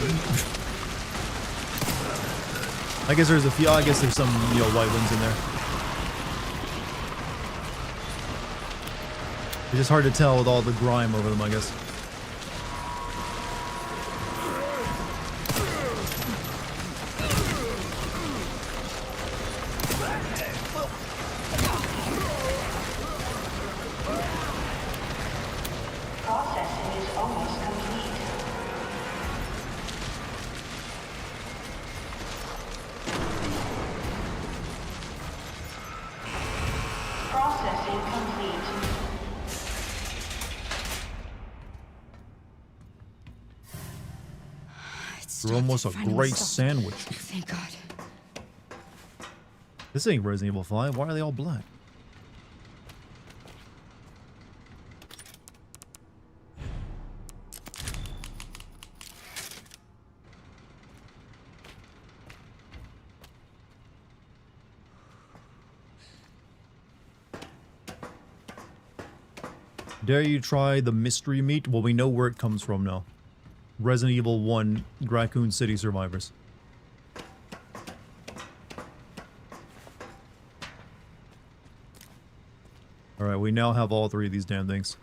I guess there's a few. I guess there's some, you know, white ones in there. It's just hard to tell with all the grime over them, I guess. Processing is almost complete. Processing complete. They're almost a great sandwich. Thank God. This ain't Resident Evil 5. Why are they all black? Dare you try the mystery meat? Well, we know where it comes from now. Resident Evil 1 Raccoon City Survivors. Alright, we now have all three of these damn things.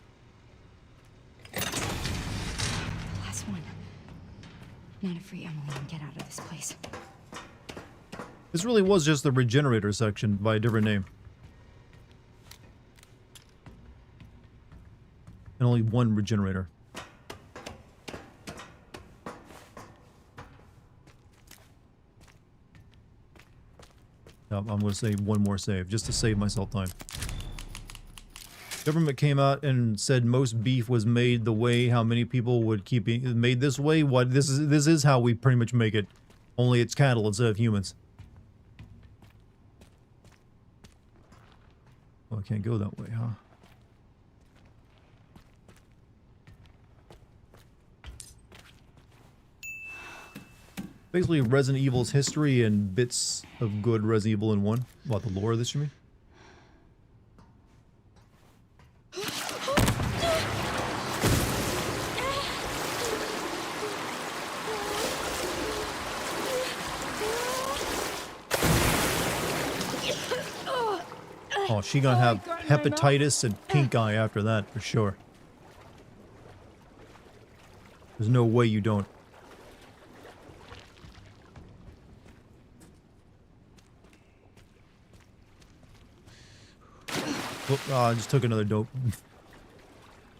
Last one. Not a free Emily and get out of this place. This really was just the regenerator section by a different name. And only one regenerator. I'm going to say one more save, just to save myself time. Government came out and said most beef was made the way how many people would keep it made this way. What this is how we pretty much make it. Only it's cattle instead of humans. Oh, I can't go that way, huh? Basically Resident Evil's history and bits of good Resident Evil in one. What, the lore of this, you mean? Oh, she gonna have hepatitis and pink eye after that, for sure. There's no way you don't. Whoop, I just took another dope.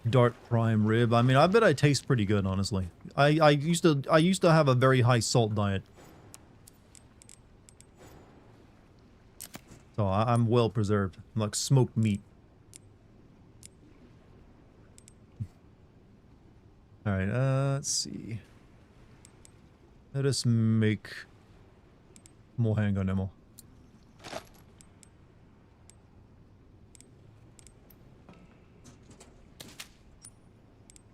Dart prime rib. I mean, I bet I taste pretty good, honestly. I used to have a very high salt diet. So I'm well preserved. I'm like smoked meat. Alright, let's see. Let us make more handgun ammo.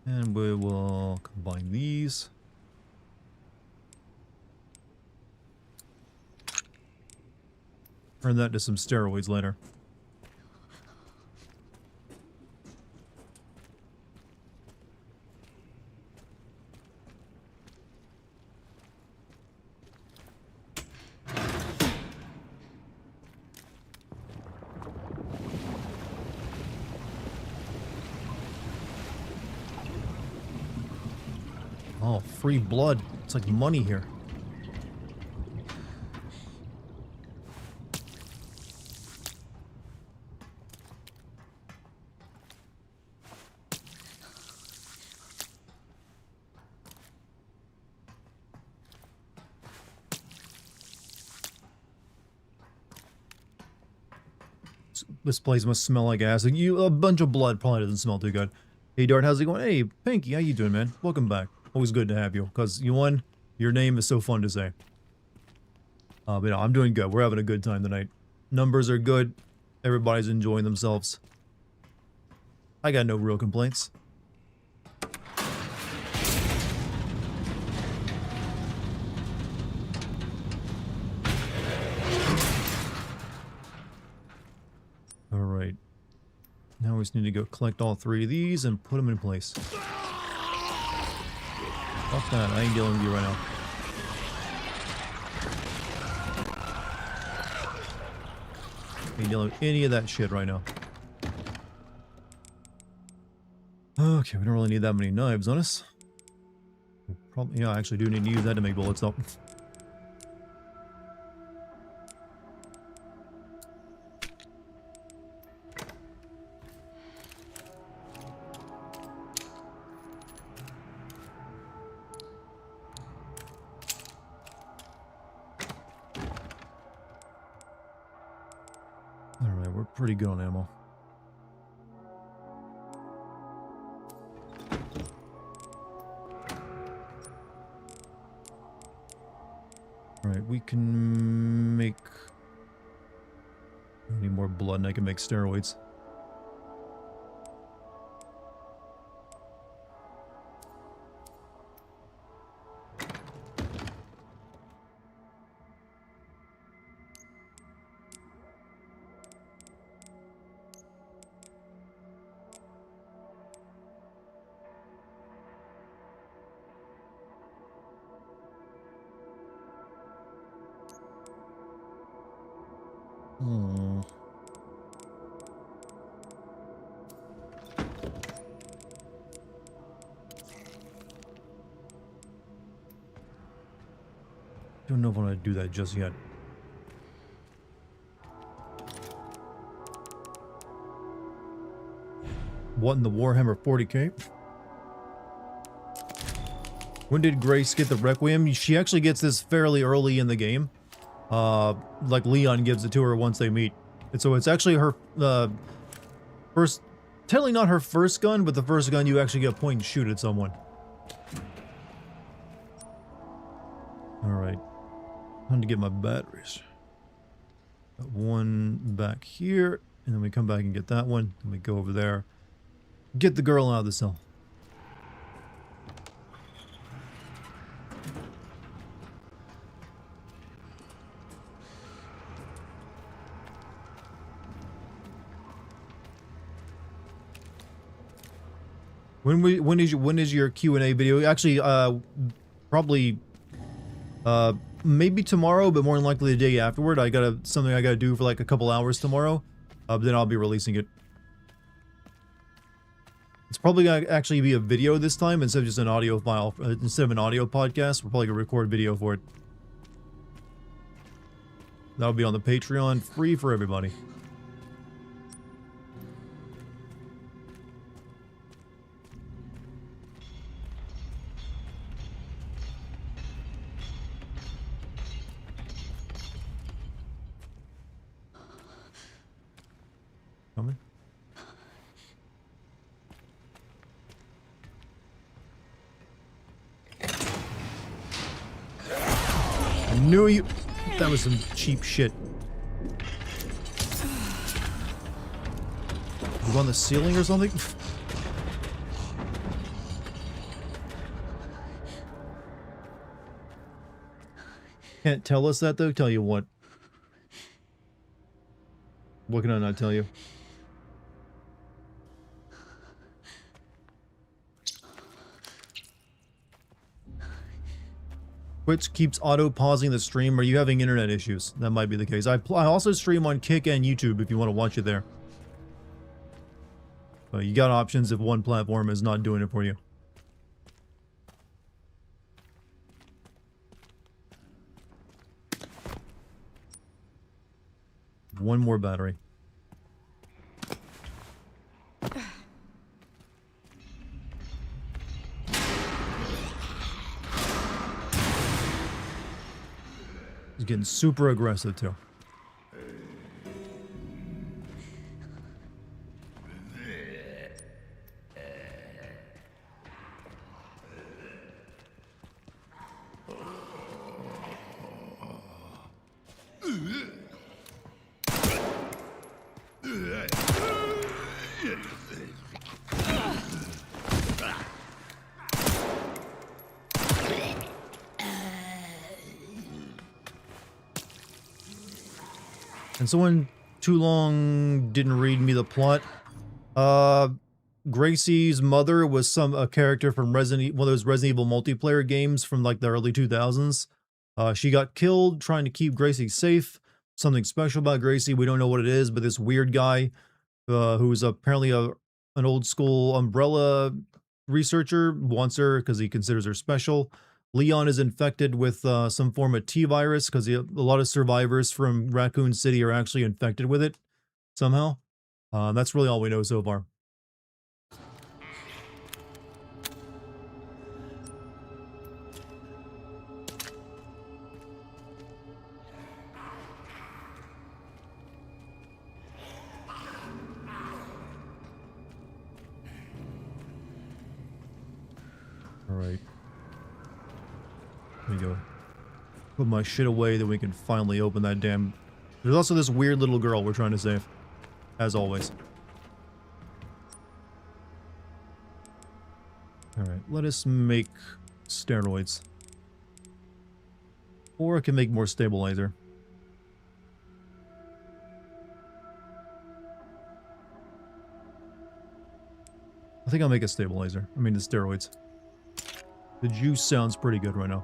And we will combine these. Turn that to some steroids later. Oh, free blood. It's like money here. This place must smell like acid. A bunch of blood probably doesn't smell too good. Hey Dart, how's it going? Hey Pinky, how you doing, man? Welcome back. Always good to have you. Cause your name is so fun to say. But no, I'm doing good. We're having a good time tonight. Numbers are good. Everybody's enjoying themselves. I got no real complaints. Alright. Now we just need to go collect all three of these and put them in place. Fuck that, I ain't dealing with you right now. Ain't dealing with any of that shit right now. Okay, we don't really need that many knives on us. Probably, yeah, I actually do need to use that to make bullets though. Alright, we're pretty good on ammo. Alright, we can make... I need more blood and I can make steroids. Hmm. Don't know if I want to do that just yet. What in the Warhammer 40k? When did Grace get the Requiem? She actually gets this fairly early in the game. Like Leon gives it to her once they meet. And so it's actually her, first, technically not her first gun, but the first gun you actually get a point and shoot at someone. Alright. Time to get my batteries. Got one back here, and then we come back and get that one. Then we go over there. Get the girl out of the cell. When is your Q&A video? Actually, probably maybe tomorrow, but more than likely the day afterward. I got something I gotta do for like a couple hours tomorrow. But then I'll be releasing it. It's probably gonna actually be a video this time instead of just an audio file. Instead of an audio podcast, we're probably gonna record video for it. That'll be on the Patreon, free for everybody. Coming? I knew you. That was some cheap shit. You on the ceiling or something? Can't tell us that though? Tell you what. What can I not tell you? Twitch keeps auto-pausing the stream. Are you having internet issues? That might be the case. I also stream on Kick and YouTube if you want to watch it there. But you got options if one platform is not doing it for you. One more battery. He's getting super aggressive too. And someone too long didn't read me the plot. Gracie's mother was a character from one of those Resident Evil multiplayer games from like the early 2000s. She got killed trying to keep Gracie safe. Something special about Gracie, we don't know what it is, but this weird guy who's apparently an old school Umbrella researcher wants her because he considers her special. Leon is infected with some form of T-virus because a lot of survivors from Raccoon City are actually infected with it somehow. That's really all we know so far. All right. There we go. Put my shit away, then we can finally open that damn... There's also this weird little girl we're trying to save. As always. Alright, let us make steroids. Or I can make more stabilizer. I think I'll make a stabilizer. I mean the steroids. The juice sounds pretty good right now.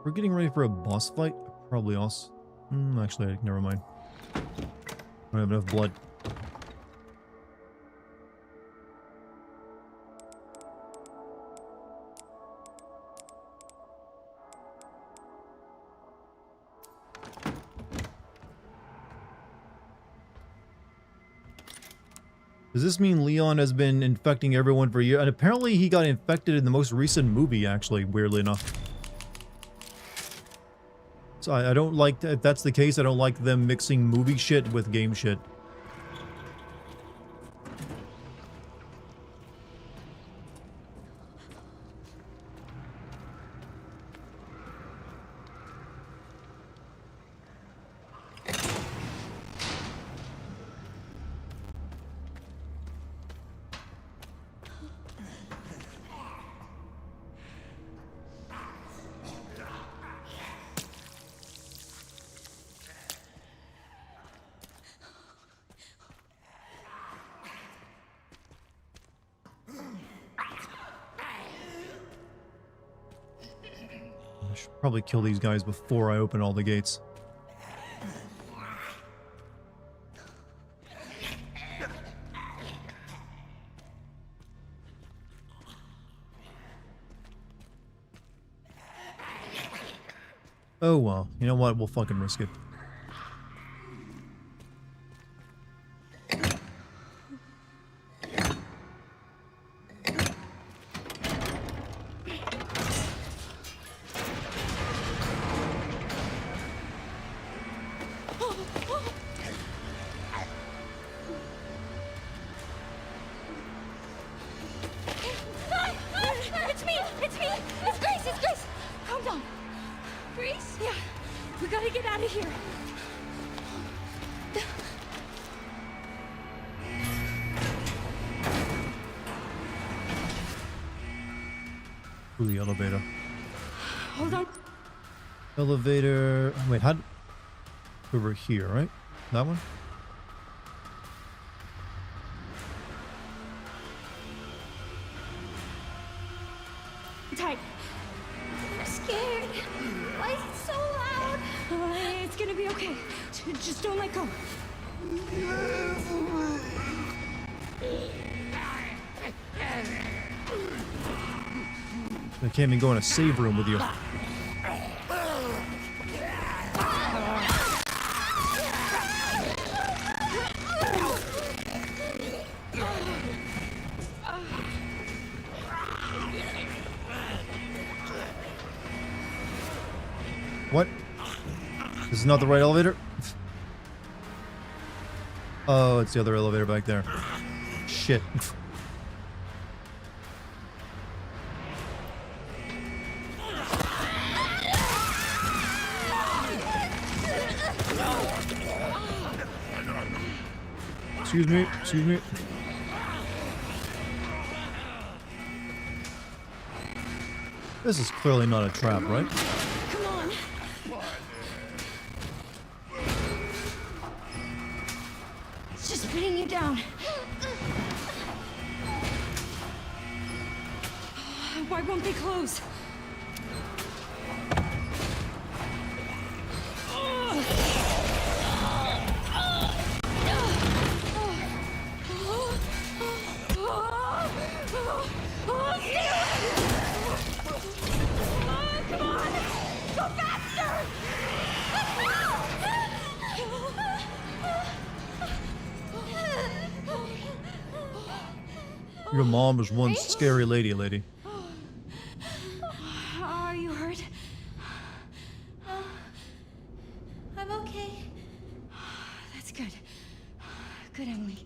We're getting ready for a boss fight? Probably us. Actually, never mind. I don't have enough blood. Does this mean Leon has been infecting everyone for years? And apparently he got infected in the most recent movie, actually, weirdly enough. So I don't like, if that's the case, I don't like them mixing movie shit with game shit. should probably kill these guys before I open all the gates. Oh well, you know what? We'll fucking risk it. It's me! It's me! It's Grace! It's Grace! Calm down. Grace? Yeah. We gotta get out of here. Ooh, the elevator. Hold on. Elevator. Wait, how? Over here, right? That one? Tight. I'm scared. Why is it so loud? It's gonna be okay. Just don't let go. I can't even go in a save room with you. What? This is not the right elevator? Oh, it's the other elevator back there. Shit. Excuse me, excuse me. This is clearly not a trap, right? Come on. It's just putting you down. Why won't they close? Your mom was one scary lady. Are you hurt? I'm okay. That's good. Good, Emily.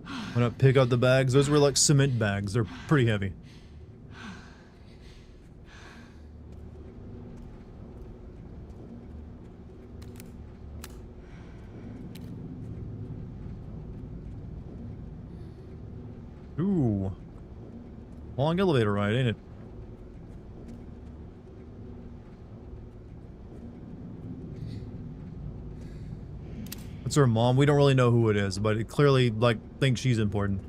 Why not pick up the bags? Those were like cement bags. They're pretty heavy. Ooh. Long elevator ride, ain't it? It's her mom. We don't really know who it is, but it clearly, like, thinks she's important.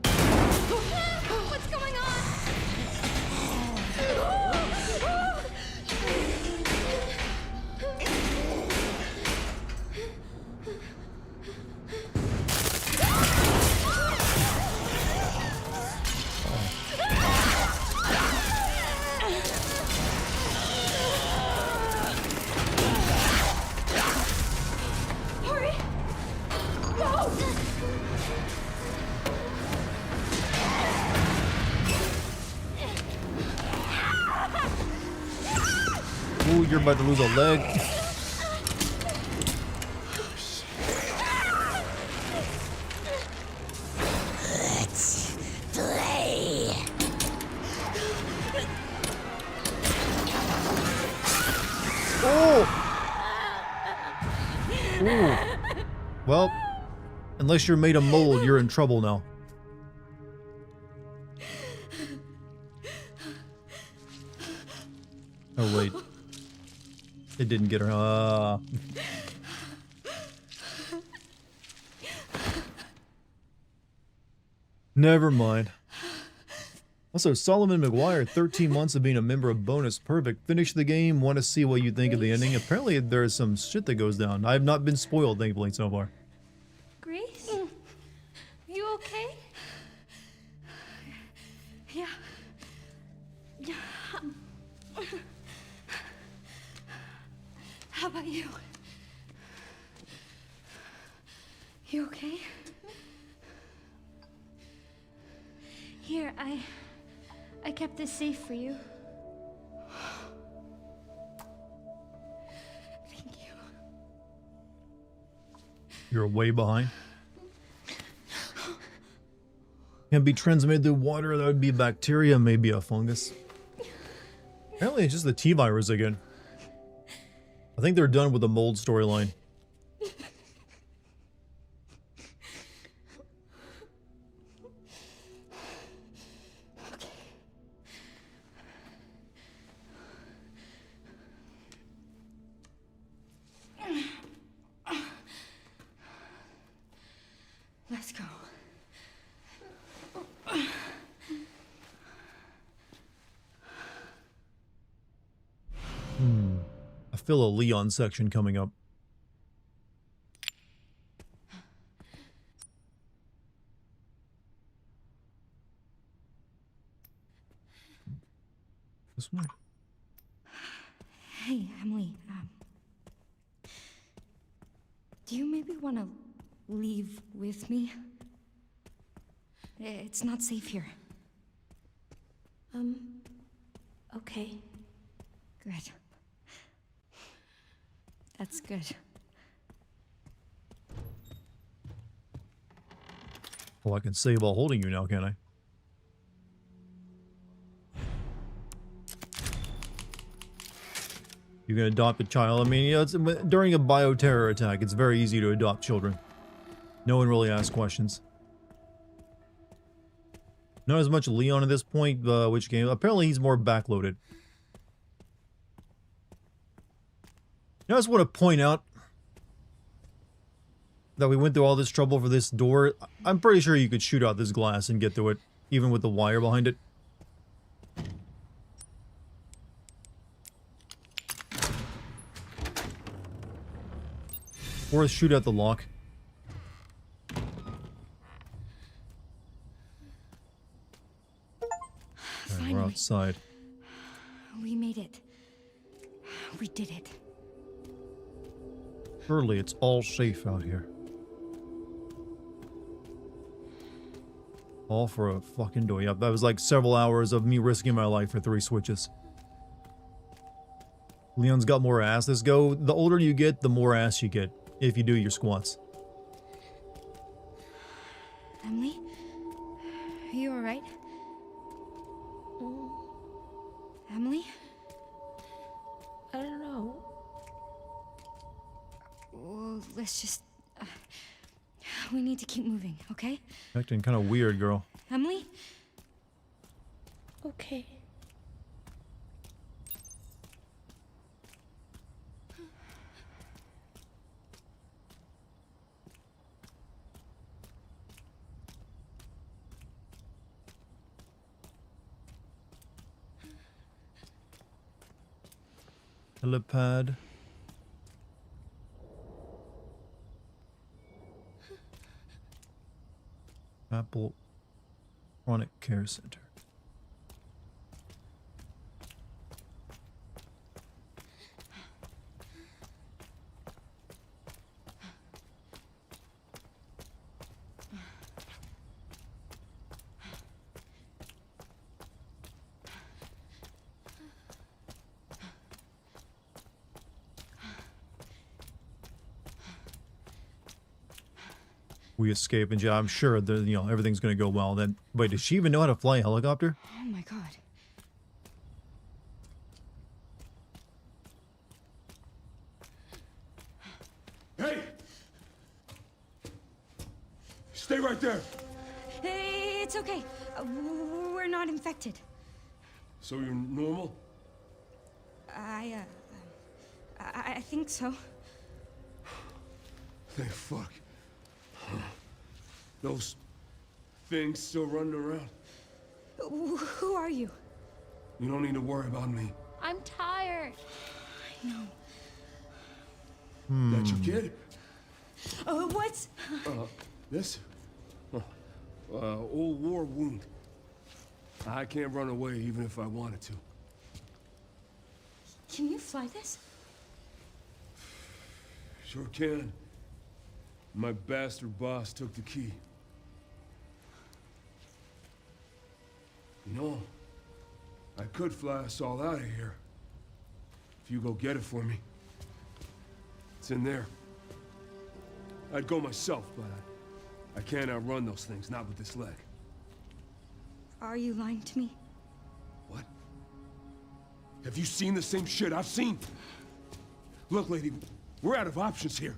What's going on? Hurry! Go! Ooh, you're about to lose a leg. Ooh. Well, unless you're made of mold, you're in trouble now. Oh wait. It didn't get her. Never mind. Also, Solomon McGuire, 13 months of being a member of Bonus. Perfect. Finish the game. Want to see what you think of the ending. Apparently, there's some shit that goes down. I have not been spoiled, thankfully, so far. Grace? You okay? Yeah. How about you? You okay? Here, I kept this safe for you. Thank you. You're way behind. Can be transmitted through water. That would be bacteria, maybe a fungus. Apparently, it's just the T-virus again. I think they're done with the mold storyline. Let's go. I feel a Leon section coming up. This one? Hey, Emily. Do you maybe want to leave with me? It's not safe here. Okay. Good. That's good. Well, I can save while holding you now, can't I? You can adopt a child. I mean, you know, it's, during a bioterror attack, it's very easy to adopt children. No one really asks questions. Not as much Leon at this point, which game? Apparently he's more backloaded. I just want to point out that we went through all this trouble for this door. I'm pretty sure you could shoot out this glass and get through it, even with the wire behind it. Or shoot out the lock. Alright, we're outside. We made it. We did it. Surely it's all safe out here. All for a fucking door. Yep, that was like several hours of me risking my life for 3 switches. Leon's got more ass. Let's go. The older you get, the more ass you get. If you do your squats. Emily? Are you alright? Emily? I don't know. Well, let's just... we need to keep moving, okay? Acting kind of weird, girl. Emily? Okay. Helipad. Apple Chronic Care Center. We escape, and I'm sure that, you know, everything's gonna go well. Then, wait, does she even know how to fly a helicopter? Oh my god. Hey! Stay right there! Hey, it's okay. We're not infected. So you're normal? I think so. Thank fuck. Those things still running around? Who are you? You don't need to worry about me. I'm tired. I know. That your kid? What's... This? Old war wound. I can't run away even if I wanted to. Can you fly this? Sure can. My bastard boss took the key. You know, I could fly us all out of here. If you go get it for me. It's in there. I'd go myself, but I can't outrun those things, not with this leg. Are you lying to me? What? Have you seen the same shit I've seen? Look, lady, we're out of options here.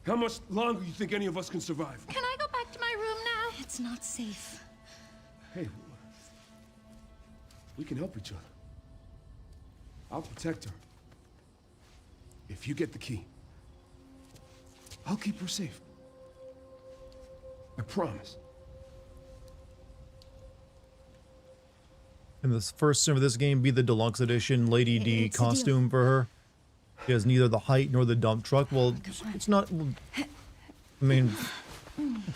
How much longer do you think any of us can survive? Can I go back to my room now? It's not safe. Hey, we can help each other. I'll protect her. If you get the key, I'll keep her safe. I promise. And this first sim of this game be the deluxe edition Lady D It's a deal. costume for her. She has neither the height nor the dump truck. Well, it's not... I mean,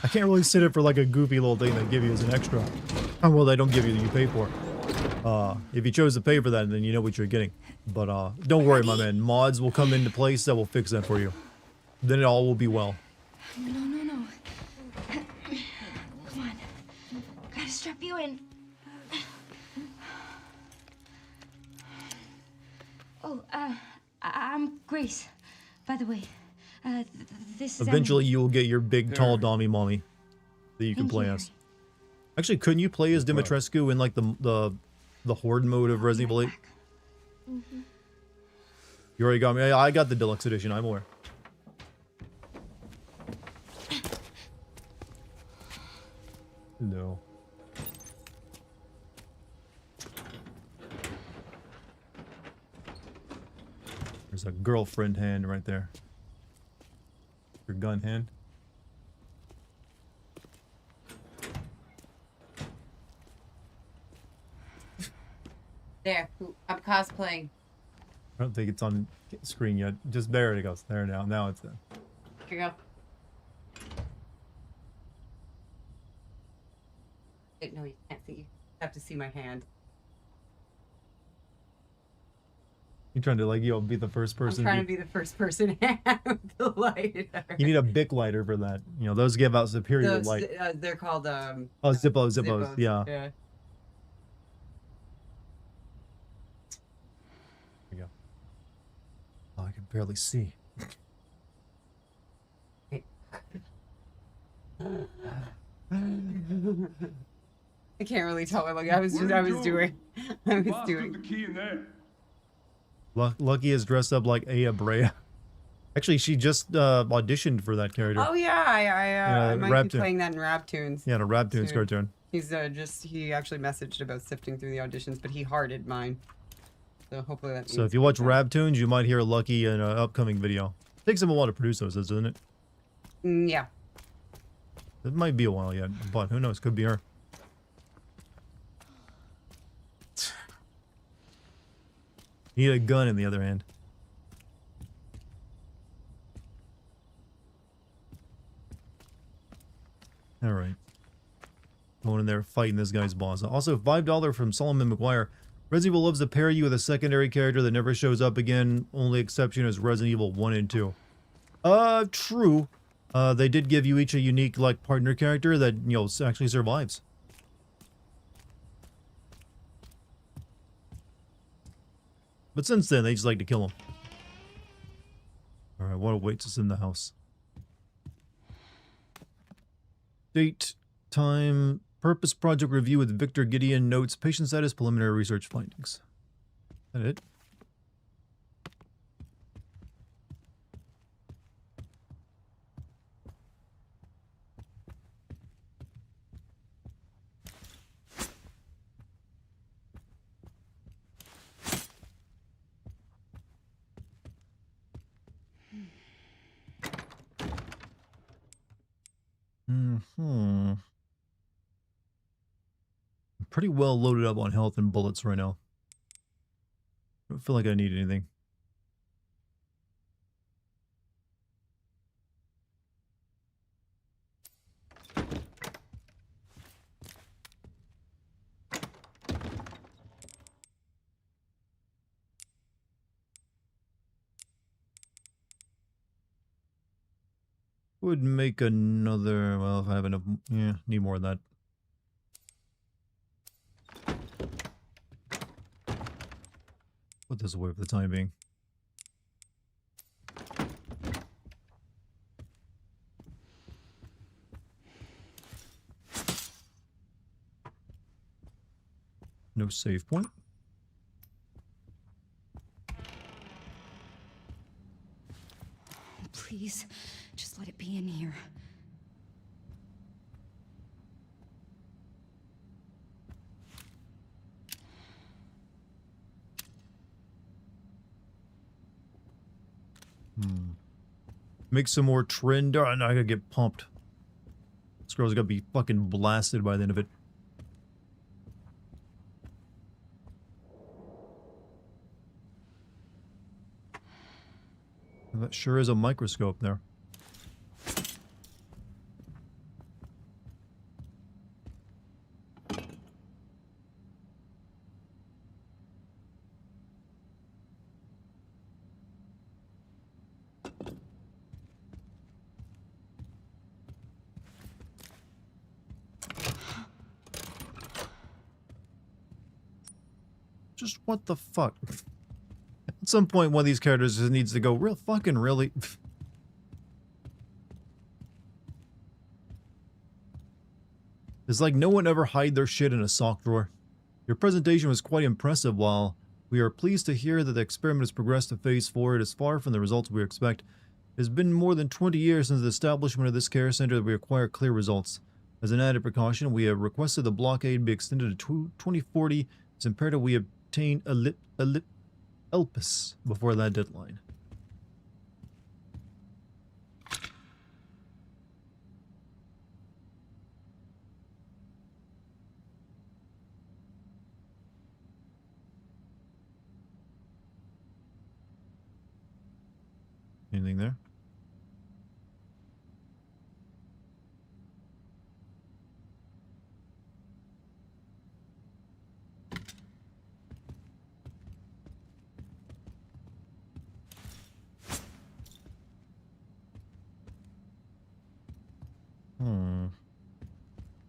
I can't really sit it for like a goofy little thing they give you as an extra. Oh, well, they don't give you that you pay for. If you chose to pay for that, then you know what you're getting. But don't worry, my man. Mods will come into place that will fix that for you. Then it all will be well. No. Come on. Gotta strap you in. Oh, I'm Grace, by the way. This is Eventually, Emily. you will get your big, tall Dommy Mommy that you can Thank play you, as. Actually, couldn't you play as Dimitrescu in like the Horde mode of Resident Evil 8? Mm-hmm. You already got me. I got the deluxe edition. I'm aware. No. There's a girlfriend hand right there. Your gun hand. There, I'm cosplaying. I don't think it's on screen yet. Just there it goes. There now. Now it's there. Here you go. Wait, no, you can't see. You have to see my hand. You're trying to like, be the first person. I'm trying to be the first person to have the lighter. You need a Bic lighter for that. You know, those give out superior Those, light. they're called Oh, Zippos. Zippos. Yeah. Yeah. There we go. Oh, I can barely see. I can't really tell. Like I was doing. The key in there. Lucky is dressed up like Aya Brea. Actually, she just auditioned for that character. Oh yeah, I might Rap be Tune. playing that in Rap Tunes. Yeah, in a Rap Tunes soon. cartoon. He's he actually messaged about sifting through the auditions, but he hearted mine. So hopefully that. So means if you watch that- Rap Tunes, you might hear Lucky in an upcoming video. Takes him a while to produce those, doesn't it? Yeah. It might be a while yet, but who knows? Could be her. Need a gun in the other hand. Alright. Going in there fighting this guy's boss. Also, $5 from Solomon McGuire. Resident Evil loves to pair you with a secondary character that never shows up again. Only exception is Resident Evil 1 and 2. True. They did give you each a unique, like, partner character that, you know, actually survives. But since then, they just like to kill him. Alright, what awaits us in the house? Date, time, purpose project review with Victor Gideon, notes, patient status, preliminary research findings. Is that it? pretty well loaded up on health and bullets right now. I don't feel like I need anything. Would make another, well, if I have enough, yeah, need more of that. Put this away for the time being. No save point. Please, just let it be in here. Make some more trend. Oh, no, I gotta get pumped. This girl's gonna be fucking blasted by the end of it. That sure is a microscope there. Just what the fuck? At some point, one of these characters just needs to go, real fucking really? It's like no one ever hide their shit in a sock drawer. Your presentation was quite impressive. While we are pleased to hear that the experiment has progressed to phase 4, it is far from the results we expect. It has been more than 20 years since the establishment of this care center that we acquire clear results. As an added precaution, we have requested the blockade be extended to 2040. It's imperative we obtain Elpis before that deadline. Anything there?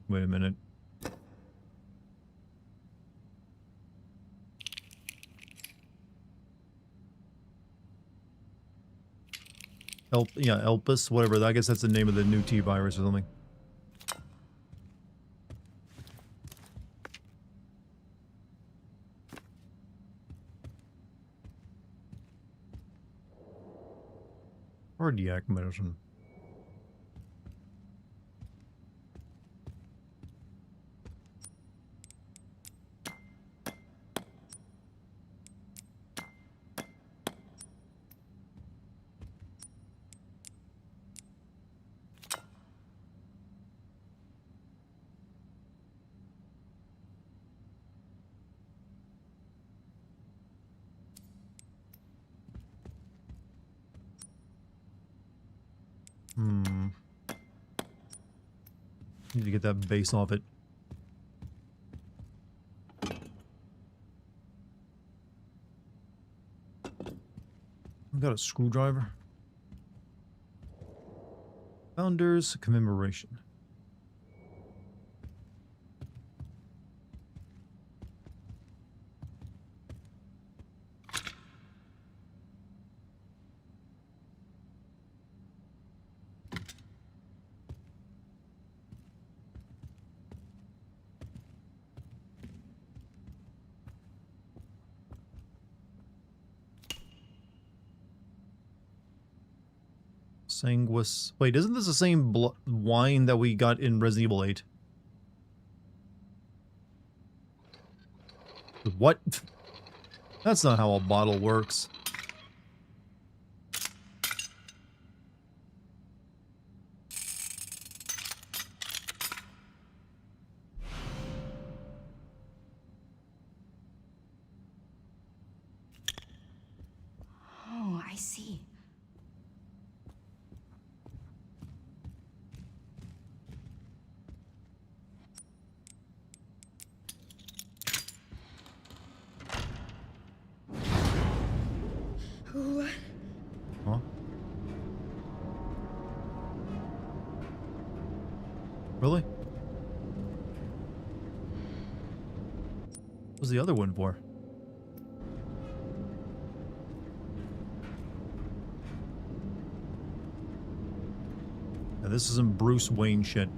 Wait a minute. Yeah, Elpis, whatever. I guess that's the name of the new T-virus or something. Cardiac medicine. Need to get that base off it. I've got a screwdriver. Founders Commemoration. Sanguis. Wait, isn't this the same wine that we got in Resident Evil 8? What? That's not how a bottle works. What? Huh? Really? What was the other one for? Yeah, this isn't Bruce Wayne shit.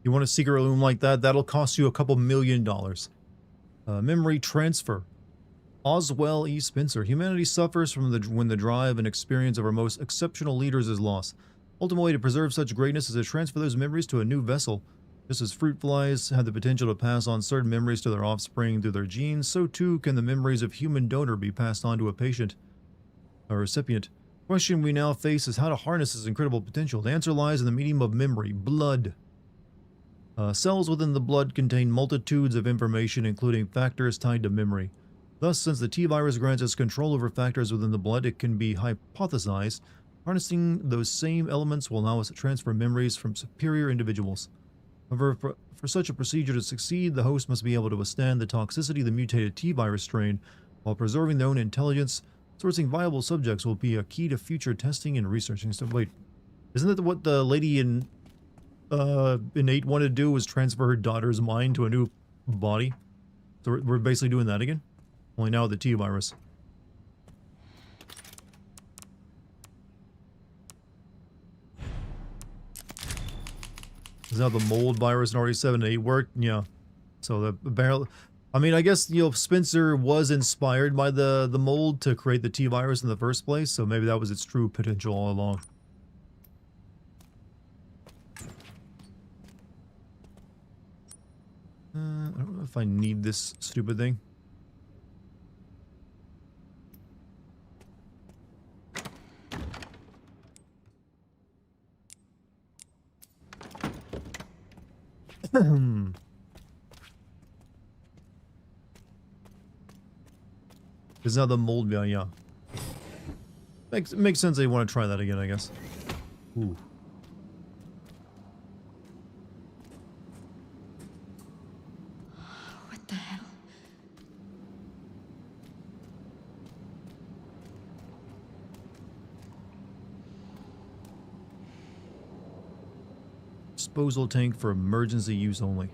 You want a secret room like that? That'll cost you a couple $1,000,000. Memory transfer. Oswell E. Spencer. Humanity suffers from when the drive and experience of our most exceptional leaders is lost. Ultimate way to preserve such greatness is to transfer those memories to a new vessel. Just as fruit flies have the potential to pass on certain memories to their offspring through their genes, so too can the memories of human donor be passed on to a patient, a recipient. The question we now face is how to harness this incredible potential. The answer lies in the medium of memory, blood. Cells within the blood contain multitudes of information, including factors tied to memory. Thus, since the T-virus grants us control over factors within the blood, it can be hypothesized harnessing those same elements will allow us to transfer memories from superior individuals. However, for such a procedure to succeed, the host must be able to withstand the toxicity of the mutated T-virus strain while preserving their own intelligence. Sourcing viable subjects will be a key to future testing and researching. So wait, isn't that what the lady in 8 wanted to do, was transfer her daughter's mind to a new body? So we're basically doing that again? Only now with the T-virus. Is that the mold virus in RE7 and 8 worked? Yeah. So the barrel, I mean, I guess, you know, Spencer was inspired by the mold to create the T-virus in the first place, so maybe that was its true potential all along. I don't know if I need this stupid thing. Is now the mold, yeah. Makes sense they want to try that again, I guess. Ooh. What the hell? Disposal tank for emergency use only.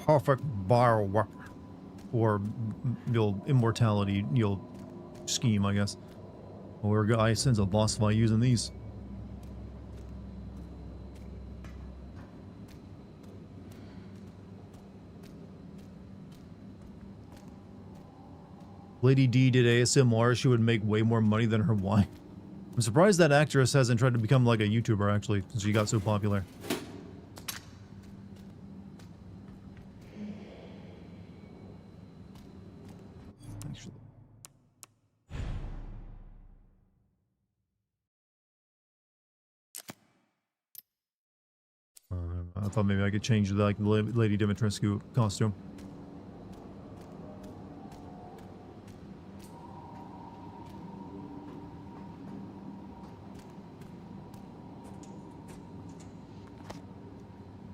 Perfect bioweapon or immortality scheme, I guess. Or guy sends a boss fight using these. Lady D did ASMR. She would make way more money than her wife. I'm surprised that actress hasn't tried to become like a YouTuber actually, since she got so popular. I thought maybe I could change the, like, Lady Dimitrescu costume.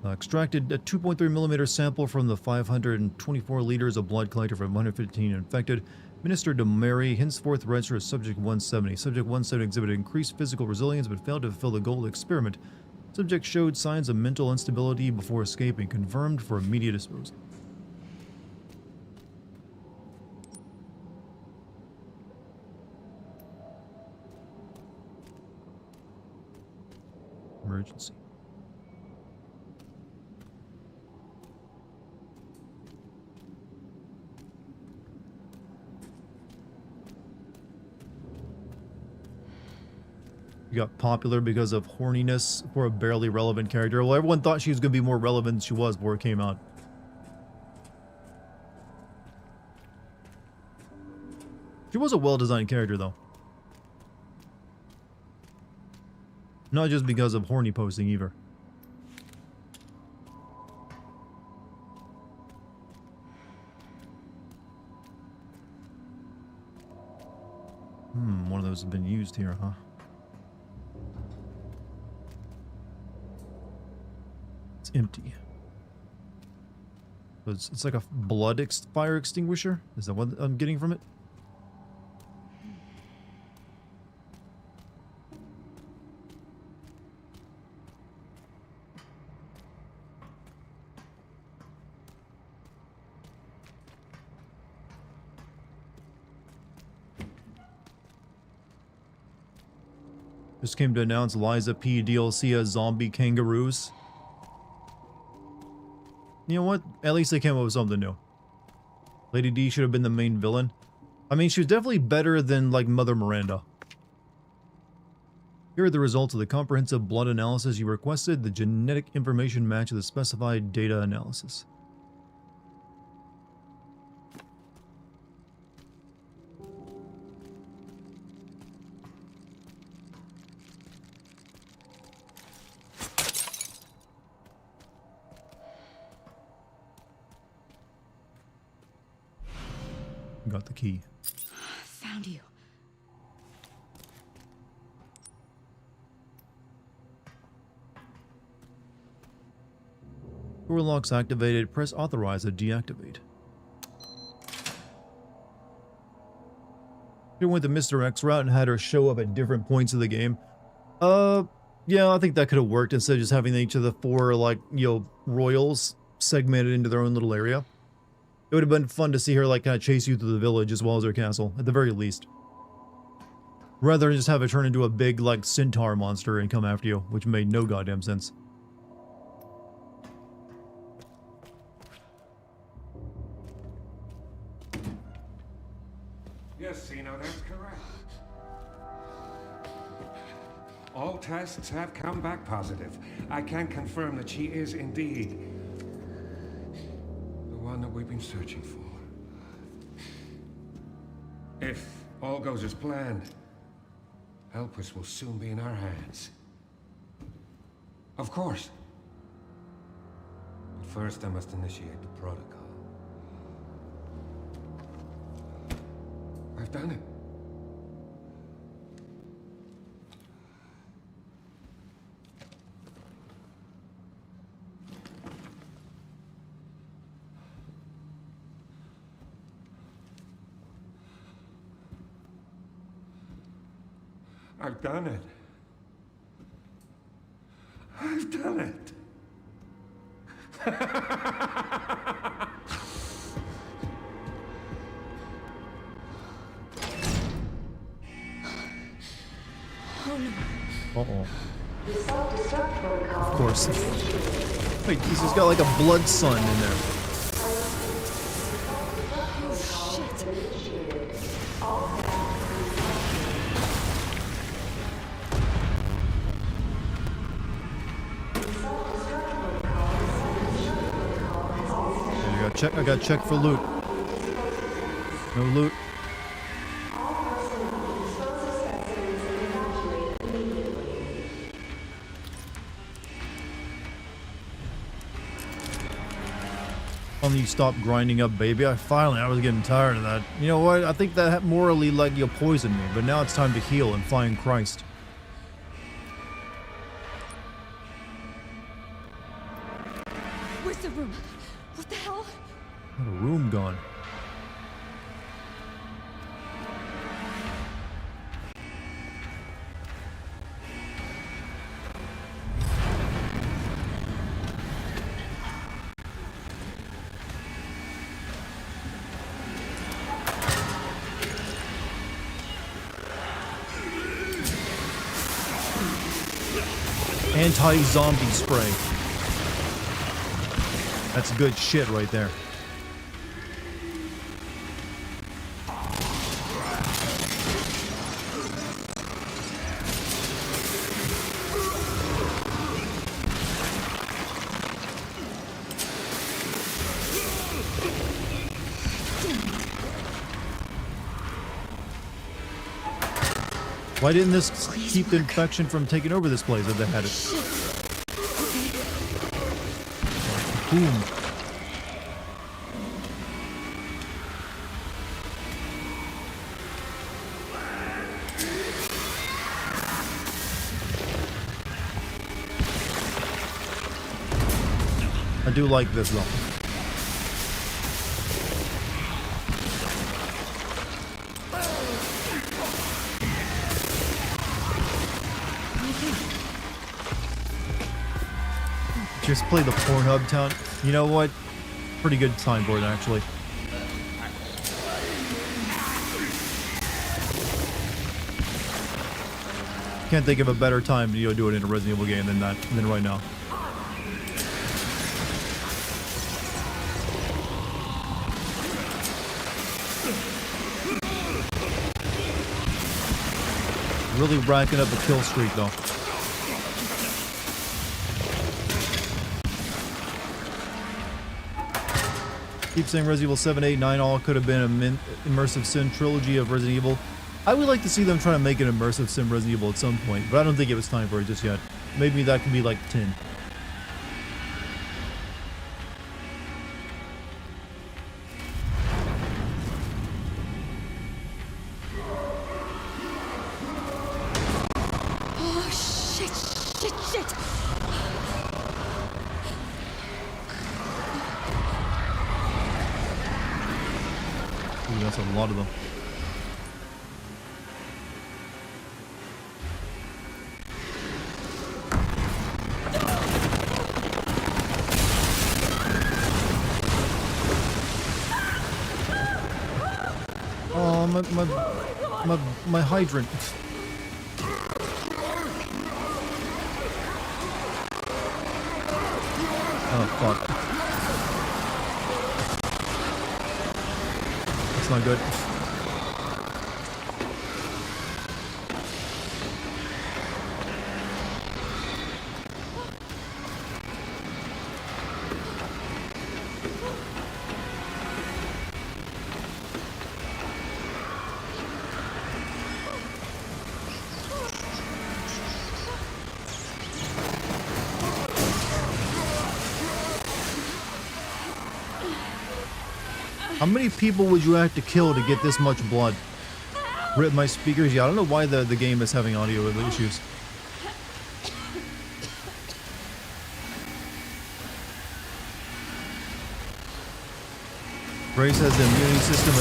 Extracted a 2.3mm sample from the 524 liters of blood collected from 115 infected. Administered to Mary, henceforth registered as Subject 170. Subject 170 exhibited increased physical resilience but failed to fulfill the goal of the experiment. Subject showed signs of mental instability before escaping, confirmed for immediate disposal. urgency. You got popular because of horniness for a barely relevant character. Well, everyone thought she was going to be more relevant than she was before it came out. She was a well-designed character, though. Not just because of horny posting, either. One of those has been used here, huh? It's empty. So it's like a fire extinguisher? Is that what I'm getting from it? Just came to announce Liza P DLC as zombie kangaroos. You know what? At least they came up with something new. Lady D should have been the main villain. I mean, she was definitely better than, like, Mother Miranda. Here are the results of the comprehensive blood analysis you requested. The genetic information match the specified data analysis. Got the key. Found you. Door locks activated. Press authorize to deactivate. She went the Mr. X route and had her show up at different points of the game. Yeah, I think that could have worked instead of just having each of the four, like, you know, royals segmented into their own little area. It would have been fun to see her, like, kind of chase you through the village as well as her castle, at the very least. Rather than just have it turn into a big, like, centaur monster and come after you, which made no goddamn sense. Yes, Sino, that's correct. All tests have come back positive. I can confirm that she is indeed the one that we've been searching for. If all goes as planned, Elpis will soon be in our hands. Of course. But first I must initiate the protocol. I've done it. I've done it. I've done it. Uh-oh. Of course. Wait, he's just got like a blood sun in there. I gotta check for loot. No loot. Finally, you stop grinding up, baby. I was getting tired of that. You know what? I think that morally, like, you poisoned me, but now it's time to heal and find Christ. Where's the room? What the hell? What a room gone. Anti-zombie spray. That's good shit right there. Why didn't this keep the infection from taking over this place if they had it? Boom. I do like this though. Just play the Pornhub town. You know what? Pretty good signboard, actually. Can't think of a better time to do it in a Resident Evil game than right now. Really racking up a kill streak, though. Keep saying Resident Evil 7, 8, 9 all could have been an immersive sim trilogy of Resident Evil. I would like to see them try to make an immersive sim Resident Evil at some point, but I don't think it was time for it just yet. Maybe that could be like 10. Oh, shit. Ooh, that's a lot of them. Oh, my hydrant. Oh, fuck. That's not good. How many people would you have to kill to get this much blood? Rip my speakers. Yeah, I don't know why the game is having audio issues. Grace has an immunity system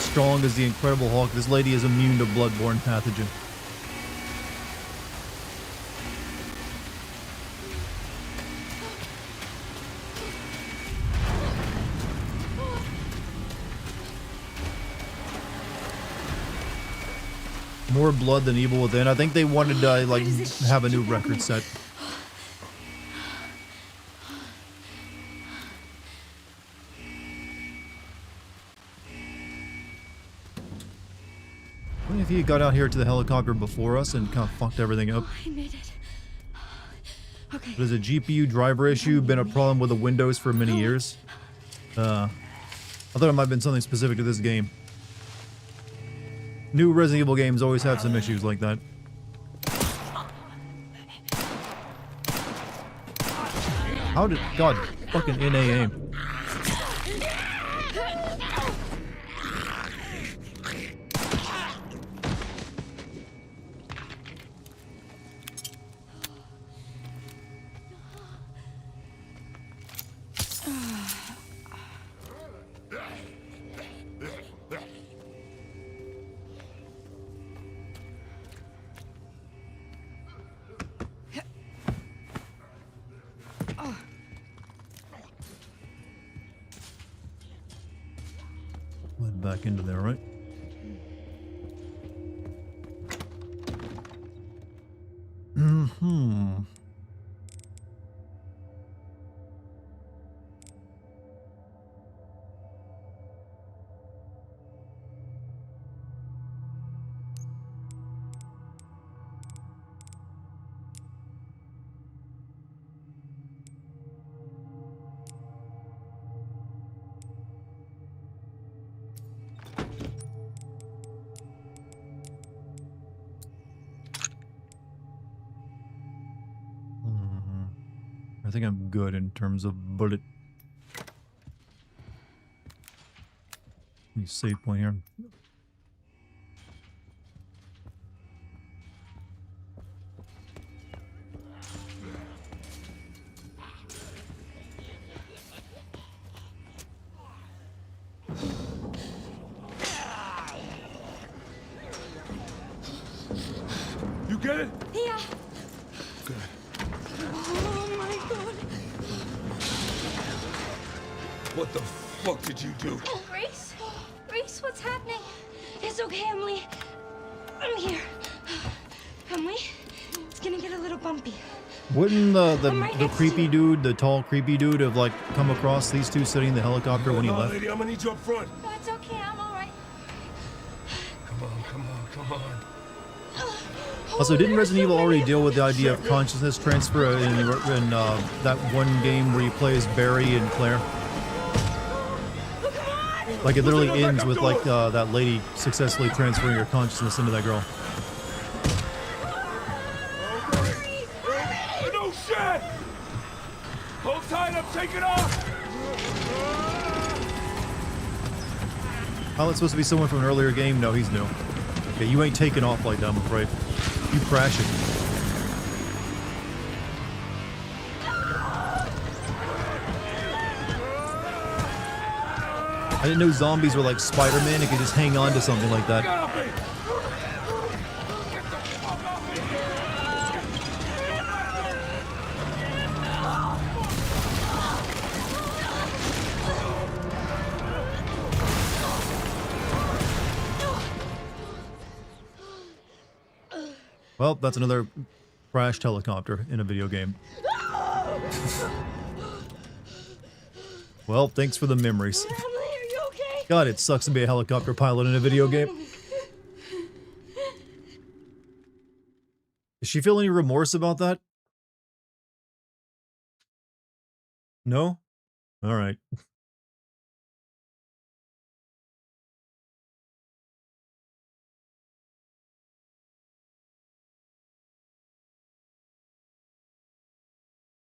strong as the Incredible Hulk. This lady is immune to bloodborne pathogen. More blood than Evil Within. I think they wanted to like have a new record set. What if he got out here to the helicopter before us and kind of fucked everything up? I made it. Okay. Does a GPU driver issue been a problem with the Windows for many years? I thought it might have been something specific to this game. New Resident Evil games always have some issues like that. How did God fucking NA aim? Back into there, right? I think I'm good in terms of bullet. Let me save point here. You get it? Yeah. Good. Oh my god. What the fuck did you do? Grace? Grace, what's happening? It's okay, Emily. I'm here. Emily, it's gonna get a little bumpy. Wouldn't the creepy dude, the tall creepy dude, have like come across these two sitting in the helicopter when he No, left? lady, I'm gonna need you up front. No, it's okay. I'm all right. Come on. Also, didn't Resident Evil already deal with the idea of consciousness transfer in that one game where he plays Barry and Claire? Like, it literally ends with, like, that lady successfully transferring her consciousness into that girl. No shit! Hold tight, I'm taking off! Pilot's supposed to be someone from an earlier game? No, he's new. Okay, you ain't taking off like that, I'm afraid. You crashing. I didn't know zombies were like Spider-Man and could just hang on to something like that. Well, that's another crashed helicopter in a video game. Well, thanks for the memories. Emily, are you okay? God, it sucks to be a helicopter pilot in a video game. Does she feel any remorse about that? No? Alright.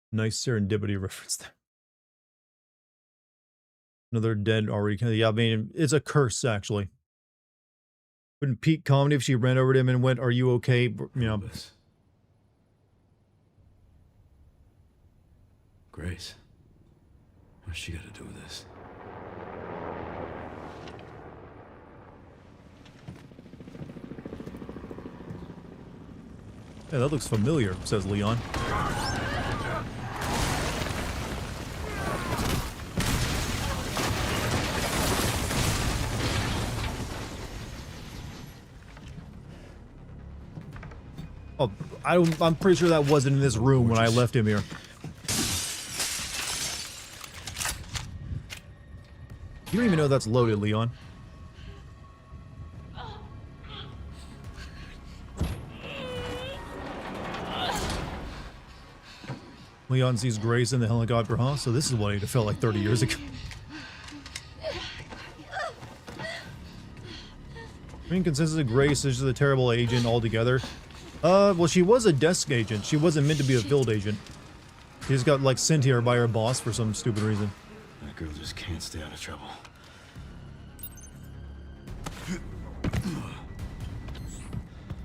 Nice serendipity reference there. Another dead already. Yeah, I mean, it's a curse, actually. Wouldn't peak comedy if she ran over to him and went, "Are you okay?" You know. Grace. What's she got to do with this? Yeah, that looks familiar, says Leon. Oh, I'm pretty sure that wasn't in this room when I left him here. You don't even know that's loaded, Leon. Leon sees Grace in the helicopter, huh? So this is what it felt like 30 years ago. I mean, consensus of Grace is just a terrible agent altogether. Well, she was a desk agent. She wasn't meant to be a field agent. She just got, like, sent here by her boss for some stupid reason. That girl just can't stay out of trouble.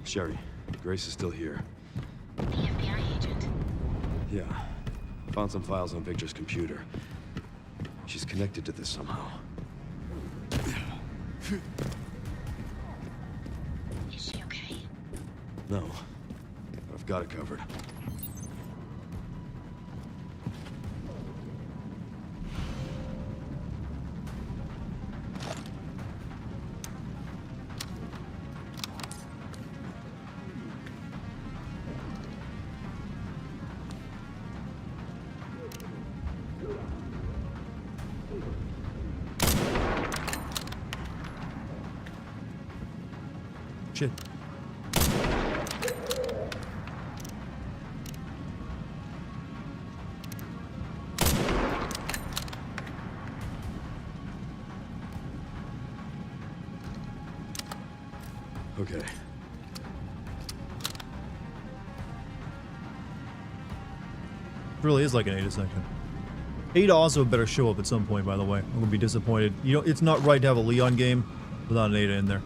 Sherry, Grace is still here. The FBI agent. Yeah. Found some files on Victor's computer. She's connected to this somehow. Is she okay? No. But I've got it covered. Shit. Okay. Really is like an Ada section. Ada also better show up at some point, by the way. I'm gonna be disappointed. You know, it's not right to have a Leon game without an Ada in there.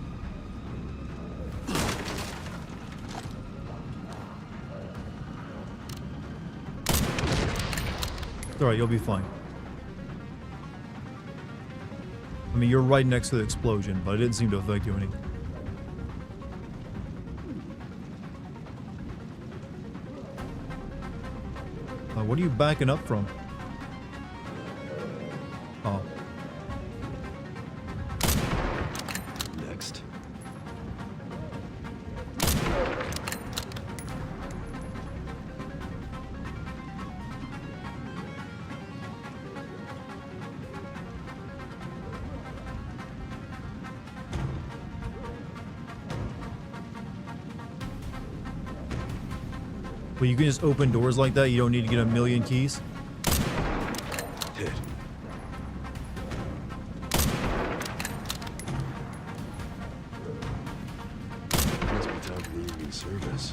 It's alright, you'll be fine. I mean, you're right next to the explosion, but it didn't seem to affect you any. What are you backing up from? Oh. Next. Well, you can just open doors like that. You don't need to get a million keys. Hit. Must be time for the evening service.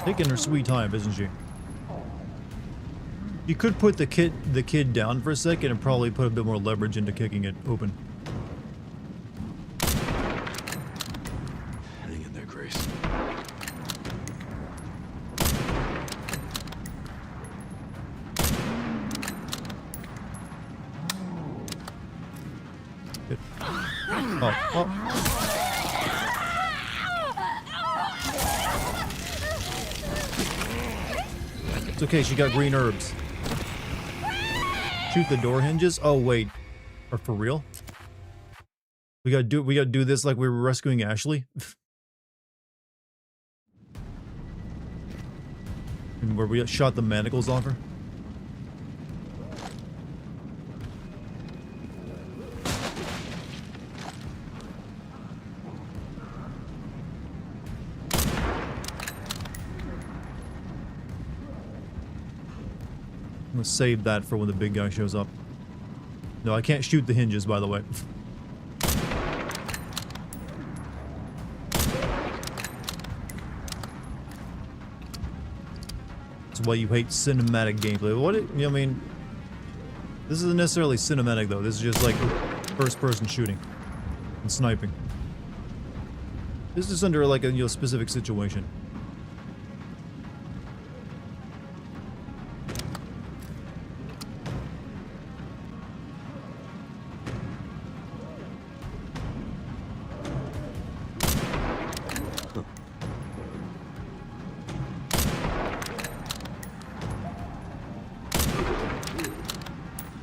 Taking her sweet time, isn't she? You could put the kid down for a second and probably put a bit more leverage into kicking it open. Hang in there, Grace. Good. Oh. It's okay, she got green herbs. Shoot the door hinges? Oh wait. Or for real? We gotta do this like we were rescuing Ashley? And where we shot the manacles off her? I'm gonna save that for when the big guy shows up. No, I can't shoot the hinges, by the way. That's why you hate cinematic gameplay. What? I mean, this isn't necessarily cinematic though. This is just like first-person shooting and sniping. This is under like a specific situation.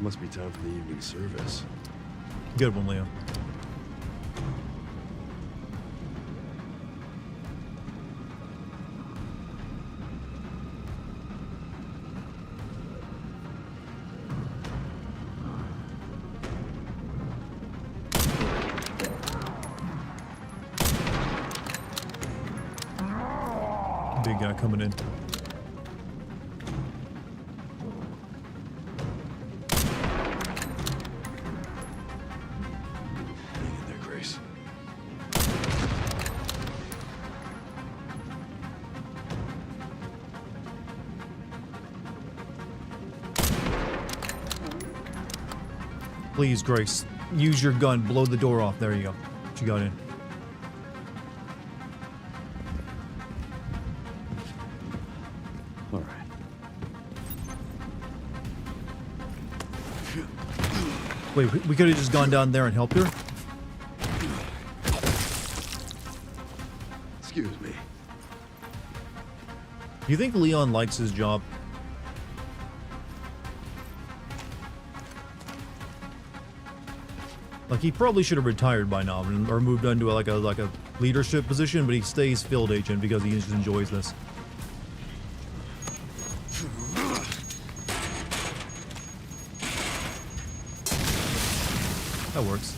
Must be time for the evening service. Good one, Leo. Big guy coming in. Please, Grace, use your gun, blow the door off. There you go. She got in. All right. Wait, we could have just gone down there and helped her? Excuse me. Do you think Leon likes his job? Like, he probably should have retired by now or moved on to like a leadership position, but he stays field agent because he just enjoys this. That works.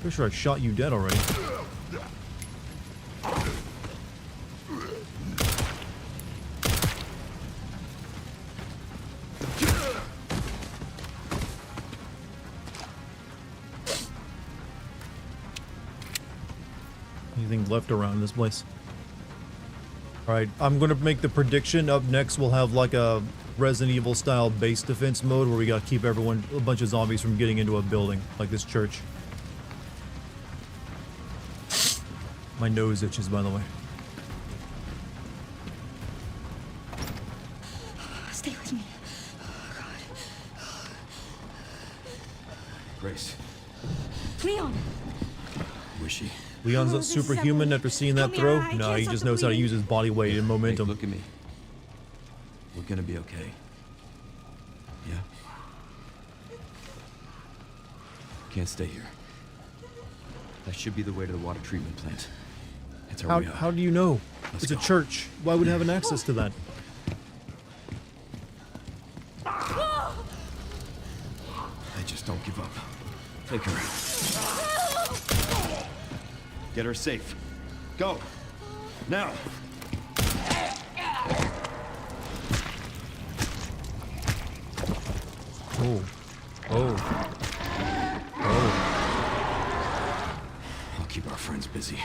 Pretty sure I shot you dead already. Anything left around this place? Alright, I'm gonna make the prediction. Up next we'll have like a Resident Evil style base defense mode where we gotta keep a bunch of zombies from getting into a building, like this church. My nose itches, by the way. Stay with me. Grace, Leon! where's she? Leon's not superhuman after seeing that throw? No, he just knows how to use his body weight and momentum. Hey, look at me. We're gonna be okay. Yeah? Can't stay here. That should be the way to the water treatment plant. It's our way out. How do you know? Let's It's a go. church. Why would it have an access to that? I just don't give up. Take her out. Get her safe. Go. Now. Oh. Oh. Oh. I'll keep our friends busy.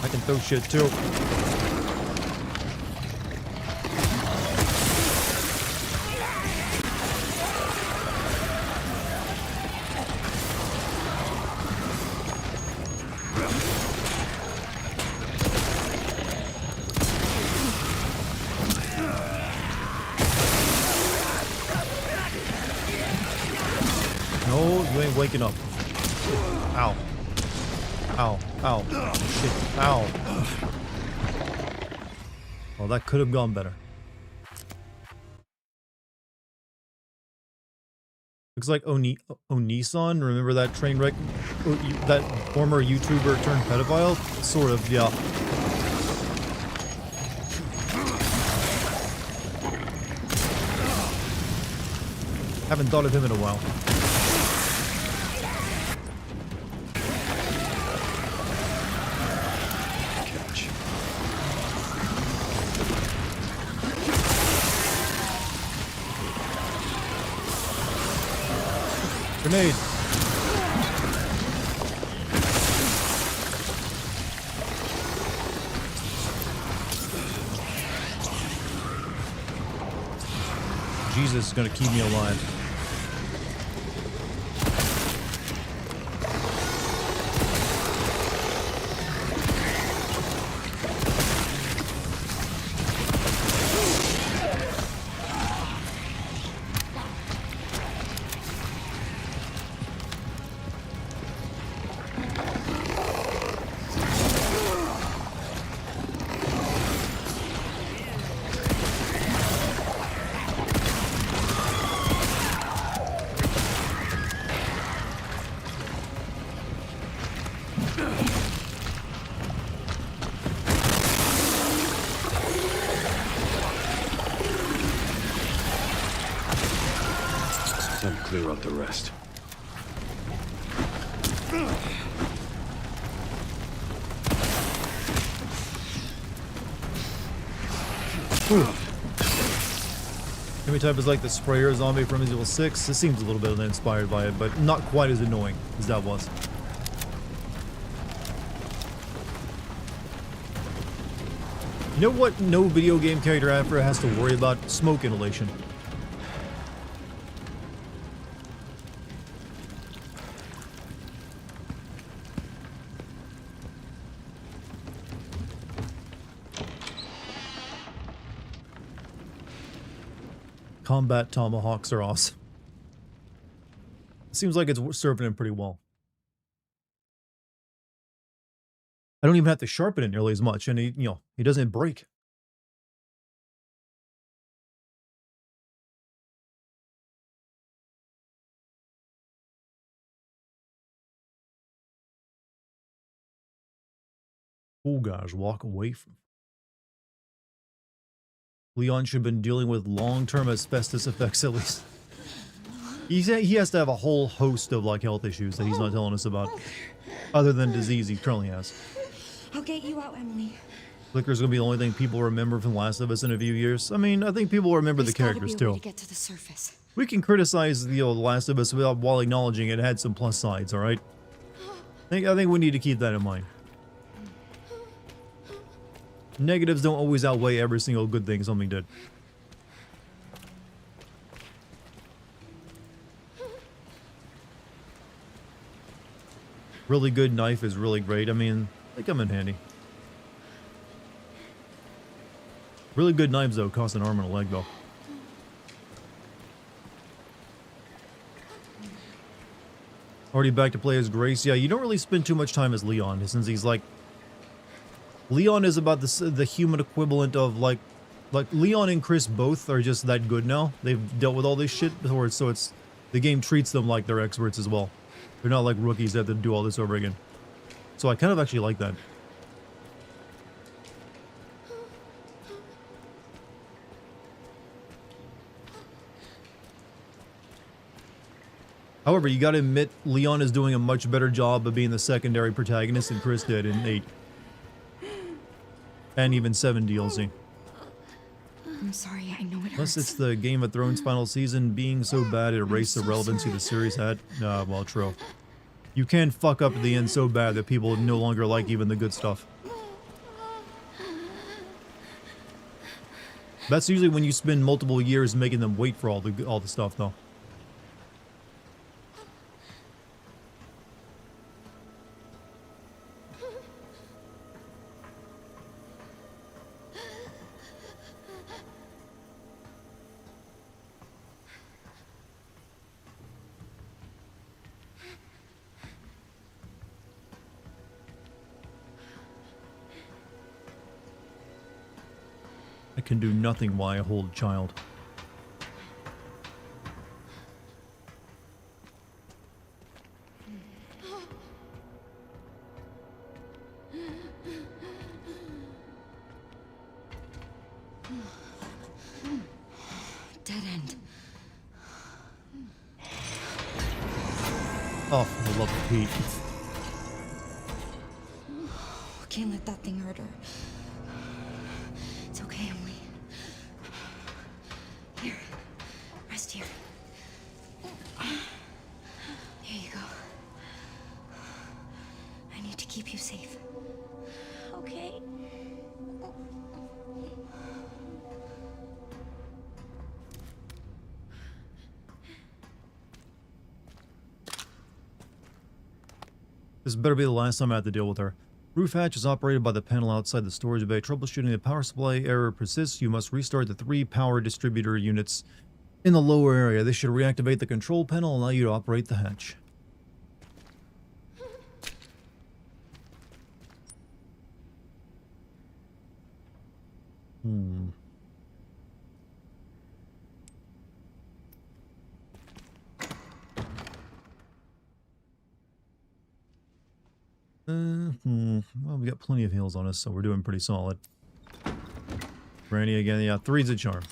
I can throw shit too. No, you ain't waking up. Ow. Ow. Ow. Shit. Ow. Well, that could have gone better. Looks like Onisan. Remember that train wreck? That former YouTuber turned pedophile? Sort of, yeah. Haven't thought of him in a while. Catch. Grenade. Jesus is gonna keep me alive. Then clear out the rest. Enemy type is like the sprayer zombie from Resident Evil 6. This seems a little bit inspired by it, but not quite as annoying as that was. You know what no video game character ever has to worry about? Smoke inhalation. Combat tomahawks are awesome. Seems like it's serving him pretty well. I don't even have to sharpen it nearly as much, and he doesn't break. Cool guys walk away from. Leon should have been dealing with long-term asbestos effects at least. He has to have a whole host of like health issues that he's not telling us about, other than disease he currently has. I'll get you out, Emily. Flicker's gonna be the only thing people remember from Last of Us in a few years. I mean, I think people will remember the characters too. To get to the surface. We can criticize the Last of Us while acknowledging it had some plus sides. All right. I think we need to keep that in mind. Negatives don't always outweigh every single good thing something did. Really good knife is really great. I mean, they come in handy. Really good knives, though, cost an arm and a leg, though. Already back to play as Grace. Yeah, you don't really spend too much time as Leon, since he's like... Leon is about the human equivalent of, like Leon and Chris both are just that good now. They've dealt with all this shit before, so it's... The game treats them like they're experts as well. They're not like rookies that have to do all this over again. So I kind of actually like that. However, you gotta admit, Leon is doing a much better job of being the secondary protagonist than Chris did in 8. And even 7 DLC. I'm sorry, I know it hurts. Plus, it's the Game of Thrones final season being so bad it erased the relevancy the series had. Well, true. You can fuck up at the end so bad that people no longer like even the good stuff. That's usually when you spend multiple years making them wait for all the stuff, though. I can do nothing while I hold child. Dead end. Oh, for the love of Pete. Can't let that thing hurt her. It's okay, Emily. Here. Rest here. Here you go. I need to keep you safe. Okay. This better be the last time I have to deal with her. Roof hatch is operated by the panel outside the storage bay. Troubleshooting the power supply error persists. You must restart the 3 power distributor units in the lower area. This should reactivate the control panel and allow you to operate the hatch. Well, we got plenty of heals on us, so we're doing pretty solid. Granny again, yeah, 3's a charm.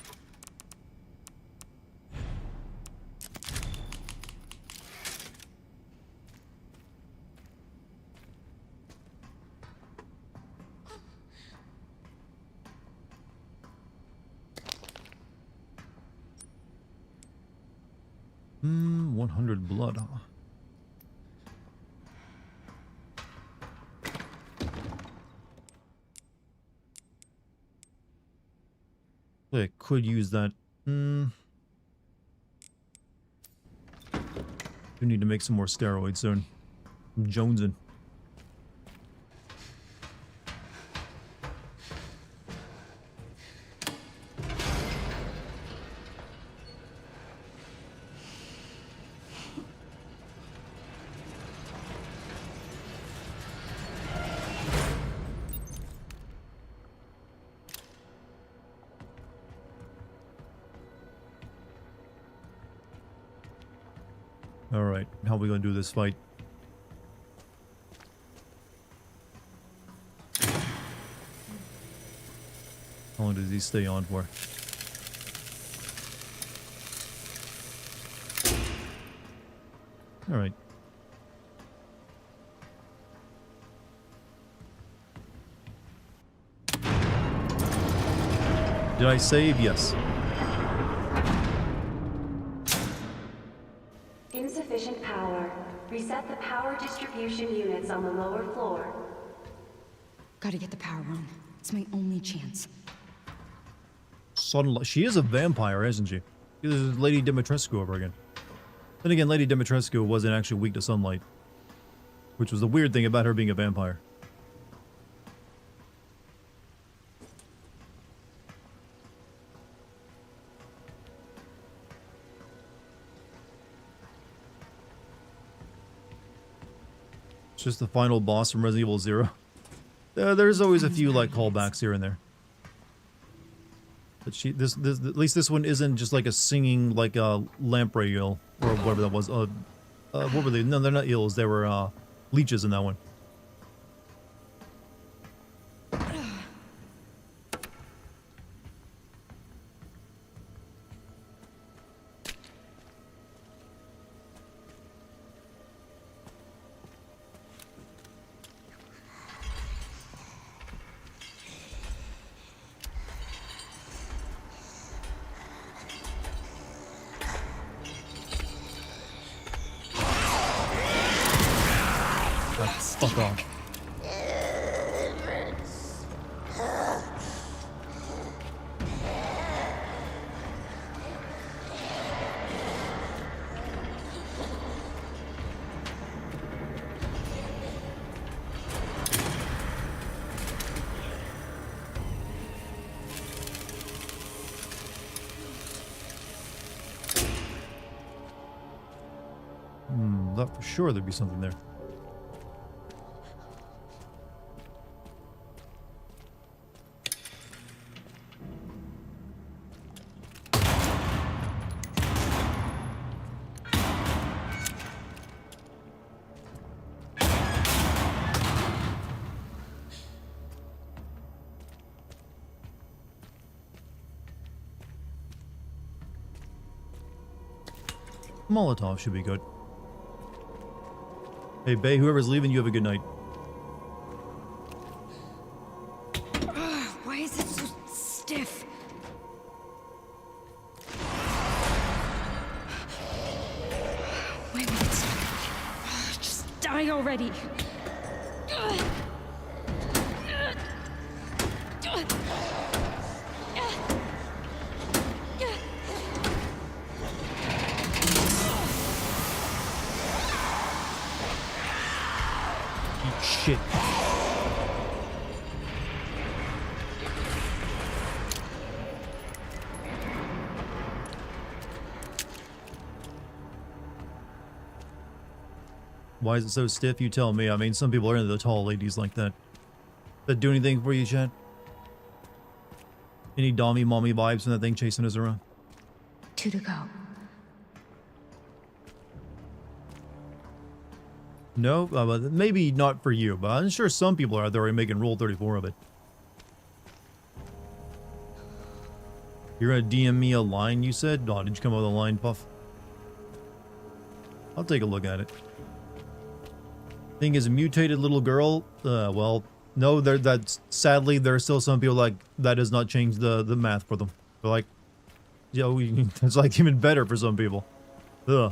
Hmm, 100 blood, huh? I could use that. We need to make some more steroids soon. I'm jonesing. Alright, how are we gonna do this fight? How long does he stay on for? Alright. Did I save? Yes. Insufficient power. Reset the power distribution units on the lower floor. Gotta get the power on. It's my only chance. Sunlight. She is a vampire, isn't she? This is Lady Dimitrescu over again. Then again, Lady Dimitrescu wasn't actually weak to sunlight, which was the weird thing about her being a vampire. It's just the final boss from Resident Evil 0. There's always a few like callbacks here and there. But this at least this one isn't just like a singing like a lamprey eel or whatever that was. What were they? No, they're not eels. They were leeches in that one. Fuck off. Thought for sure there'd be something there. Molotov should be good. Hey, Bay, whoever's leaving, you have a good night. Why is it so stiff? Why would it stop? Just die already. Shit. Why is it so stiff? You tell me. I mean, some people are into the tall ladies like that. That do anything for you, Chad? Any dommy mommy vibes from that thing chasing us around? 2 to go. No, but maybe not for you, but I'm sure some people are out there making Rule 34 of it. You're gonna DM me a line, you said? Oh, did you come up with a line, Puff? I'll take a look at it. Thing is, a mutated little girl, well, no, that's sadly, there are still some people like, that does not change the math for them. They're like, yo, it's like even better for some people. Ugh.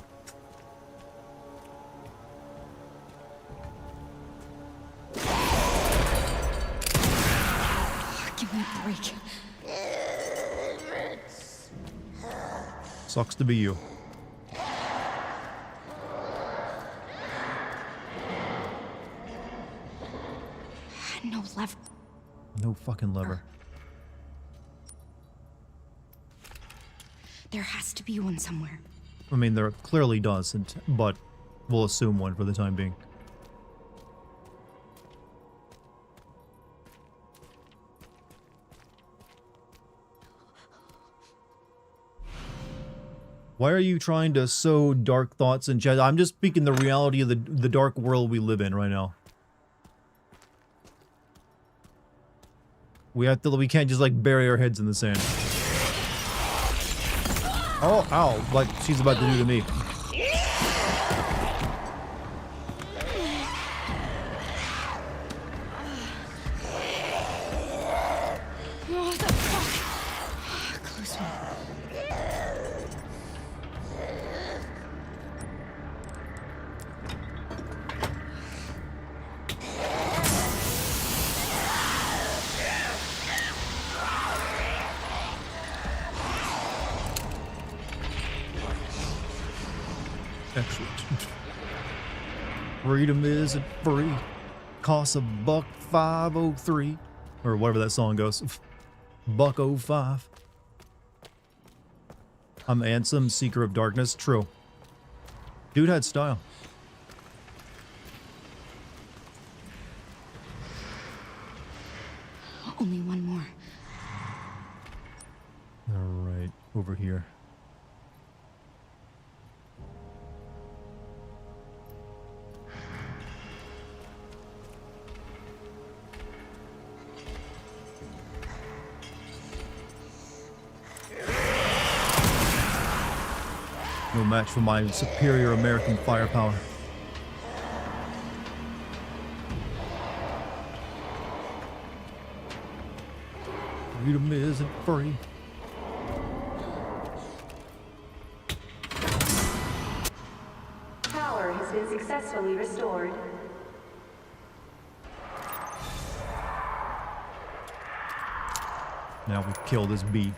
Give me a break. Sucks to be you. No lever. No fucking lever. There has to be one somewhere. I mean, there clearly doesn't, but we'll assume one for the time being. Why are you trying to sow dark thoughts in chat? I'm just speaking the reality of the dark world we live in right now. We can't just like bury our heads in the sand. Oh, ow, like she's about to do to me. What the fuck? Close one. Excellent. Freedom isn't free. Costs $1.503. Or whatever that song goes. $1.05. I'm Ansem, Seeker of Darkness. True. Dude had style. Only one more. Alright, over here. No match for my superior American firepower. Freedom isn't free. Power has been successfully restored. Now we kill this bee.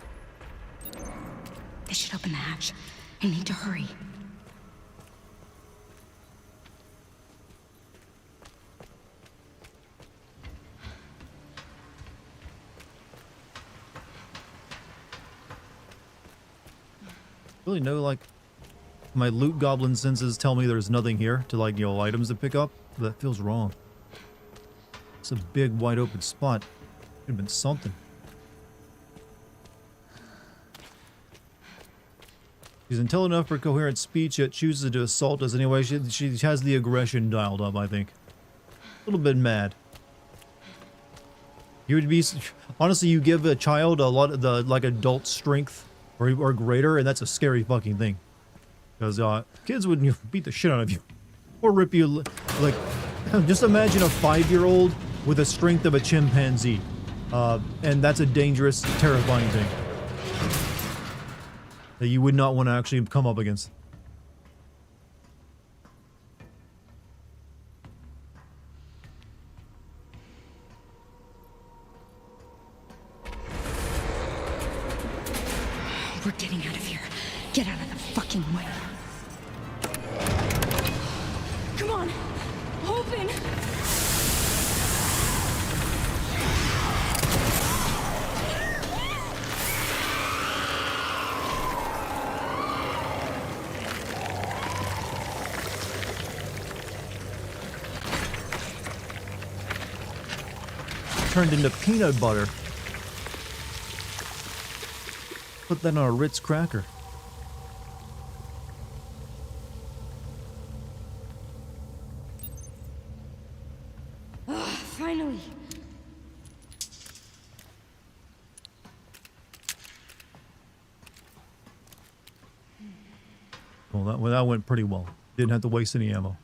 They should open the hatch. I need to hurry. Really no, like, my loot goblin senses tell me there's nothing here to, like, you know, items to pick up. But that feels wrong. It's a big wide open spot. Could have been something. She's intelligent enough for coherent speech, yet chooses to assault us anyway. She has the aggression dialed up, I think. A little bit mad. You would be... Honestly, you give a child a lot of the, like, adult strength or greater, and that's a scary fucking thing. Because, kids would beat the shit out of you. Or rip you, like... Just imagine a 5-year-old with the strength of a chimpanzee. And that's a dangerous, terrifying thing. That you would not want to actually come up against. We're getting out of here. Get out of the fucking way. Come on. Open. Turned into peanut butter. Put that on a Ritz cracker. Finally. Well, that went pretty well. Didn't have to waste any ammo.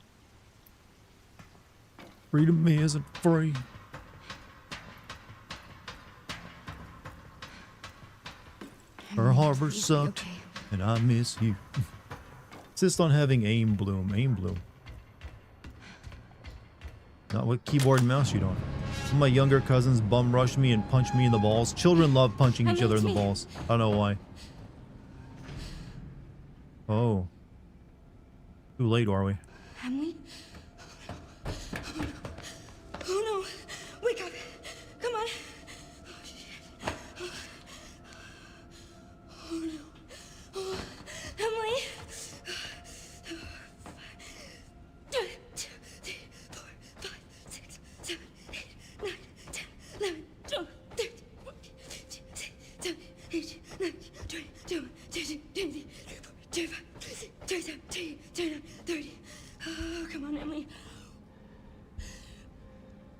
Freedom isn't free. Her harbor sucked, and I miss you. Insist on having aim bloom. Aim bloom. Not what keyboard and mouse you don't. My younger cousins bum rush me and punch me in the balls. Children love punching each other in the balls. I don't know why. Oh. Too late, are we? Emily? Oh no! Wake up! Come on! Oh shit! Oh no! Oh, Emily! 1, 2, 3, 4, 5, 6, 7, 8, 9, 10, 11, 12, 13, 14, 15, 16, 17, 18, 19, 20, 21, 22, 23, 24, 25, Oh, come on, Emily.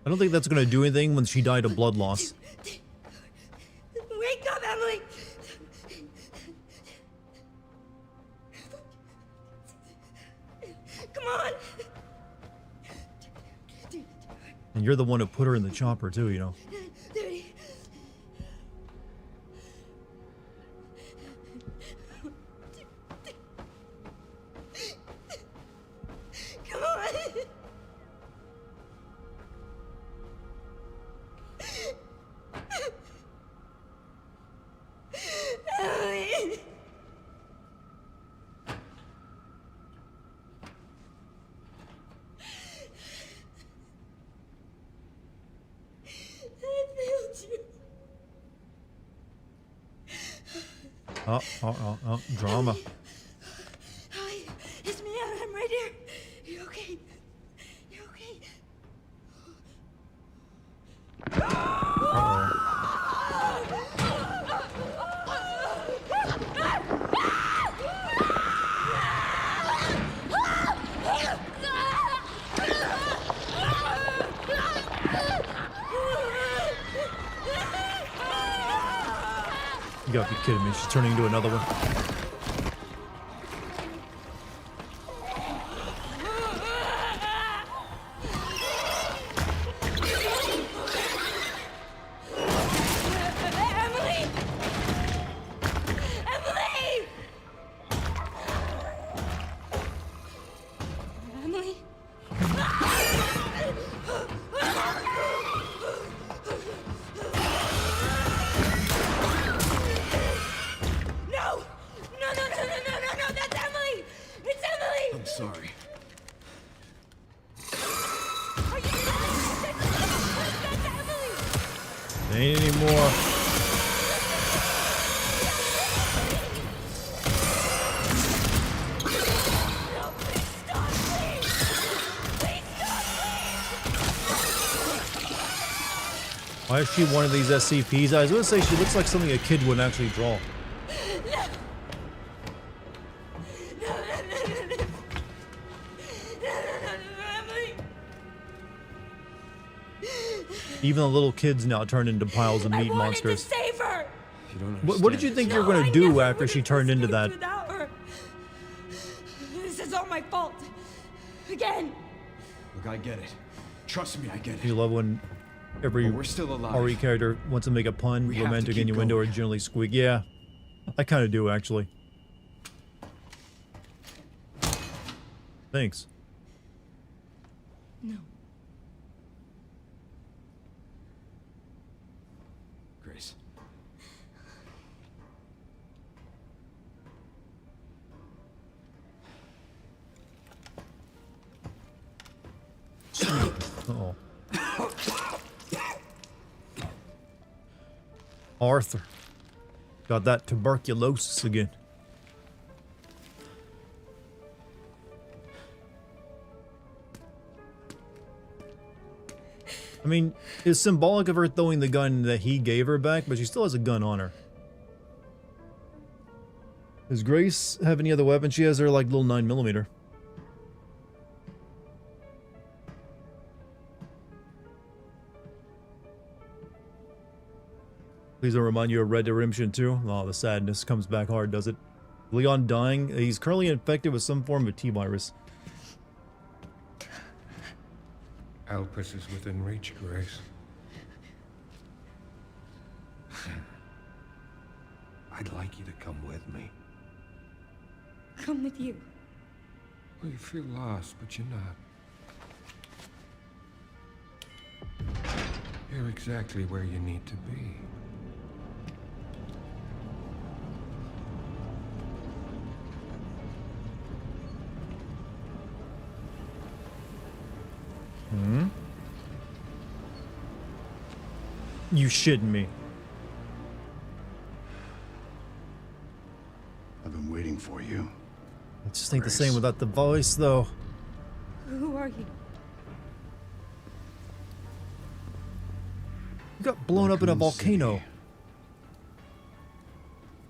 I don't think that's gonna do anything when she died of blood loss. Wake up, Emily. Come on. And you're the one who put her in the chopper too, you know. 30. Come on. Emily. I failed you. Oh, drama. Hi, it's me. I'm right here. You okay? You okay? Uh-oh. You gotta be kidding me. She's turning into another one. Emily! Emily! Emily? No! No, that's Emily! It's Emily! I'm sorry. Are you That's Emily! Ain't anymore. No, please stop, please! Please stop, please! Why is she one of these SCPs? I was gonna say she looks like something a kid would actually draw. Emily! Even the little kids now turn into piles of I meat wanted monsters. to save her! You don't What did you think you were No, gonna I do never after she would've turned into escaped that? without her. This is all my fault. Again. Look, I get it. Trust me, I get You it. love when every But we're still alive. RE character wants to make a pun, We have to romantic keep innuendo, or going. generally squeak. Yeah, I kind of do actually. Thanks. No. Grace. Uh-oh. Arthur. Got that tuberculosis again. I mean, it's symbolic of her throwing the gun that he gave her back, but she still has a gun on her. Does Grace have any other weapon? She has her, like, little 9mm. Please don't remind you of Red Dead Redemption 2. Oh, the sadness comes back hard, does it? Leon dying. He's currently infected with some form of T-virus. Alpus is within reach, Grace. I'd like you to come with me. Come with you. Well, you feel lost, but you're not. You're exactly where you need to be. Hmm? You shitting me. I've been waiting for you. It just ain't the same without the voice, though. Who are you? You got blown up in a Raccoon City. volcano.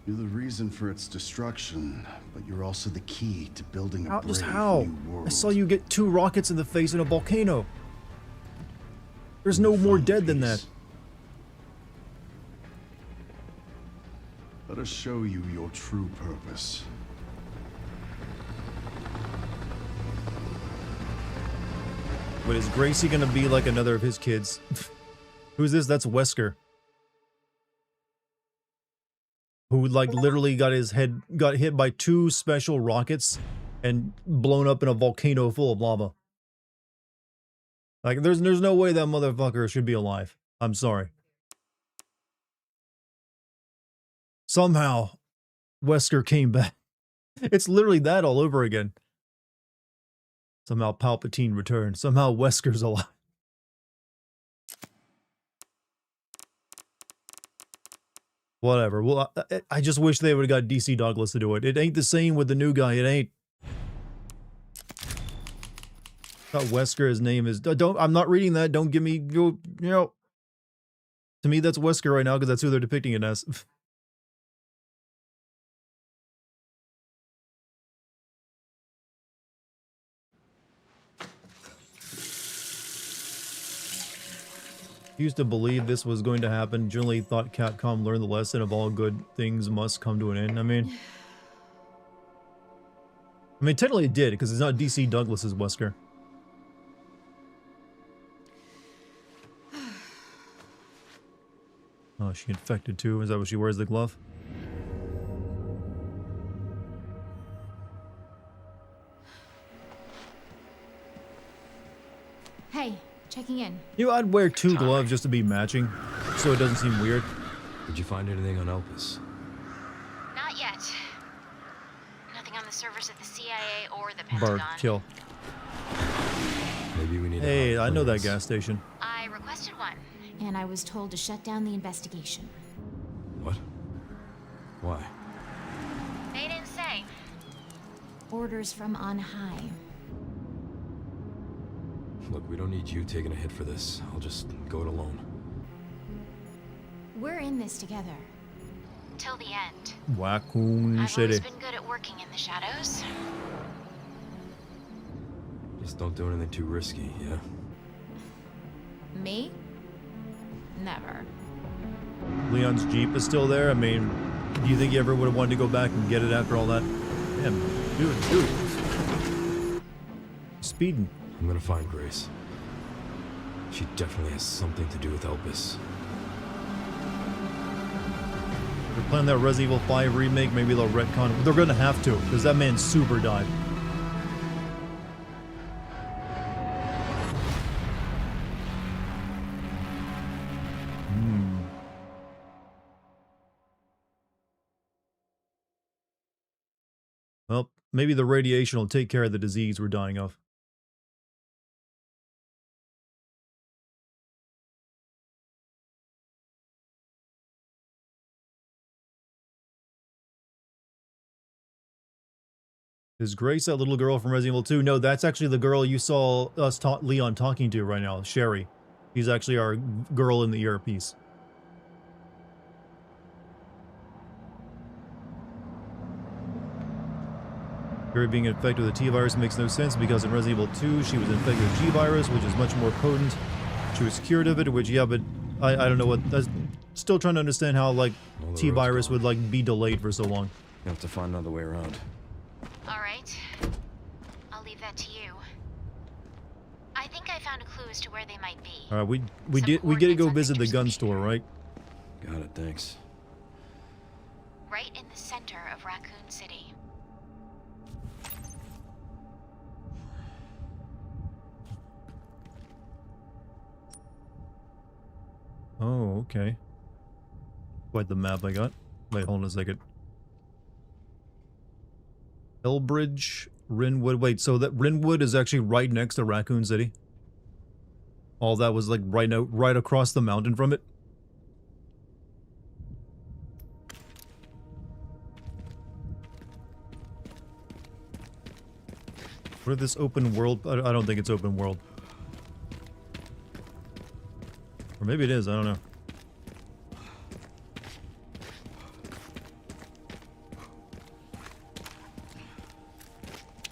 You're the reason for its destruction, but you're also the key to building a Just brave how? new world. I saw you get 2 rockets in the face in a volcano. There's no more dead than that. Let us show you your true purpose. But is Gracie gonna be like another of his kids? Who's this? That's Wesker. Who like literally got hit by 2 special rockets and blown up in a volcano full of lava. Like there's no way that motherfucker should be alive. I'm sorry. Somehow Wesker came back. It's literally that all over again. Somehow Palpatine returned. Somehow Wesker's alive. Whatever. Well, I just wish they would have got DC Douglas to do it. It ain't the same with the new guy. It ain't. Thought Wesker, his name is. I'm not reading that. Don't give me. You know. To me, that's Wesker right now because that's who they're depicting it as. Used to believe this was going to happen. Generally thought Capcom learned the lesson of all good things must come to an end. I mean, technically it did, because it's not DC Douglas's Wesker. Oh, she infected too? Is that what she wears, the glove? Hey, checking in. You know, I'd wear 2 gloves just to be matching, so it doesn't seem weird. Did you find anything on Elpis? Not yet. Nothing on the servers at the CIA or the Pentagon. Bard, kill. Maybe we need. Hey, I know that gas station. I requested one. And I was told to shut down the investigation. What? Why? They didn't say. Orders from on high. Look, we don't need you taking a hit for this. I'll just go it alone. We're in this together. Till the end. Raccoon I've City. always been good at working in the shadows. Just don't do anything too risky, yeah? Me? Never. Leon's Jeep is still there. I mean, do you think you ever would have wanted to go back and get it after all that? Damn, dude. Speeding. I'm gonna find Grace. She definitely has something to do with Elpis. They're playing that Resident Evil 5 remake. Maybe they'll retcon. They're gonna have to, because that man super died. Well, maybe the radiation will take care of the disease we're dying of. Is Grace that little girl from Resident Evil 2? No, that's actually the girl you saw us Leon talking to right now, Sherry. She's actually our girl in the earpiece. Sherry being infected with the T-virus makes no sense because in Resident Evil 2 she was infected with G-virus, which is much more potent. She was cured of it, which, yeah, but I don't know what... I'm still trying to understand how, like, T-virus would, like, be delayed for so long. You have to find another way around. Alright. I'll leave that to you. I think I found a clue as to where they might be. Alright, we get to go visit the gun store, right? Got it, thanks. Right in the center of Raccoon City. Oh, okay. Quite the map I got. Wait, hold on a second. Elbridge, Rinwood. Wait, so that Rinwood is actually right next to Raccoon City? All that was like right across the mountain from it? What is this open world? I don't think it's open world. Or maybe it is, I don't know.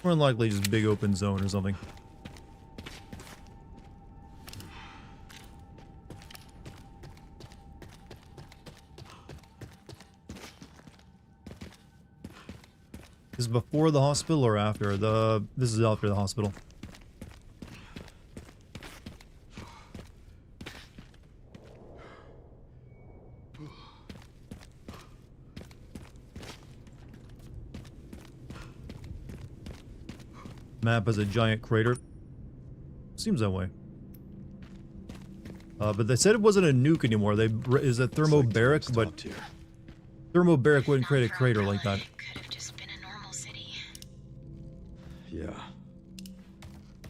More than likely just big open zone or something. Is this before the hospital or after? This is after the hospital. Map has a giant crater. Seems that way. But they said it wasn't a nuke anymore. Is a thermobaric, but thermobaric wouldn't create a crater like that. Could have just been a normal city. Yeah.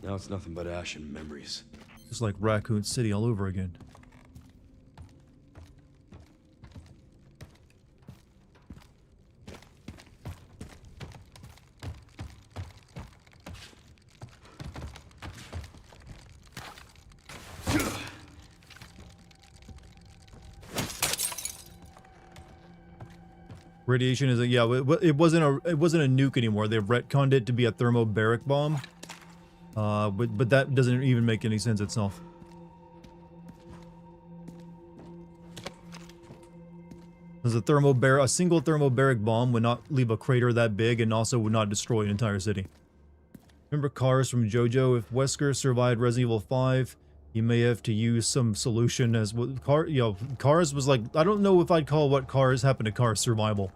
Now it's nothing but ash and memories. Just like Raccoon City all over again. Radiation is a, yeah, it wasn't a nuke anymore. They retconned it to be a thermobaric bomb. But that doesn't even make any sense itself. Because a single thermobaric bomb would not leave a crater that big and also would not destroy an entire city. Remember Cars from JoJo? If Wesker survived Resident Evil 5, he may have to use some solution as what Cars was like. I don't know if I'd call what Cars happened to Cars survival.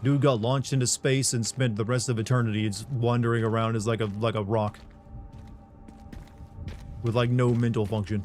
Dude got launched into space and spent the rest of eternity just wandering around as like a rock. With like no mental function.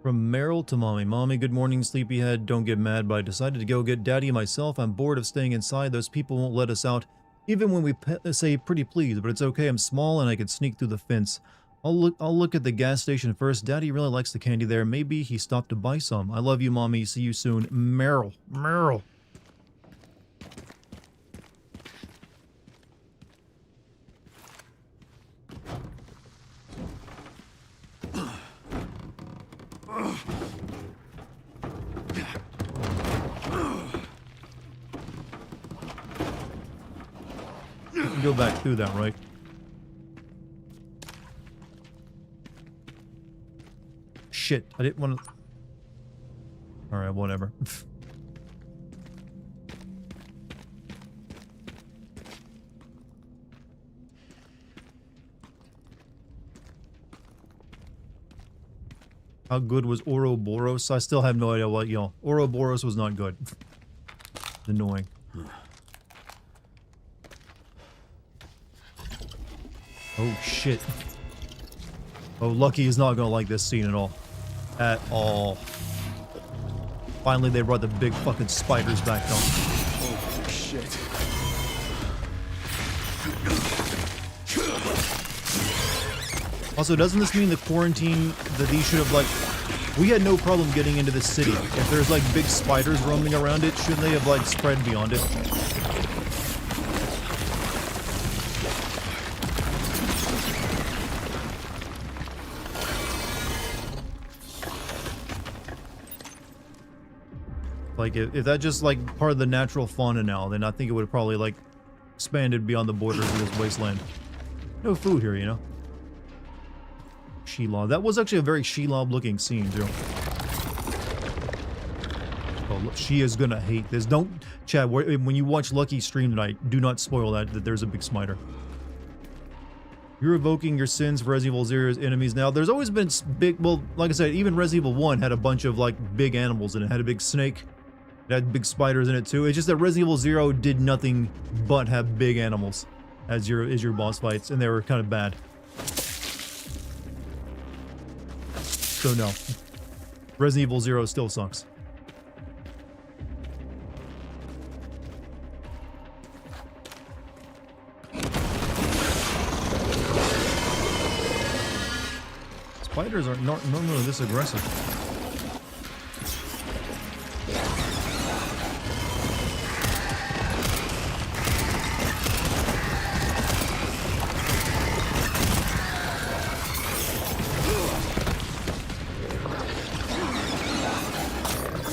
From Meryl to Mommy. Mommy, good morning, sleepyhead. Don't get mad, but I decided to go get Daddy myself. I'm bored of staying inside. Those people won't let us out, even when we say pretty please, but it's okay. I'm small and I could sneak through the fence. I'll look at the gas station first. Daddy really likes the candy there. Maybe he stopped to buy some. I love you, Mommy. See you soon. Meryl. Meryl. Go back through that, right? Shit, I didn't want to... Alright, whatever. How good was Ouroboros? I still have no idea what, Ouroboros was not good. Annoying. Oh shit. Oh, Lucky is not gonna like this scene at all. At all. Finally, they brought the big fucking spiders back down. Oh shit. Also, doesn't this mean the quarantine that these should have, like... We had no problem getting into this city. If there's, like, big spiders roaming around it, shouldn't they have, like, spread beyond it? Like, if that's just, like, part of the natural fauna now, then I think it would have probably, like, expanded beyond the borders of this wasteland. No food here, you know? Shelob. That was actually a very Shelob-looking scene, too. Oh, look, she is gonna hate this. Don't... Chad, when you watch Lucky stream tonight, do not spoil that there's a big spider. You're evoking your sins for Resident Evil Zero's enemies now. There's always been big... Well, like I said, even Resident Evil 1 had a bunch of, like, big animals in it. It had a big snake. It had big spiders in it, too. It's just that Resident Evil 0 did nothing but have big animals as your boss fights, and they were kind of bad. So no. Resident Evil 0 still sucks. spiders are not normally this aggressive.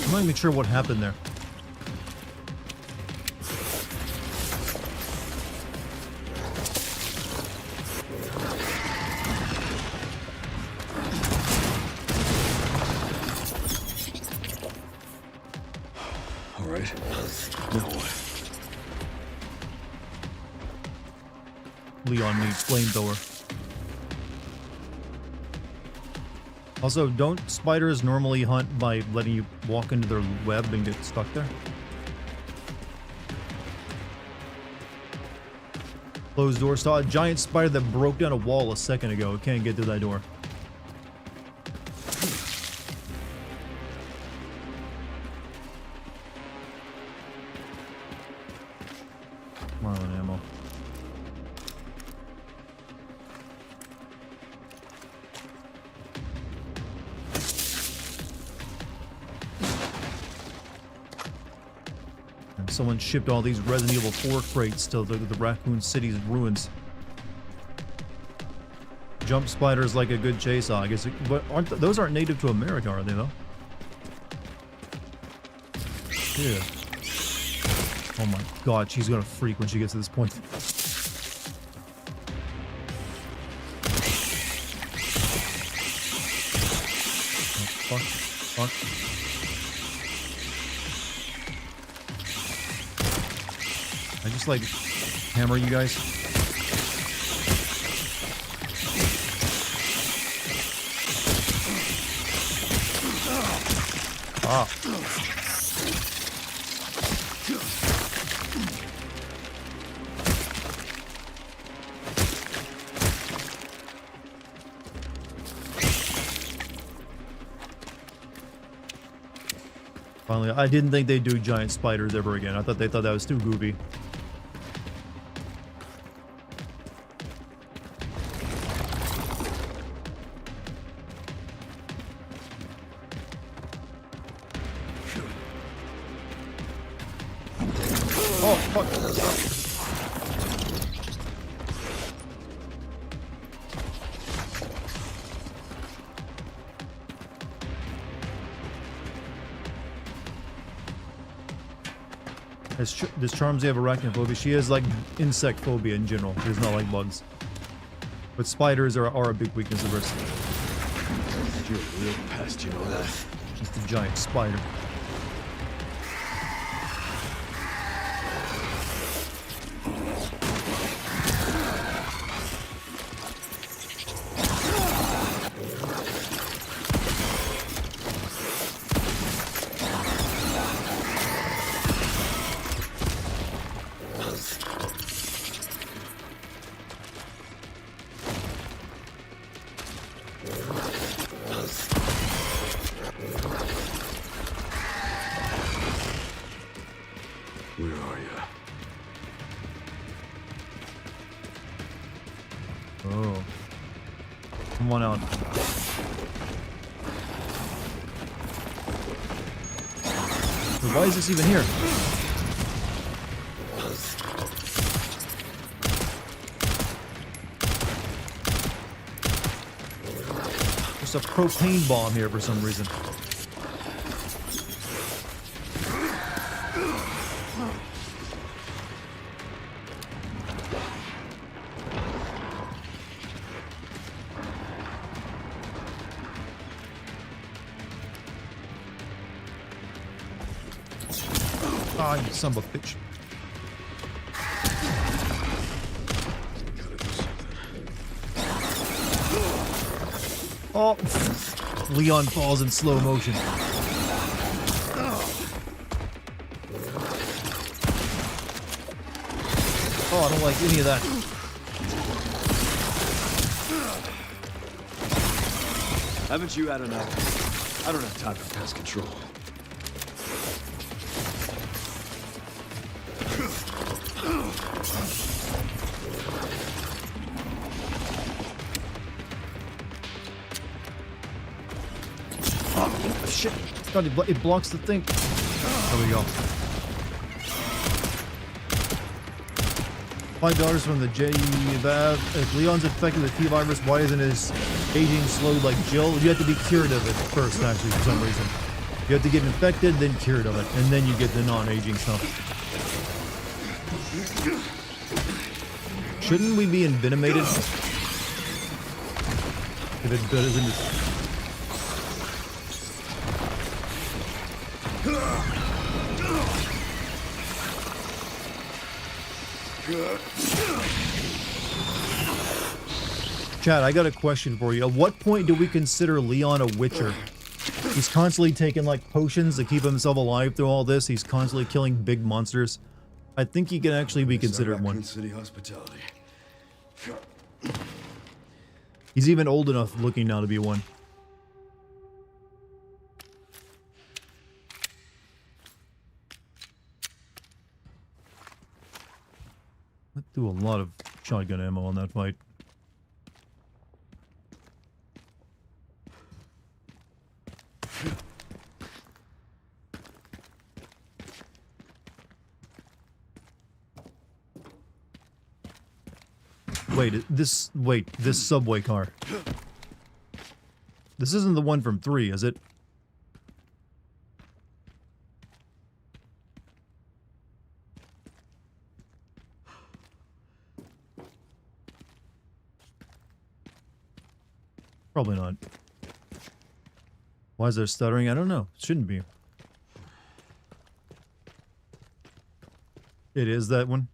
I'm not even sure what happened there. All right. Now what? Leon needs flamethrower. Also, don't spiders normally hunt by letting you walk into their web and get stuck there? Closed door. Saw a giant spider that broke down a wall a second ago. It can't get through that door. Marlin ammo. And someone shipped all these Resident Evil 4 crates to the Raccoon City's ruins. Jump spiders like a good chase on. I guess, but those aren't native to America, are they though? Yeah. Oh my god, she's gonna freak when she gets to this point. Oh, fuck. I just like hammer you guys. Ah. Finally, I didn't think they'd do giant spiders ever again. I thought they thought that was too goofy. Oh, fuck. This Charms have arachnophobia. She has like insect phobia in general. She does not like bugs. But spiders are a big weakness of hers. You're a real pest, you know that. Just a giant spider. Where are you? Oh. Come on out. So why is this even here? There's a propane bomb here for some reason. Ah, you son of a bitch. Oh, Leon falls in slow motion. Oh, I don't like any of that. Haven't you had enough? I don't have time for pest control. shit. God, it blocks the thing. There we go. $5 from the J-Vav. If Leon's infected with T-Virus, why isn't his aging slowed like Jill? You have to be cured of it first, actually, for some reason. You have to get infected, then cured of it, and then you get the non-aging stuff. Shouldn't we be envenomated? If it doesn't... Chad, I got a question for you. At what point do we consider Leon a witcher? He's constantly taking like potions to keep himself alive through all this. He's constantly killing big monsters. I think he can actually be considered one. City hospitality. He's even old enough looking now to be one. I threw a lot of shotgun ammo on that fight. Wait, this subway car. This isn't the one from 3, is it? Probably not. Why is there stuttering? I don't know. It shouldn't be. It is that one.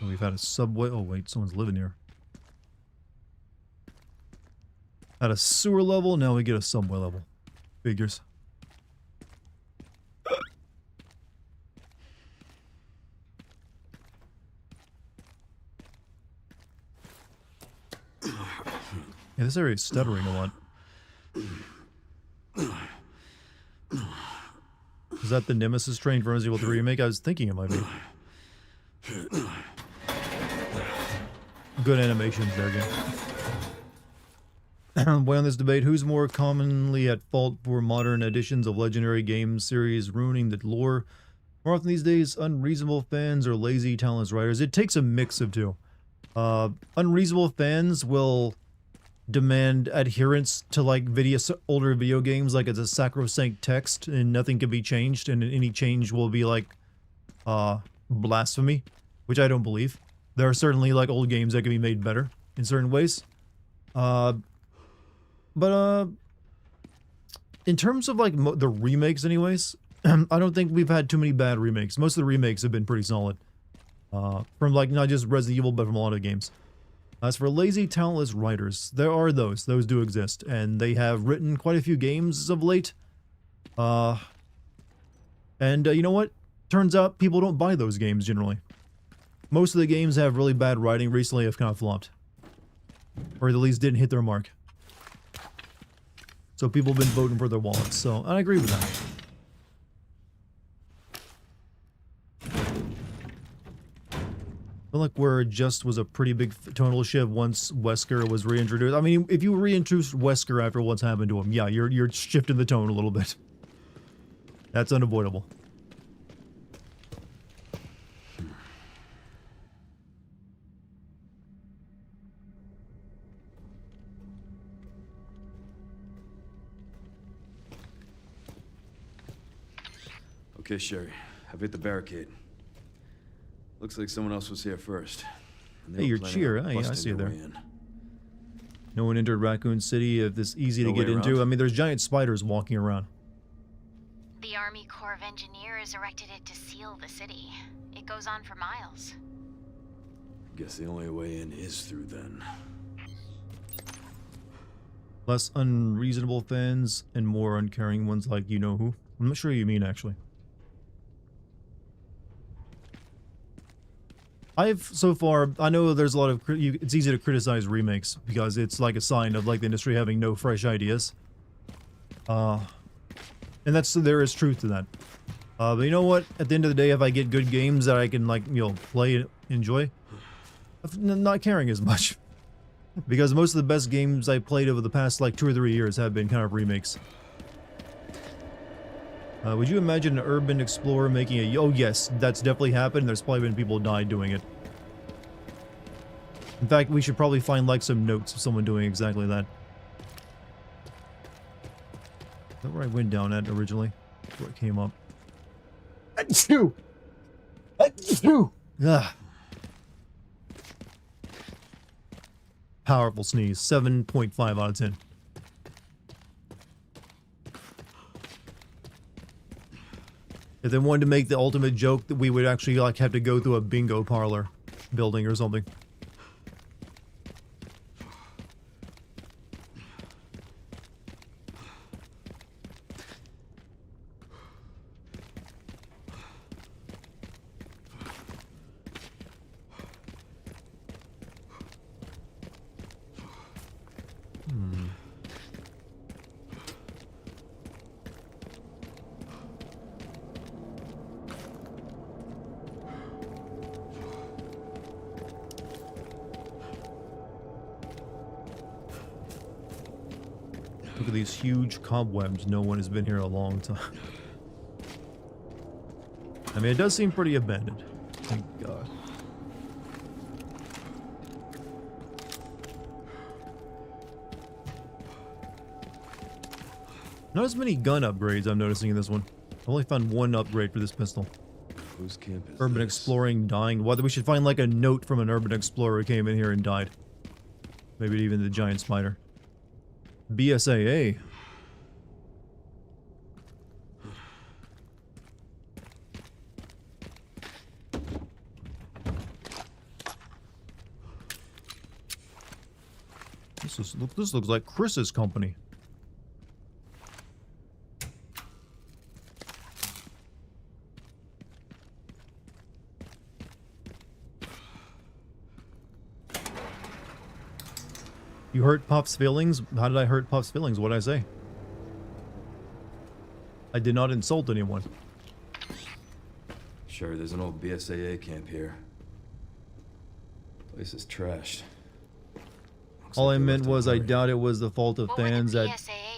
We've had a subway. Oh wait, someone's living here. At a sewer level, now we get a subway level. Figures. Yeah, this area is stuttering a lot. Is that the Nemesis train from Resident Evil 3 remake? I was thinking it might be. Good animations there again. Way on this debate, who's more commonly at fault for modern editions of legendary game series ruining the lore? More often these days, unreasonable fans or lazy, talentless writers. It takes a mix of two. Unreasonable fans will demand adherence to like older video games, like it's a sacrosanct text and nothing can be changed, and any change will be like blasphemy, which I don't believe. There are certainly like old games that can be made better in certain ways. But in terms of like the remakes anyways, I don't think we've had too many bad remakes. Most of the remakes have been pretty solid. From like not just Resident Evil, but from a lot of games. As for lazy, talentless writers, there are those. Those do exist, and they have written quite a few games of late. You know what? Turns out people don't buy those games generally. Most of the games have really bad writing recently have kind of flopped. Or at least didn't hit their mark. So people have been voting for their wallets, so I agree with that. I feel like where just was a pretty big tonal shift once Wesker was reintroduced. I mean, if you reintroduce Wesker after what's happened to him, yeah, you're shifting the tone a little bit. That's unavoidable. Okay, Sherry. I've hit the barricade. Looks like someone else was here first. Hey, you're Cheer. Oh, yeah, I see you there. No one entered Raccoon City if this easy to get into. I mean, there's giant spiders walking around. The Army Corps of Engineers erected it to seal the city. It goes on for miles. Guess the only way in is through then. Less unreasonable fans and more uncaring ones like you-know-who. I'm not sure what you mean, actually. So far, I know there's a lot of, it's easy to criticize remakes because it's like a sign of like the industry having no fresh ideas. And there is truth to that. But you know what? At the end of the day, if I get good games that I can, like, you know, play and enjoy, I'm not caring as much. Because most of the best games I played over the past, like, 2 or 3 years have been kind of remakes. Would you imagine an urban explorer making a... Oh, yes, that's definitely happened. There's probably been people died doing it. In fact, we should probably find, like, some notes of someone doing exactly that. Is that where I went down at originally? Where it came up. Achoo! Achoo! Ugh. Powerful sneeze. 7.5 out of 10. If they wanted to make the ultimate joke that we would actually, like, have to go through a bingo parlor building or something. Look at these huge cobwebs. No one has been here a long time. I mean, it does seem pretty abandoned. Thank God. Not as many gun upgrades I'm noticing in this one. I only found one upgrade for this pistol. Whose camp is Urban this? exploring dying. Whether we should find like a note from an urban explorer who came in here and died. Maybe even the giant spider. BSAA. This looks like Chris's company. You hurt Pop's feelings? How did I hurt Pop's feelings? What did I say? I did not insult anyone. Sure, there's an old BSAA camp here. Place is trashed. All I meant was I doubt it was the fault of fans at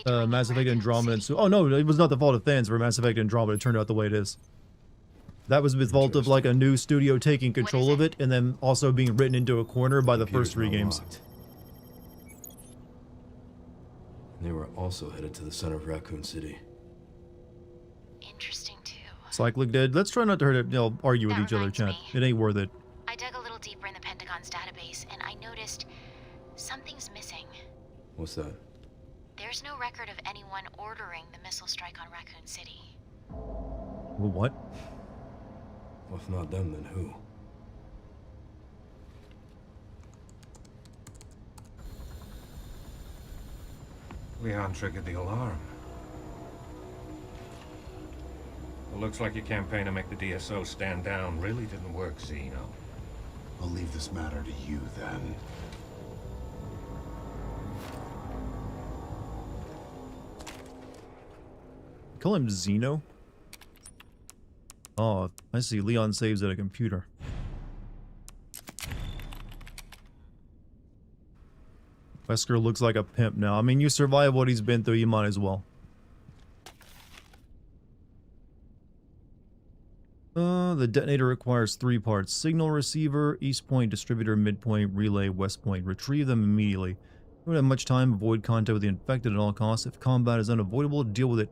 Mass Effect Andromeda and oh no, it was not the fault of fans for Mass Effect Andromeda. It turned out the way it is. That was the fault of like a new studio taking control of it and then also being written into a corner by the first 3 games. They were also headed to the center of Raccoon City. Interesting too. Cyclic dead. Let's try not to hurt it, you know, argue with each other, chat. It ain't worth it. I dug a little deeper in the Pentagon's database and I noticed something's missing. What's that? There's no record of anyone ordering the missile strike on Raccoon City. Well, what? Well, if not them, then who? Leon triggered the alarm. It looks like your campaign to make the DSO stand down really didn't work, Zeno. I'll leave this matter to you, then. Call him Zeno? Oh, I see. Leon saves at a computer. Wesker looks like a pimp now. I mean, you survive what he's been through, you might as well. The detonator requires 3 parts. Signal receiver, east point, distributor, midpoint, relay, west point. Retrieve them immediately. Don't have much time. Avoid contact with the infected at all costs. If combat is unavoidable, deal with it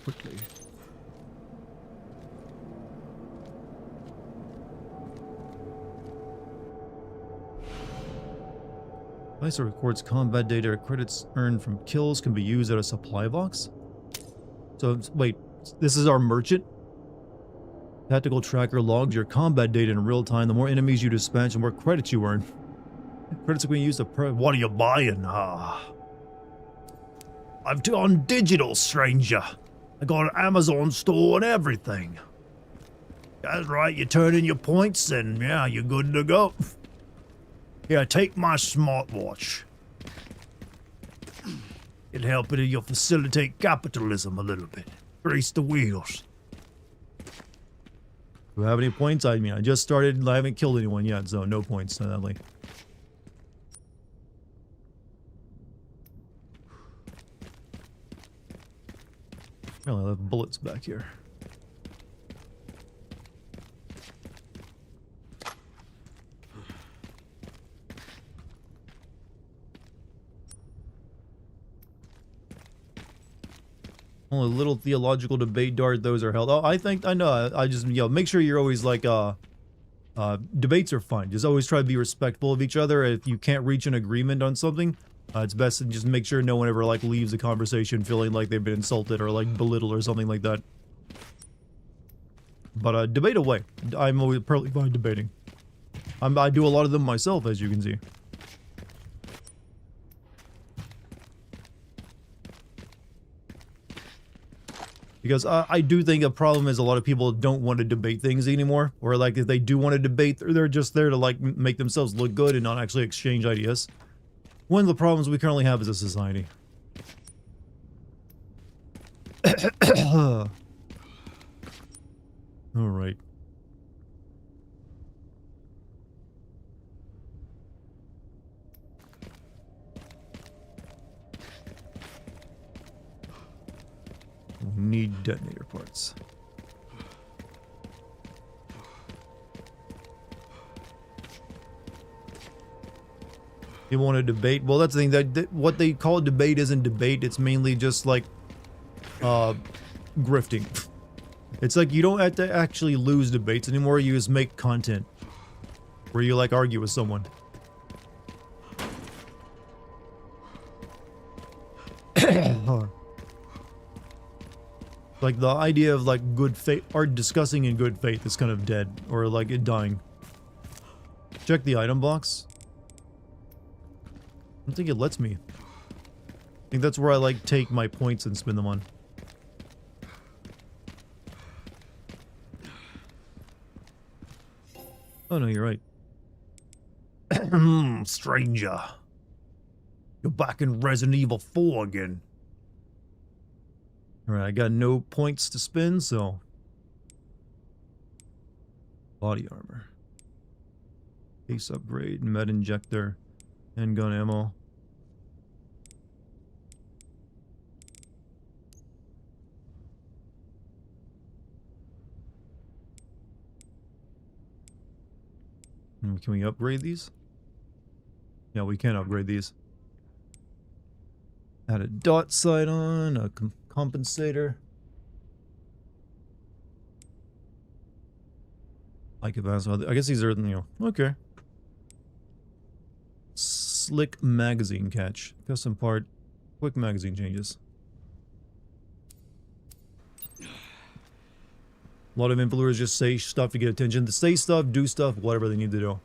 quickly. Device records combat data. Credits earned from kills can be used at a supply box. So, wait, this is our merchant? Tactical tracker logs your combat data in real time. The more enemies you dispatch, the more credits you earn. Credits are being used to what are you buying? I've gone digital, stranger. I got an Amazon store and everything. That's right, you turn in your points and yeah, you're good to go. Here, take my smartwatch. Can help it, you'll facilitate capitalism a little bit. Grease the wheels. Do I have any points? I mean, I just started, I haven't killed anyone yet, so no points, sadly. Well, I have bullets back here. Only a little theological debate, Dart. Those are held. Oh, I know. I just, make sure you're always like, debates are fine. Just always try to be respectful of each other. If you can't reach an agreement on something, it's best to just make sure no one ever, like, leaves the conversation feeling like they've been insulted or, like, belittled or something like that. But, debate away. I'm always perfectly fine debating. I do a lot of them myself, as you can see. Because I do think a problem is a lot of people don't want to debate things anymore. Or, like, if they do want to debate, they're just there to, like, make themselves look good and not actually exchange ideas. One of the problems we currently have as a society. Alright. We need detonator parts. You want to debate? Well, that's the thing. That what they call debate isn't debate. It's mainly just like, grifting. It's like you don't have to actually lose debates anymore. You just make content where you like argue with someone. Like the idea of like good faith or discussing in good faith is kind of dead or like it dying. Check the item box. I don't think it lets me. I think that's where I like take my points and spin them on. Oh no, you're right. Stranger. You're back in Resident Evil 4 again. Alright, I got no points to spin, so... Body armor. Case upgrade, med injector, handgun ammo. Can we upgrade these? Yeah, we can upgrade these. Add a dot sight on, a compensator. I guess these are, okay. Slick magazine catch. Custom part. Quick magazine changes. A lot of influencers just say stuff to get attention. To say stuff, do stuff, whatever they need to do.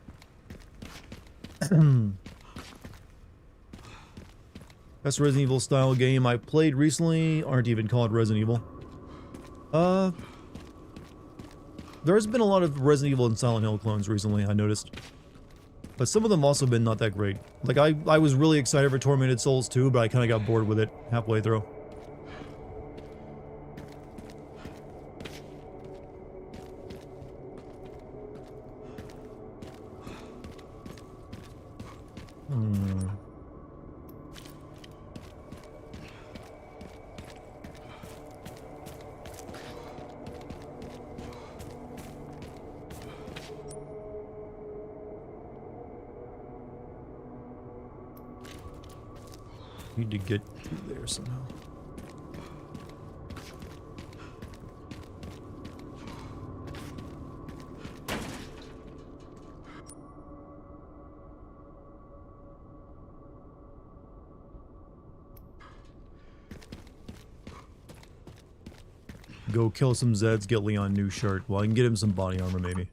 That's a Resident Evil style game I played recently. Aren't even called Resident Evil. There's been a lot of Resident Evil and Silent Hill clones recently, I noticed. But some of them also been not that great. Like, I was really excited for Tormented Souls 2, but I kind of got bored with it halfway through. Need to get through there somehow. Go kill some Zeds, get Leon a new shirt. Well, I can get him some body armor, maybe.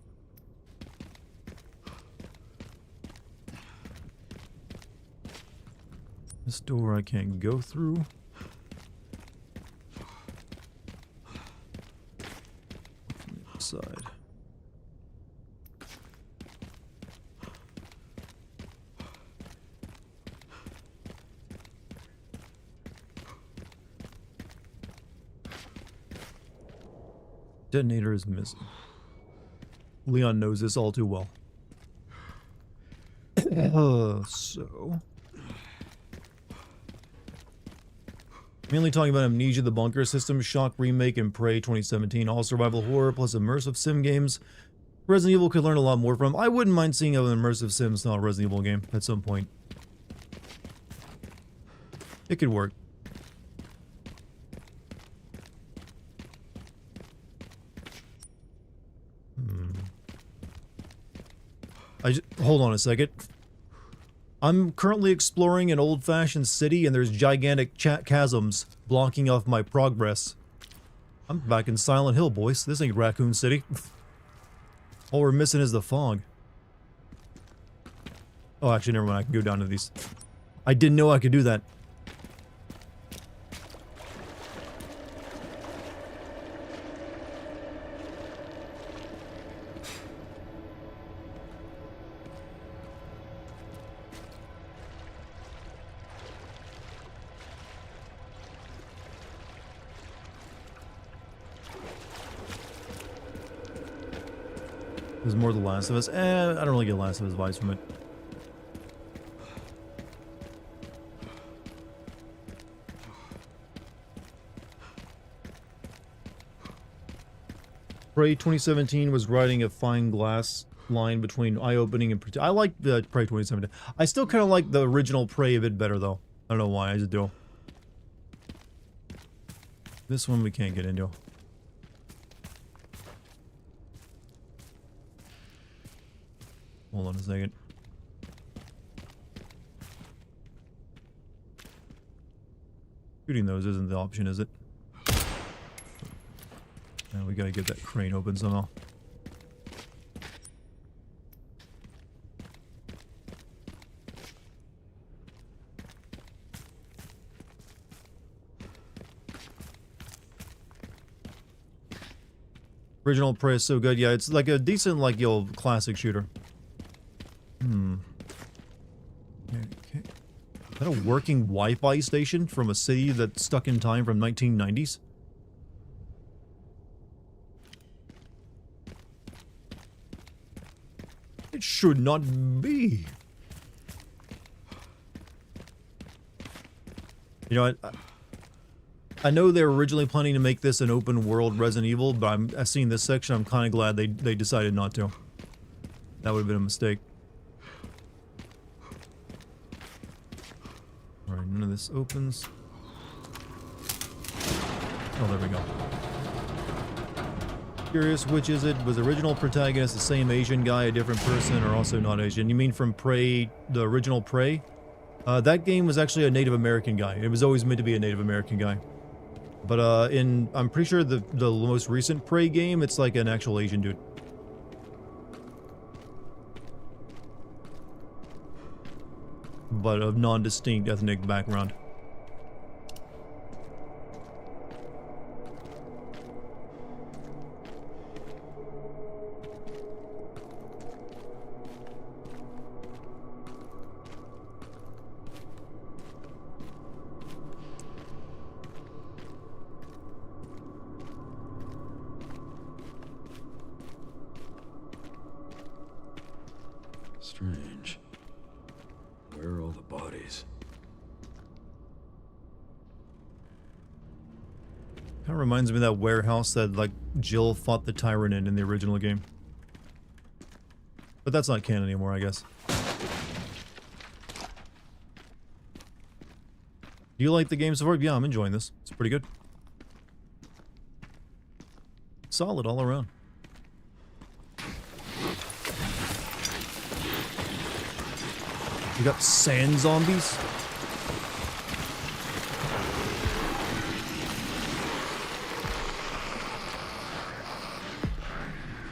This door I can't go through. From the other side. Detonator is missing. Leon knows this all too well. So... Mainly talking about Amnesia, the Bunker System, Shock Remake, and Prey 2017. All survival horror plus immersive sim games. Resident Evil could learn a lot more from. I wouldn't mind seeing an immersive sim style Resident Evil game at some point. It could work. Hold on a second. I'm currently exploring an old-fashioned city and there's gigantic chasms blocking off my progress. I'm back in Silent Hill, boys. This ain't Raccoon City. All we're missing is the fog. Oh, actually, never mind. I can go down to these. I didn't know I could do that. There's more The Last of Us. I don't really get Last of Us vibes from it. Prey 2017 was riding a fine glass line between eye-opening and... I like the Prey 2017. I still kind of like the original Prey a bit better, though. I don't know why, I just do. This one we can't get into. Hold on a second. Shooting those isn't the option, is it? Now we gotta get that crane open somehow. Original Prey is so good. Yeah, it's like a decent, like, old classic shooter. Okay. Is that a working Wi-Fi station from a city that's stuck in time from 1990s? It should not be. You know, I know they were originally planning to make this an open world Resident Evil, but I've seen this section, I'm kind of glad they decided not to. That would have been a mistake. Alright, none of this opens. Oh, there we go. Curious, which is it? Was the original protagonist the same Asian guy, a different person, or also not Asian? You mean from Prey, the original Prey? That game was actually a Native American guy. It was always meant to be a Native American guy. But I'm pretty sure the most recent Prey game, it's like an actual Asian dude. But of non-distinct ethnic background. Strange. Where are all the bodies? Kind of reminds me of that warehouse that, like, Jill fought the Tyrant in the original game. But that's not canon anymore, I guess. Do you like the game so far? Yeah, I'm enjoying this. It's pretty good. Solid all around. You got sand zombies?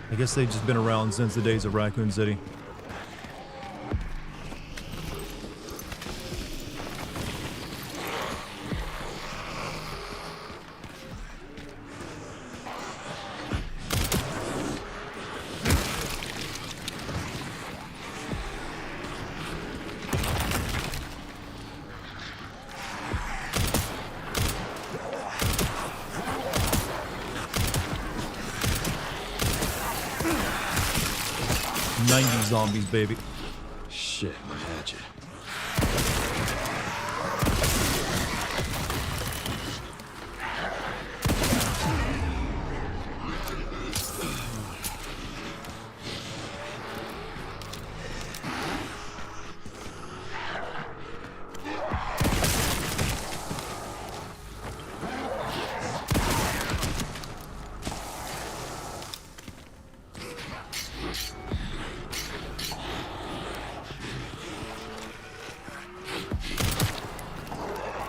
I guess they've just been around since the days of Raccoon City. 90s zombies, baby. Shit, my hatchet.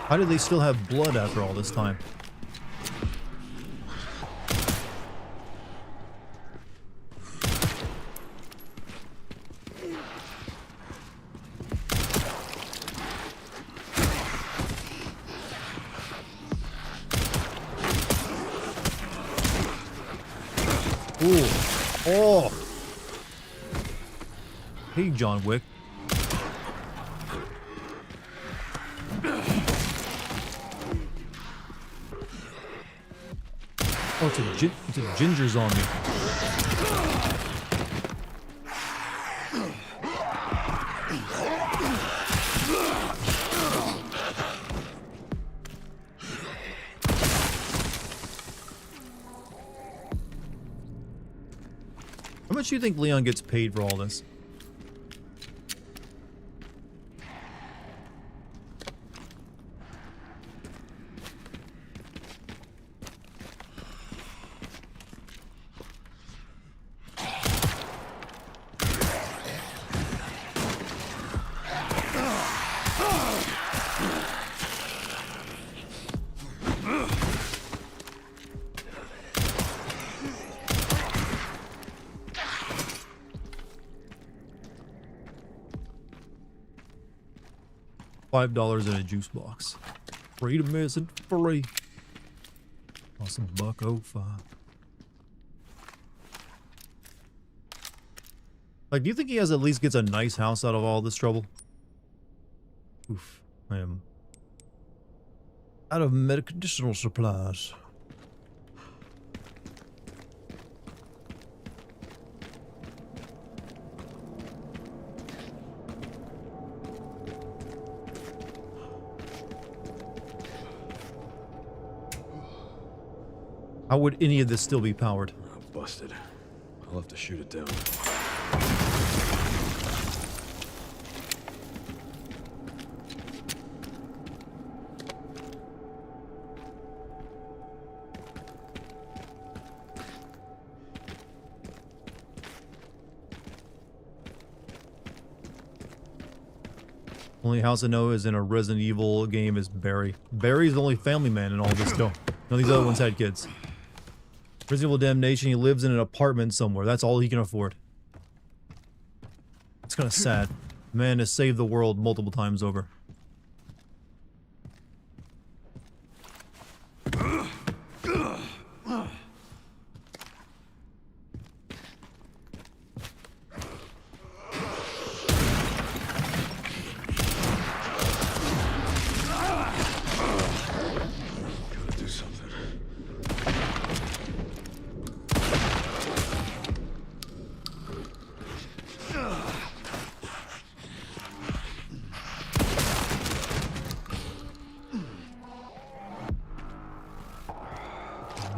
How do they still have blood after all this time? Ooh. Oh. Hey, John Wick. Oh, it's a ginger zombie. How much do you think Leon gets paid for all this? $5 in a juice box. Freedom isn't free. Awesome $1.05. Like, do you think he at least gets a nice house out of all this trouble? Oof. I am out of medicinal supplies. How would any of this still be powered? Oh, busted. I'll have to shoot it down. Only house I know is in a Resident Evil game is Barry. Barry's the only family man in all this still. None of these other ones had kids. Resident Evil Damnation, he lives in an apartment somewhere. That's all he can afford. It's kind of sad. Man has saved the world multiple times over.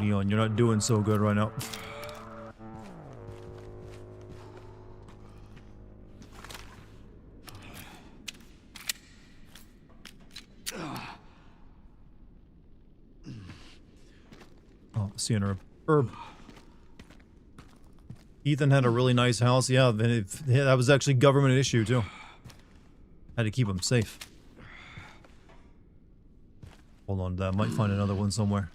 Leon, you're not doing so good right now. Oh, seeing herb. Ethan had a really nice house. Yeah, that was actually government issue too. Had to keep him safe. Hold on to that. Might find another one somewhere.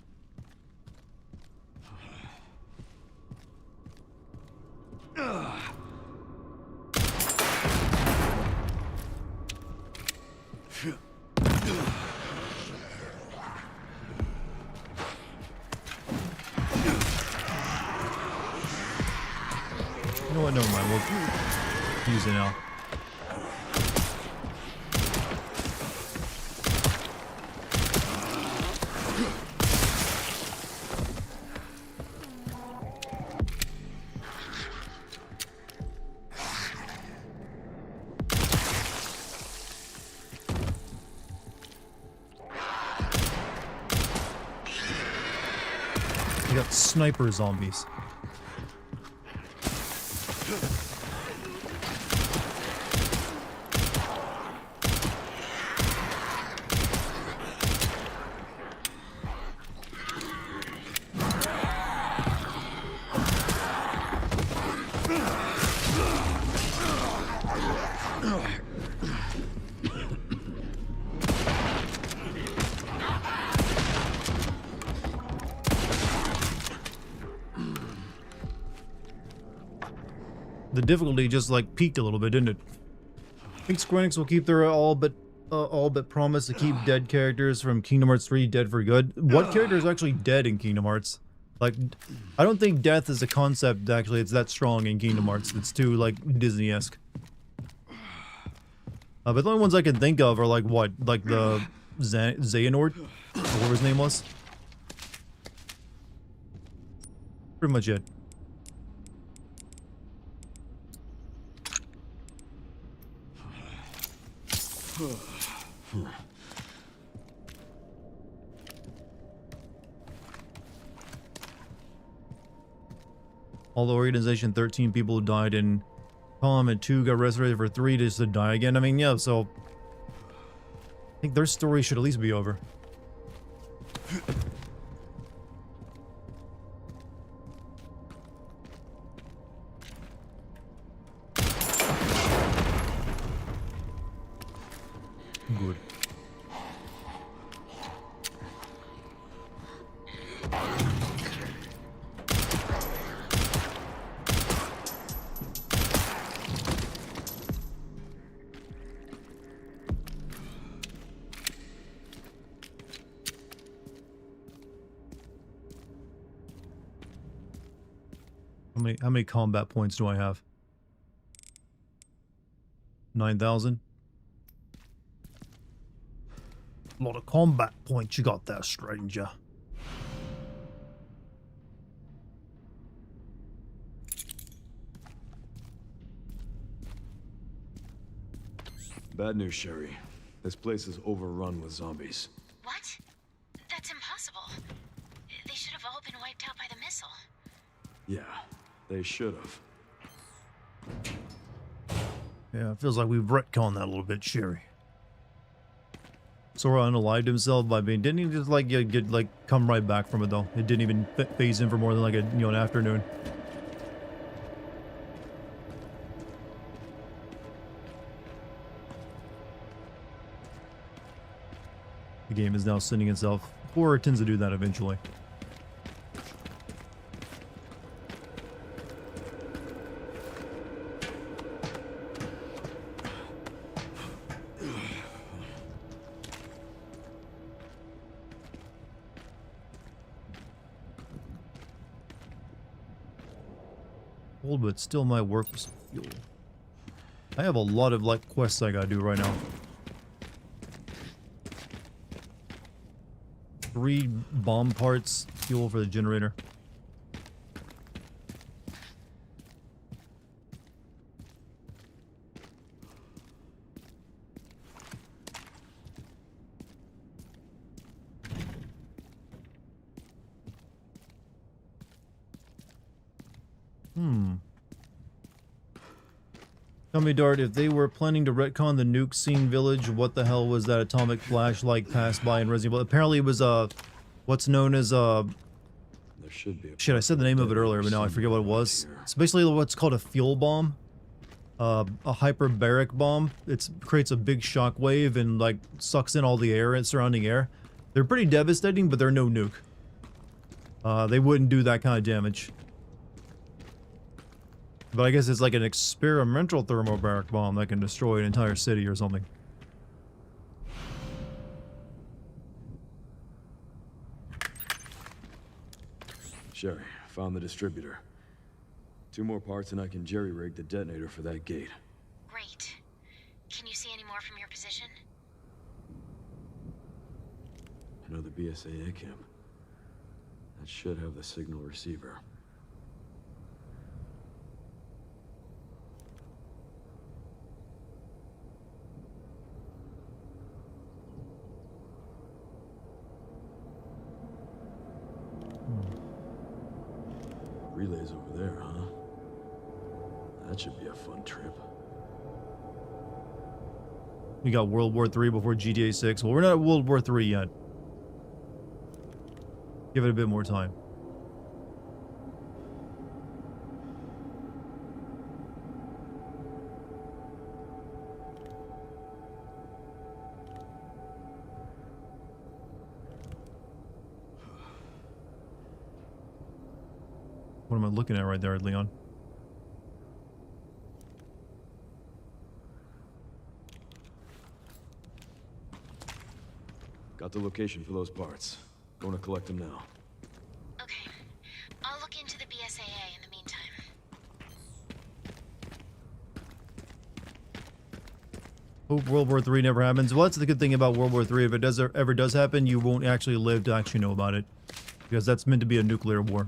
You know what? Never mind. We'll use it now. They got sniper zombies. The difficulty just like peaked a little bit, didn't it? I think Square Enix will keep their all but promise to keep dead characters from Kingdom Hearts 3 dead for good. What character is actually dead in Kingdom Hearts? Like, I don't think death is a concept actually. It's that strong in Kingdom Hearts. It's too like Disney-esque. But the only ones I can think of are like what, like the Xehanort, or whatever his name was. Pretty much it. All the organization, 13 people died in Palm and 2 got resurrected for 3 just to die again. I mean, yeah, so I think their story should at least be over. Good. How many combat points do I have? 9,000. A lot of combat points you got there, stranger. Bad news, Sherry. This place is overrun with zombies. What? That's impossible. They should have all been wiped out by the missile. Yeah, they should have. Yeah, it feels like we've retconned that a little bit, Sherry. Sora unalived himself by being... Didn't he just, like, get like, come right back from it, though? It didn't even phase in for more than, like, an afternoon. The game is now sending itself. Horror tends to do that eventually. Old, but still my work was fuel. I have a lot of like quests I gotta do right now. 3 bomb parts, fuel for the generator. Tell me, Dart, if they were planning to retcon the nuke scene village, what the hell was that atomic flashlight passed by in Resident Evil? Apparently it was, what's known as, there should be shit, I said the name of it earlier, but now I forget what it was. It's basically what's called a fuel bomb. A hyperbaric bomb. It creates a big shock wave and, like, sucks in all the air and surrounding air. They're pretty devastating, but they're no nuke. They wouldn't do that kind of damage. But I guess it's like an experimental thermobaric bomb that can destroy an entire city or something. Sherry, found the distributor. 2 more parts and I can jerry-rig the detonator for that gate. Great. Can you see any more from your position? Another BSAA camp. That should have the signal receiver. relays over there, huh? That should be a fun trip. We got World War III before GTA 6. Well, we're not at World War III yet. Give it a bit more time. What am I looking at right there, Leon? Got the location for those parts. Going to collect them now. Okay. I'll look into the BSAA in the meantime. Hope World War III never happens. Well, that's the good thing about World War III. If it ever does happen, you won't actually live to actually know about it. Because that's meant to be a nuclear war.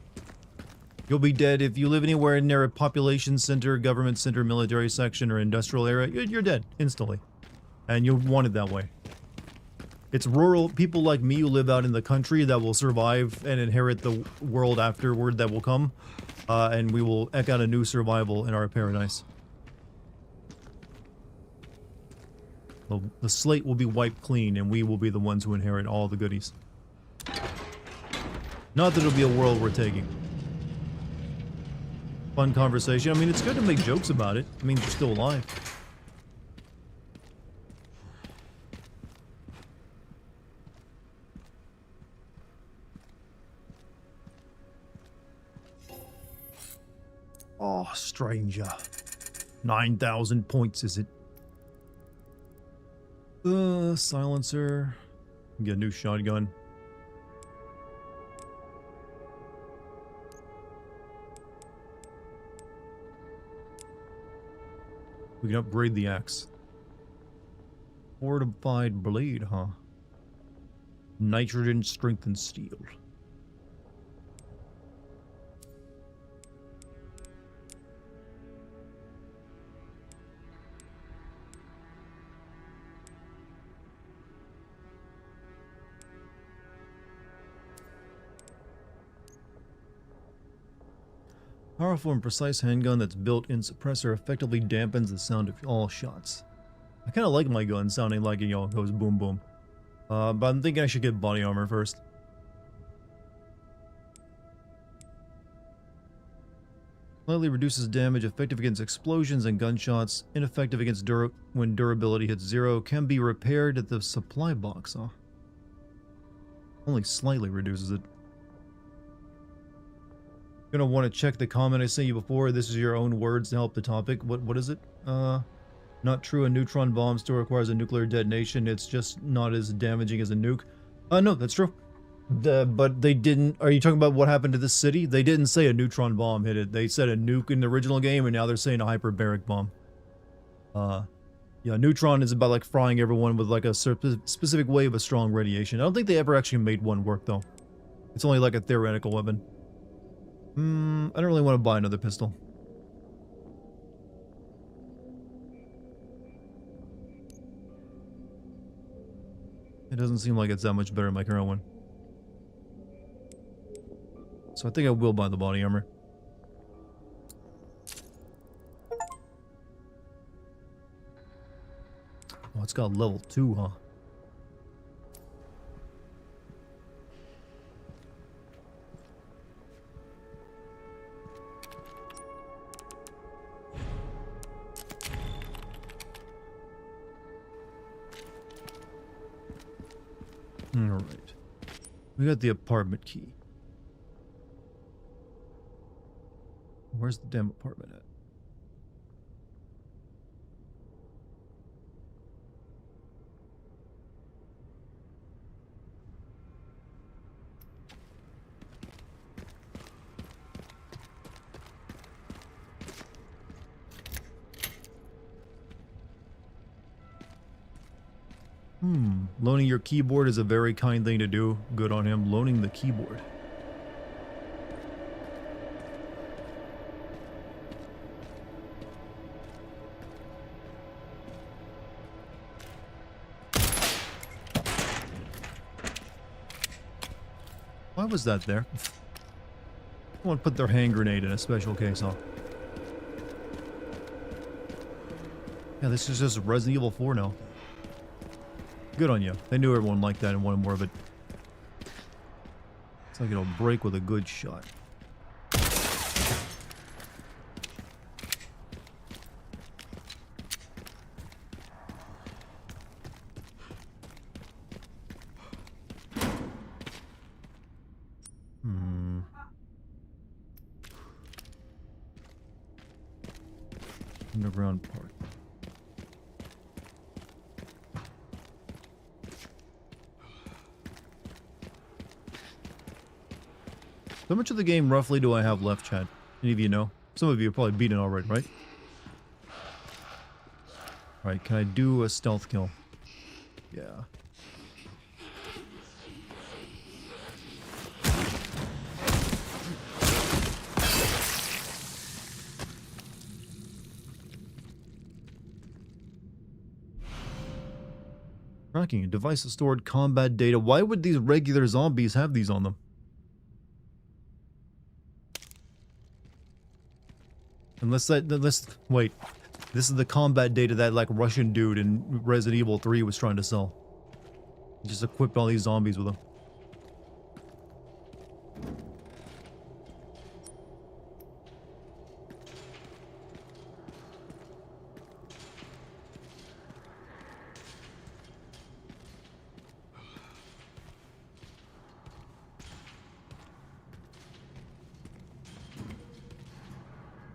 You'll be dead if you live anywhere near a population center, government center, military section, or industrial area. You're dead instantly. And you'll want it that way. It's rural people like me who live out in the country that will survive and inherit the world afterward that will come. And we will eke out a new survival in our paradise. The slate will be wiped clean and we will be the ones who inherit all the goodies. Not that it'll be a world we're taking. Fun conversation. I mean, it's good to make jokes about it. I mean, you're still alive. Oh, stranger. 9,000 points, is it? Silencer. Get a new shotgun. We can upgrade the axe. Fortified blade, huh? Nitrogen strengthened steel. Powerful and precise handgun that's built-in suppressor effectively dampens the sound of all shots. I kind of like my gun sounding like it goes boom boom. But I'm thinking I should get body armor first. Slightly reduces damage, effective against explosions and gunshots, ineffective against when durability hits 0, can be repaired at the supply box, huh? Only slightly reduces it. Gonna want to check the comment I sent you before. This is your own words to help the topic. What is it? Not true. A neutron bomb still requires a nuclear detonation. It's just not as damaging as a nuke. No, that's true. But they didn't. Are you talking about what happened to this city? They didn't say a neutron bomb hit it. They said a nuke in the original game, and now they're saying a hyperbaric bomb. Yeah, neutron is about like frying everyone with like a specific wave of strong radiation. I don't think they ever actually made one work though. It's only like a theoretical weapon. I don't really want to buy another pistol. It doesn't seem like it's that much better than my current one. So I think I will buy the body armor. Oh, it's got level 2, huh? Alright. We got the apartment key. Where's the damn apartment at? Loaning your keyboard is a very kind thing to do. Good on him. Loaning the keyboard. Why was that there? I want to put their hand grenade in a special case, huh? Yeah, this is just Resident Evil 4 now. Good on you. They knew everyone liked that and wanted more of it. It's like it'll break with a good shot. Underground part. How much of the game roughly do I have left, Chad? Any of you know? Some of you have probably beaten it already, right? Alright, can I do a stealth kill? Yeah. Tracking a device that stored combat data. Why would these regular zombies have these on them? Wait. This is the combat data that, like, Russian dude in Resident Evil 3 was trying to sell. He just equipped all these zombies with them.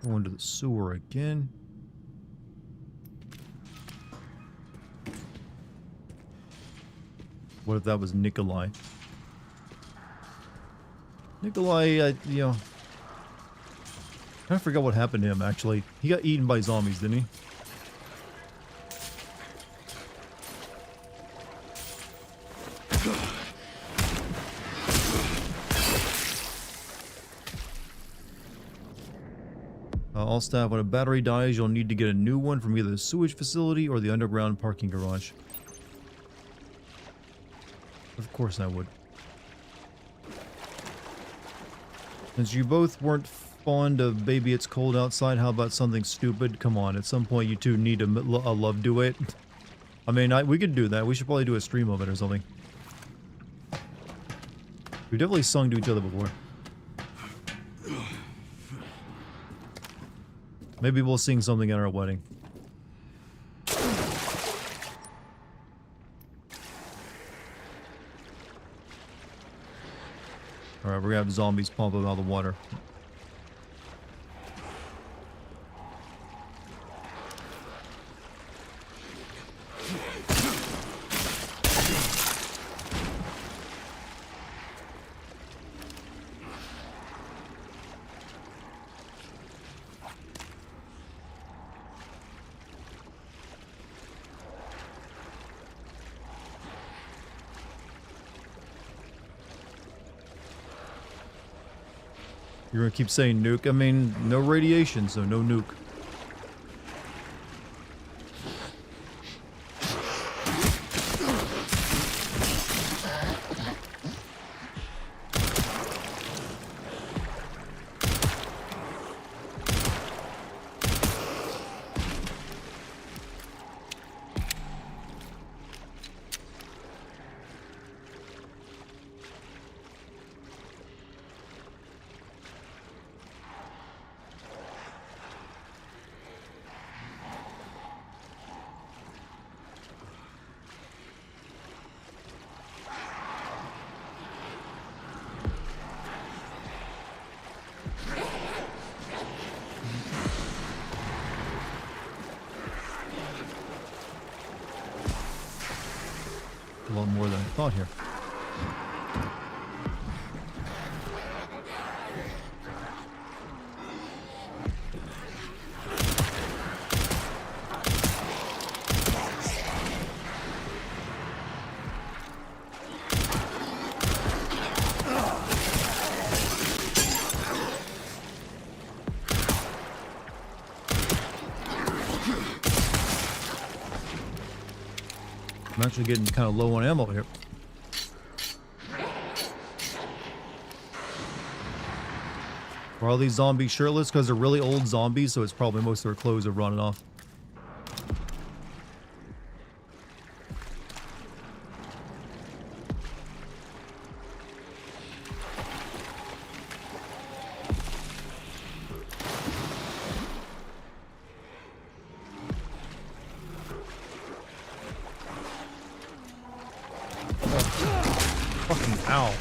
Going to the sewer again. What if that was Nikolai? Nikolai, you know... I forgot what happened to him, actually. He got eaten by zombies, didn't he? All staff, when a battery dies, you'll need to get a new one from either the sewage facility or the underground parking garage. Of course I would. Since you both weren't fond of Baby It's Cold Outside, how about something stupid? Come on, at some point you two need a love duet. I mean, we could do that. We should probably do a stream of it or something. We've definitely sung to each other before. Maybe we'll sing something at our wedding. Alright, we're gonna have zombies pump up out of the water. You're gonna keep saying nuke? I mean, no radiation, so no nuke. A lot more than I thought here. I'm actually getting kind of low on ammo here. Are all these zombies shirtless? Because they're really old zombies, so it's probably most of their clothes have run off. Fucking ow.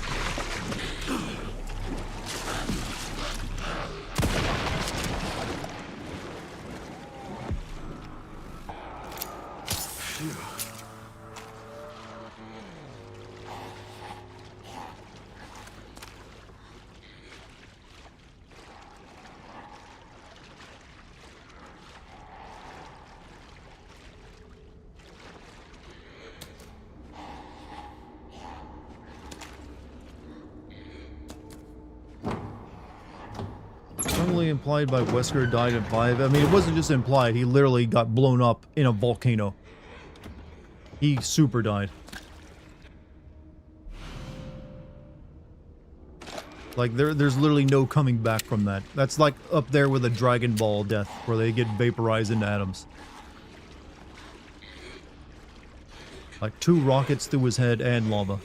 Strongly implied by Wesker died in 5. I mean, it wasn't just implied. He literally got blown up in a volcano. He super died. Like, there's literally no coming back from that. That's like up there with a Dragon Ball death, where they get vaporized into atoms. Like 2 rockets through his head and lava.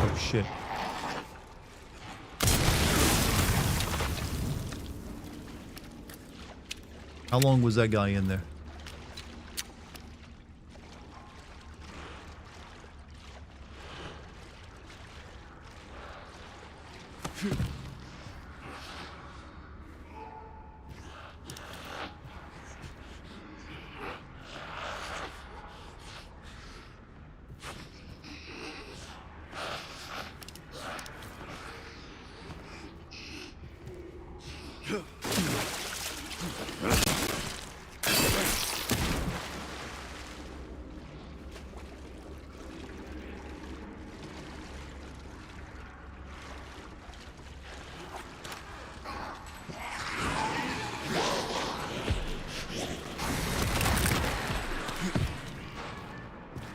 Oh shit. How long was that guy in there?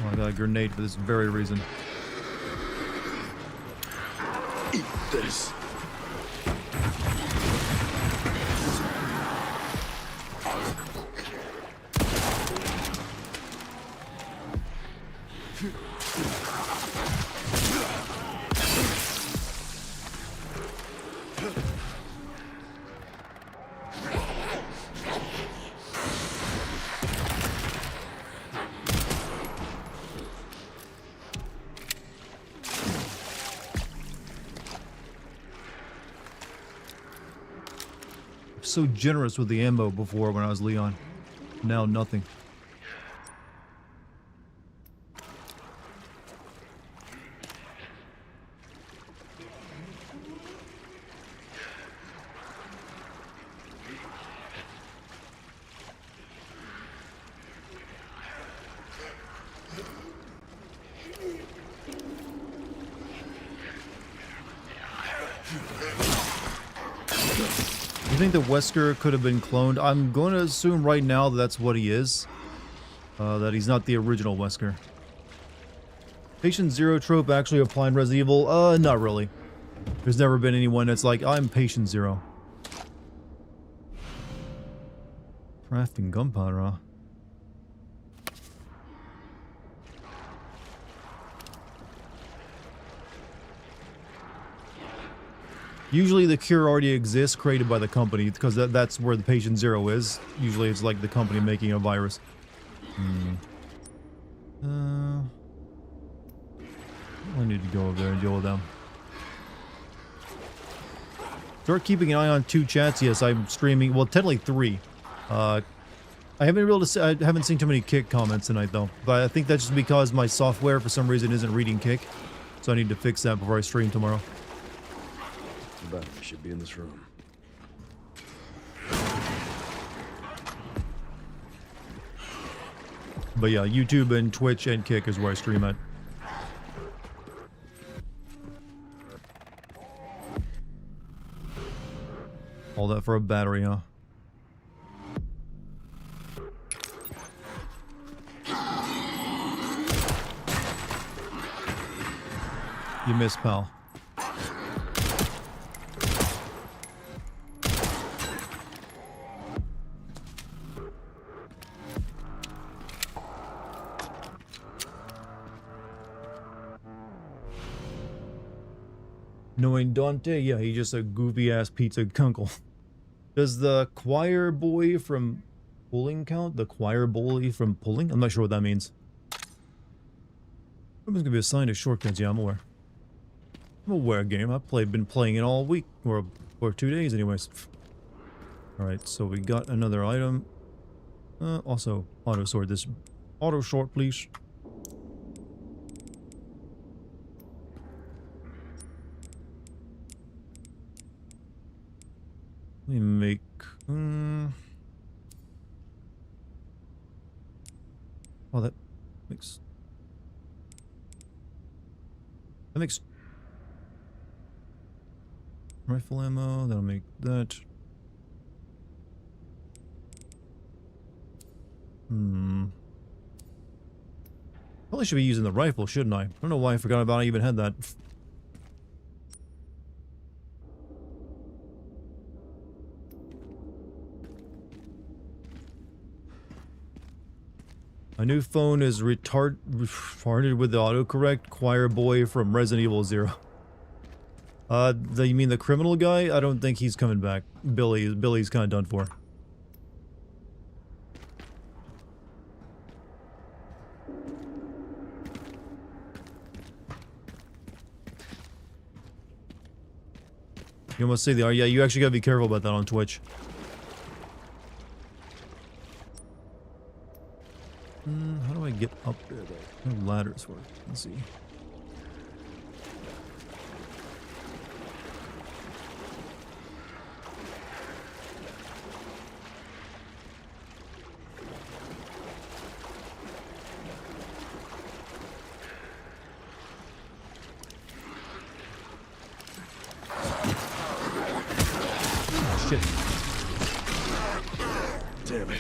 I got a grenade for this very reason. Eat this. So generous with the ammo before when I was Leon. Now nothing. You think that Wesker could have been cloned? I'm going to assume right now that that's what he is. That he's not the original Wesker. Patient Zero trope actually apply in Resident Evil? Not really. There's never been anyone that's like, I'm Patient Zero. Crafting gunpowder, huh? Usually the cure already exists, created by the company, because that's where the Patient Zero is. Usually it's like the company making a virus. I need to go over there and deal with them. Start keeping an eye on 2 chats. Yes, I'm streaming. Well, technically 3. I haven't been able to say, I haven't seen too many Kick comments tonight though. But I think that's just because my software for some reason isn't reading Kick. So I need to fix that before I stream tomorrow. The battery should be in this room. But yeah, YouTube and Twitch and Kick is where I stream at. All that for a battery, huh? You missed, pal. Knowing Dante, yeah, he's just a goofy-ass pizza kunkel. Does the choir boy from Pulling count? The choir boy from Pulling? I'm not sure what that means. Someone's gonna be assigned to shortcuts. Yeah, I'm aware. I'm aware, game. Been playing it all week, or 2 days anyways. Alright, so we got another item. Also, auto sort this. Auto sort, please. Let me make... Oh, that makes... That makes... Rifle ammo, that'll make that. Probably should be using the rifle, shouldn't I? I don't know why I forgot about I even had that. My new phone is retarded with the autocorrect. Choir boy from Resident Evil 0. You mean the criminal guy? I don't think he's coming back. Billy's kind of done for. You almost say the yeah, you actually gotta be careful about that on Twitch. How do I get up there though? No ladders work. Let's see. Shit. Damn it.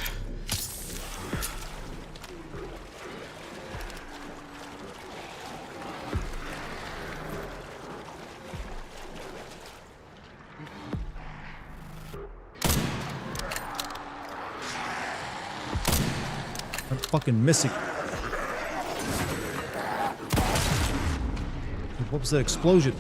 I'm fucking missing. What was that explosion?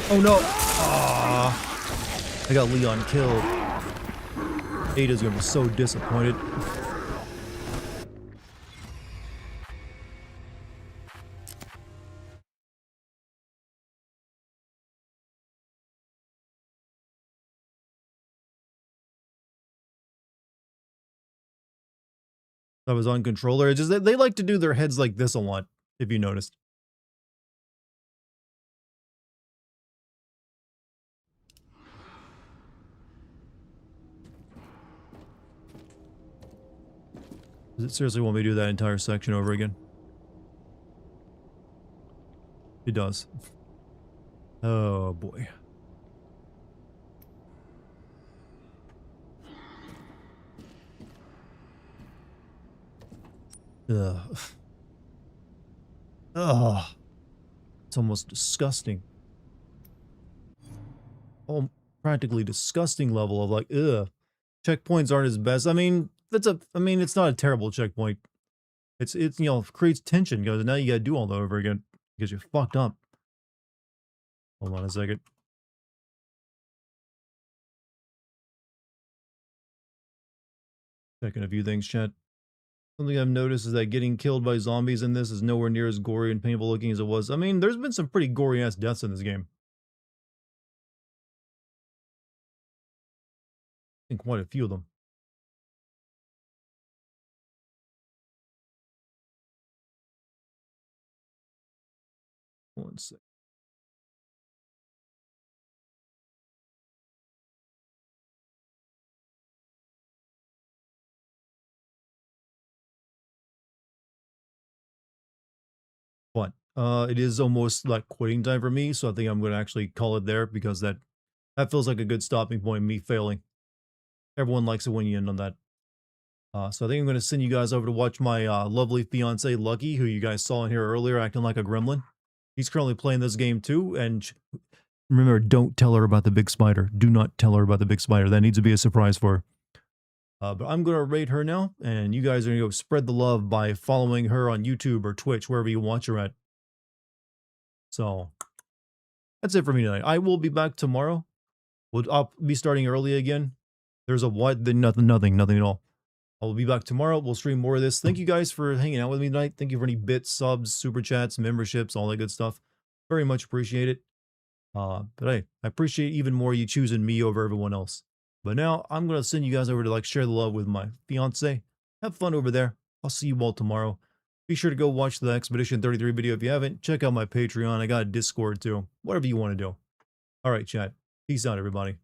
Oh no! Aww. I got Leon killed. Ada's gonna be so disappointed. I was on controller. It's just that they like to do their heads like this a lot, if you noticed. Does it seriously want me to do that entire section over again? It does. Oh boy. Ugh. Ugh. It's almost disgusting. Oh, practically disgusting level of like, ugh. Checkpoints aren't his best. I mean, it's not a terrible checkpoint. It's you know, creates tension because now you gotta do all that over again because you're fucked up. Hold on a second. Checking a few things, chat. Something I've noticed is that getting killed by zombies in this is nowhere near as gory and painful looking as it was. I mean, there's been some pretty gory ass deaths in this game. I think quite a few of them. One sec. What? It is almost like quitting time for me, so I think I'm going to actually call it there because that feels like a good stopping point, me failing. Everyone likes it when you end on that. So I think I'm going to send you guys over to watch my lovely fiance, Lucky, who you guys saw in here earlier acting like a gremlin. He's currently playing this game too, and remember, don't tell her about the big spider. Do not tell her about the big spider. That needs to be a surprise for her. But I'm going to rate her now, and you guys are going to go spread the love by following her on YouTube or Twitch, wherever you watch her at. So, that's it for me tonight. I will be back tomorrow. I'll be starting early again. There's a what? Nothing at all. I will be back tomorrow. We'll stream more of this. Thank you guys for hanging out with me tonight. Thank you for any bits, subs, super chats, memberships, all that good stuff. Very much appreciate it. But hey, I appreciate even more you choosing me over everyone else. But now I'm going to send you guys over to like share the love with my fiance. Have fun over there. I'll see you all tomorrow. Be sure to go watch the Expedition 33 video if you haven't. Check out my Patreon. I got a Discord too. Whatever you want to do. All right, chat. Peace out, everybody.